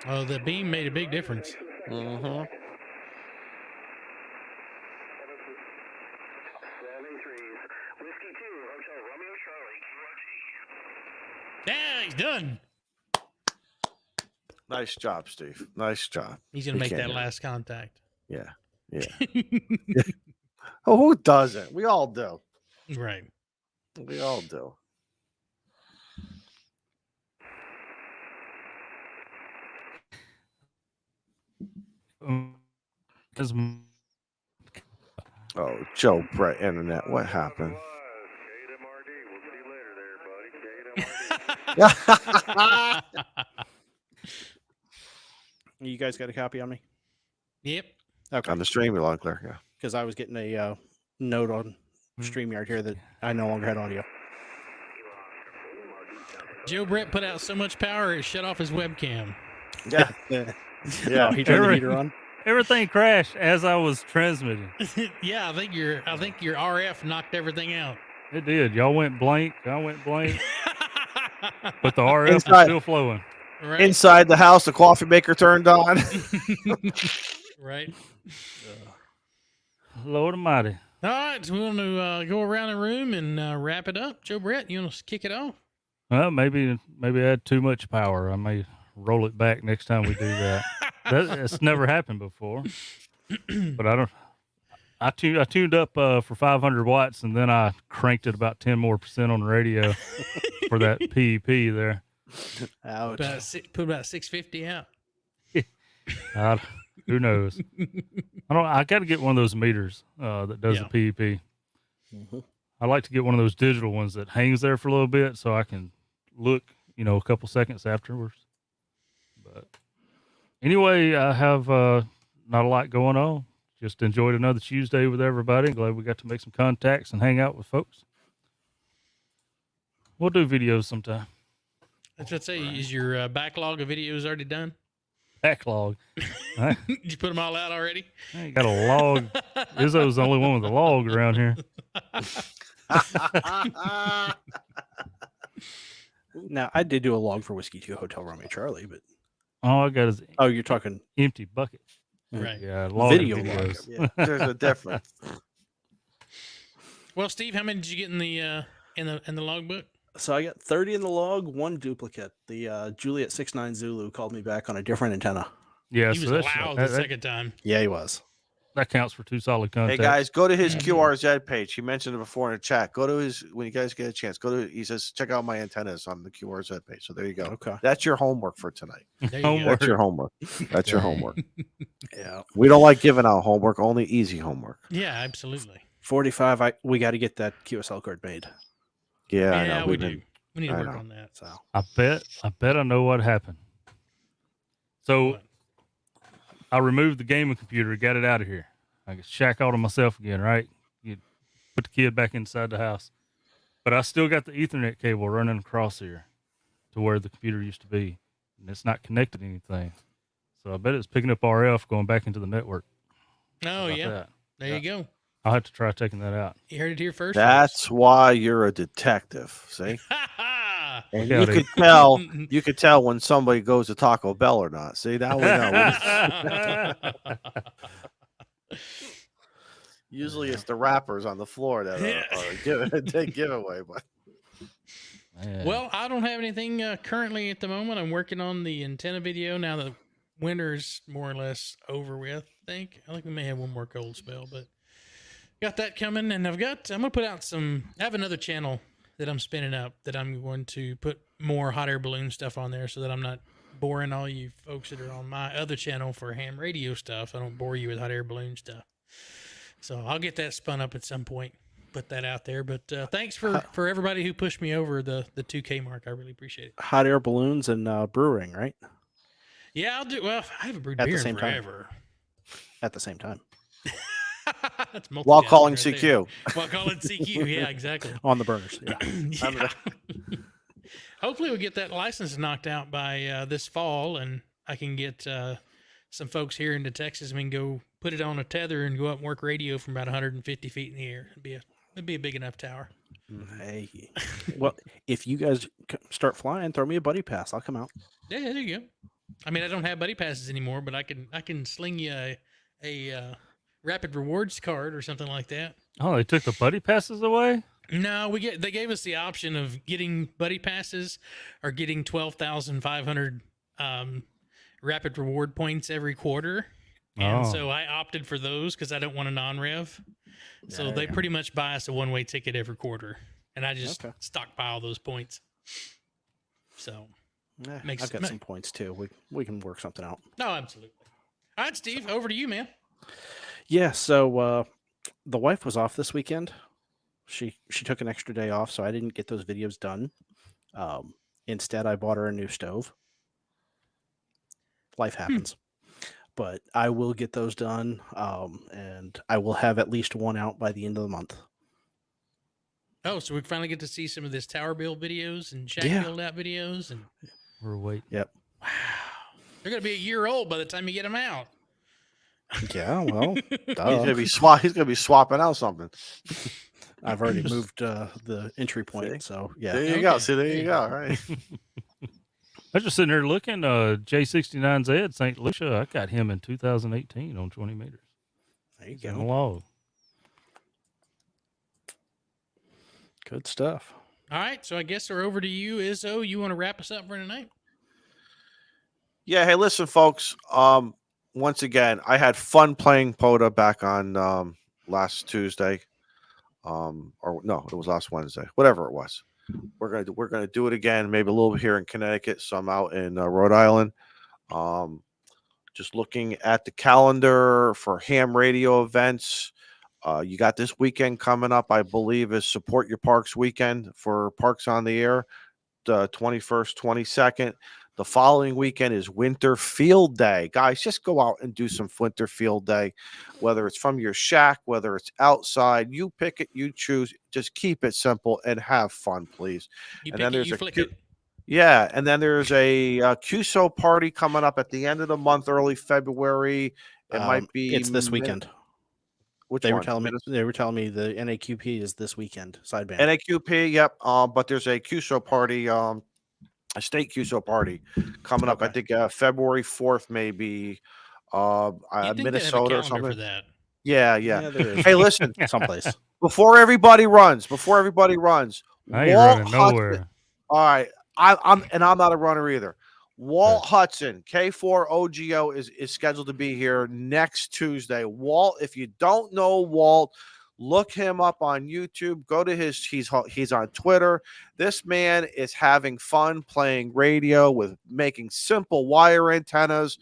Oh, the beam made a big difference. Mm-hmm. 73's Whiskey 2, Hotel Romeo Charlie, QRT. Yeah, he's done. Nice job, Steve. Nice job. He's going to He make can't that do it. last contact. Yeah. Oh, who doesn't? We all do. Right. We all do. His Oh, Joe Brett Internet. What happened? You guys got a copy on me? Yep. Okay. On the stream, loud and clear. Yeah. Because I was getting a note on StreamYard here that I no longer had audio. Joe Brett put out so much power it shut off his webcam. Yeah. Yeah, he turned the Every- heater on. Everything crashed as I was transmitting. Yeah, I think your RF knocked everything out. It did. Y'all went blank. I went blank. But the RF was Inside. still flowing. Right. Inside the house, the coffee maker turned on. Right. Lord Almighty. All right, so we want to go around the room and wrap it up. Joe Brett, you want to kick it off? Well, maybe I had too much power. I may roll it back next time we do that. That's never happened before. But I tuned up for 500 watts, and then I cranked it about 10% more on the radio for that PEP there. Ouch. Put about 650 out. Who knows? I got to get one of those meters that does the PEP. Mm-hmm. I like to get one of those digital ones that hangs there for a little bit so I can look, a couple seconds afterwards. But anyway, I have not a lot going on. Just enjoyed another Tuesday with everybody. Glad we got to make some contacts and hang out with folks. We'll do videos sometime. That's what I say. Is your backlog of videos already done? Backlog. I Did you put them all out already? ain't got a log. Izzo's the only one with a log around here. Now, I did do a log for Whiskey 2 Hotel Romeo Charlie, but All I got is oh, you're talking empty bucket. Right. Yeah, log and video log. videos. Yeah. There's a difference. Well, Steve, how many did you get in the logbook? So I got 30 in the log, one duplicate. The Juliet 6-9 Zulu called me back on a different antenna. Yeah, He so was that's loud the second time. Yeah, he was. that counts for 2 solid Hey contacts. guys, go to his Mhm. QRZ page. He mentioned it before in the chat. Go to his when you guys get a chance. He says, check out my antennas on the QRZ page. So there you go. Okay. That's your homework for tonight. There you Homework. That's your homework. That's your Dang. homework. Yeah. We don't like giving out homework, only easy homework. go. Yeah, absolutely. 45. We got to get that QSL card made. Yeah, I Yeah, know. we We've do. been We need to I work know. on that. So I bet I know what happened. So What? I removed the gaming computer, got it out of here. I could shack all to myself again, right? You put the kid back inside the house. But I still got the Ethernet cable running across here to where the computer used to be. And it's not connected to anything. So I bet it's picking up RF going back into the network. Oh, How about yeah. that? There you go. I'll have to try taking that out. You heard it here first. That's why you're a detective. See? Ha And Yeah, you they- could tell you could tell when somebody goes to Taco Bell or not. See, now we know. Usually it's the rappers on the floor that are giveaway, but Man. Well, I don't have anything currently at the moment. I'm working on the antenna video now that winter's more or less over with. I think we may have one more cold spell, but got that coming. And I'm going to put out I have another channel that I'm spinning up that I'm going to put more hot air balloon stuff on there so that I'm not boring all you folks that are on my other channel for ham radio stuff. I don't bore you with hot air balloon stuff. So I'll get that spun up at some point. Put that out there, but thanks for everybody who pushed me over the 2K mark. I really appreciate it. hot air balloons and brewing, right? Yeah, I'll do. Well, I haven't brewed At the beer same in time. forever. At the same time That's while multitasking calling right there. CQ. While calling CQ, yeah, exactly. on the burners. Yeah. Yeah. Hopefully, we'll get that license knocked out by this fall, and I can get some folks here into Texas. We can go put it on a tether and go up and work radio from about 150 feet in the air. It'd be a big enough tower. Hey, well, if you guys start flying, throw me a buddy pass. I'll come out. Yeah, there you go. I mean, I don't have buddy passes anymore, but I can sling you a rapid rewards card or something like that. Oh, they took the buddy passes away? No, they gave us the option of getting buddy passes or getting 12,500 rapid reward points every quarter. And Oh. so I opted for those because I don't want a non-rev. So Yeah, they yeah. pretty much buy us a one-way ticket every quarter. And I just Okay. stockpile those points. So, Makes I've got ma- some points too. We can work something out. no, absolutely. All right, Steve, over to you, man. Yeah. So the wife was off this weekend. She took an extra day off, so I didn't get those videos done. Instead, I bought her a new stove. Life happens. But I will get those done, and I will have at least one out by the end of the month. Oh, so we finally get to see some of this tower build videos and shack Yeah. build out videos. And We're waiting. wow, they're going to be a year old by the time you get them out. Yeah, well, He's duh. gonna be swapping out something. I've already moved the entry point, See? so yeah. There you go. Okay. See, there you go. Right. I was just sitting there looking. J69Z St. Lucia. I got him in 2018 on 20 meters. There you He's in the go. log. Good stuff. All right, so I guess we're over to you, Izzo. You want to wrap us up for tonight? Yeah. Hey, listen, folks. Once again, I had fun playing POTA back on last Tuesday. Or no, it was last Wednesday. Whatever it was. We're gonna do it again. Maybe a little bit here in Connecticut. So I'm out in Rhode Island. Just looking at the calendar for ham radio events. You got this weekend coming up, I believe, is Support Your Parks weekend for Parks on the Air, the 21st, 22nd. The following weekend is Winter Field Day. Guys, just go out and do some Winter Field Day, whether it's from your shack, whether it's outside. You pick it, you choose. Just keep it simple and have fun, please. You And pick then it, there's you a flick Q- it. Yeah, and then there's a QSO party coming up at the end of the month, early February. It might be It's this weekend. Which They one? were telling me the NAQP is this weekend. Sideband. NAQP, yep. But there's a QSO party, a state QSO party coming up. I Okay. think February 4th, maybe. You'd think they'd have a Minnesota or calendar something. for that. Yeah. there is. Hey, listen, Someplace. before everybody runs, I ain't Walt running Hudson- nowhere. All right, I'm not a runner either. Walt Hudson, K4OGO is scheduled to be here next Tuesday. Walt, if you don't know Walt, look him up on YouTube. Go to he's on Twitter. This man is having fun playing radio with making simple wire antennas.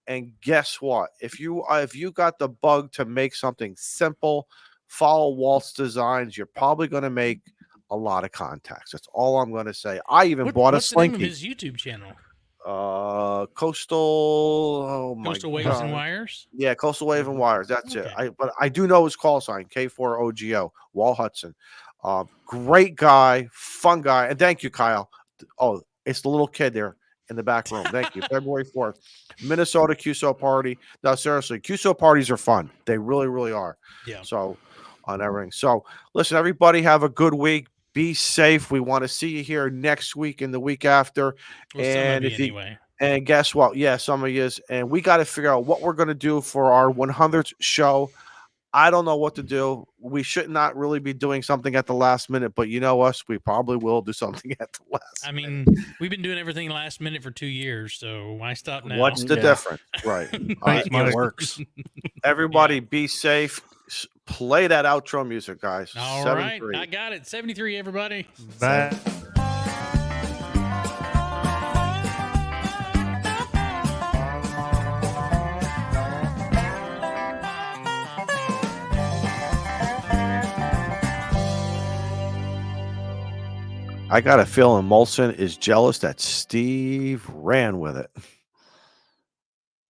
And guess what? If you got the bug to make something simple, follow Walt's designs, you're probably going to make a lot of contacts. That's all I'm going to say. I even bought a What's the name slinky. of his YouTube channel? Coastal Waves and Wires. Yeah, Coastal Wave and Wires. That's Okay. it. But I do know his call sign, K4OGO, Walt Hudson. Great guy, fun guy, and thank you, Kyle. Oh, it's the little kid there in the back room. Thank you. February 4th, Minnesota QSO party. No, seriously, QSO parties are fun. They really, really are. Yeah. So on everything. So listen, everybody, have a good week. Be safe. We want to see you here next week and the week after. Well, And some of you anyway. And guess what? Yeah, some of you. And we got to figure out what we're going to do for our 100th show. I don't know what to do. We should not really be doing something at the last minute, but you know us, we probably will do something at the last minute. We've been doing everything last minute for 2 years, so why stop now? What's the difference? Right. It works. Everybody be safe. Play that outro music, guys. All 73. right. I got it. 73, everybody. Bye. I got a feeling Molson is jealous that Steve ran with it.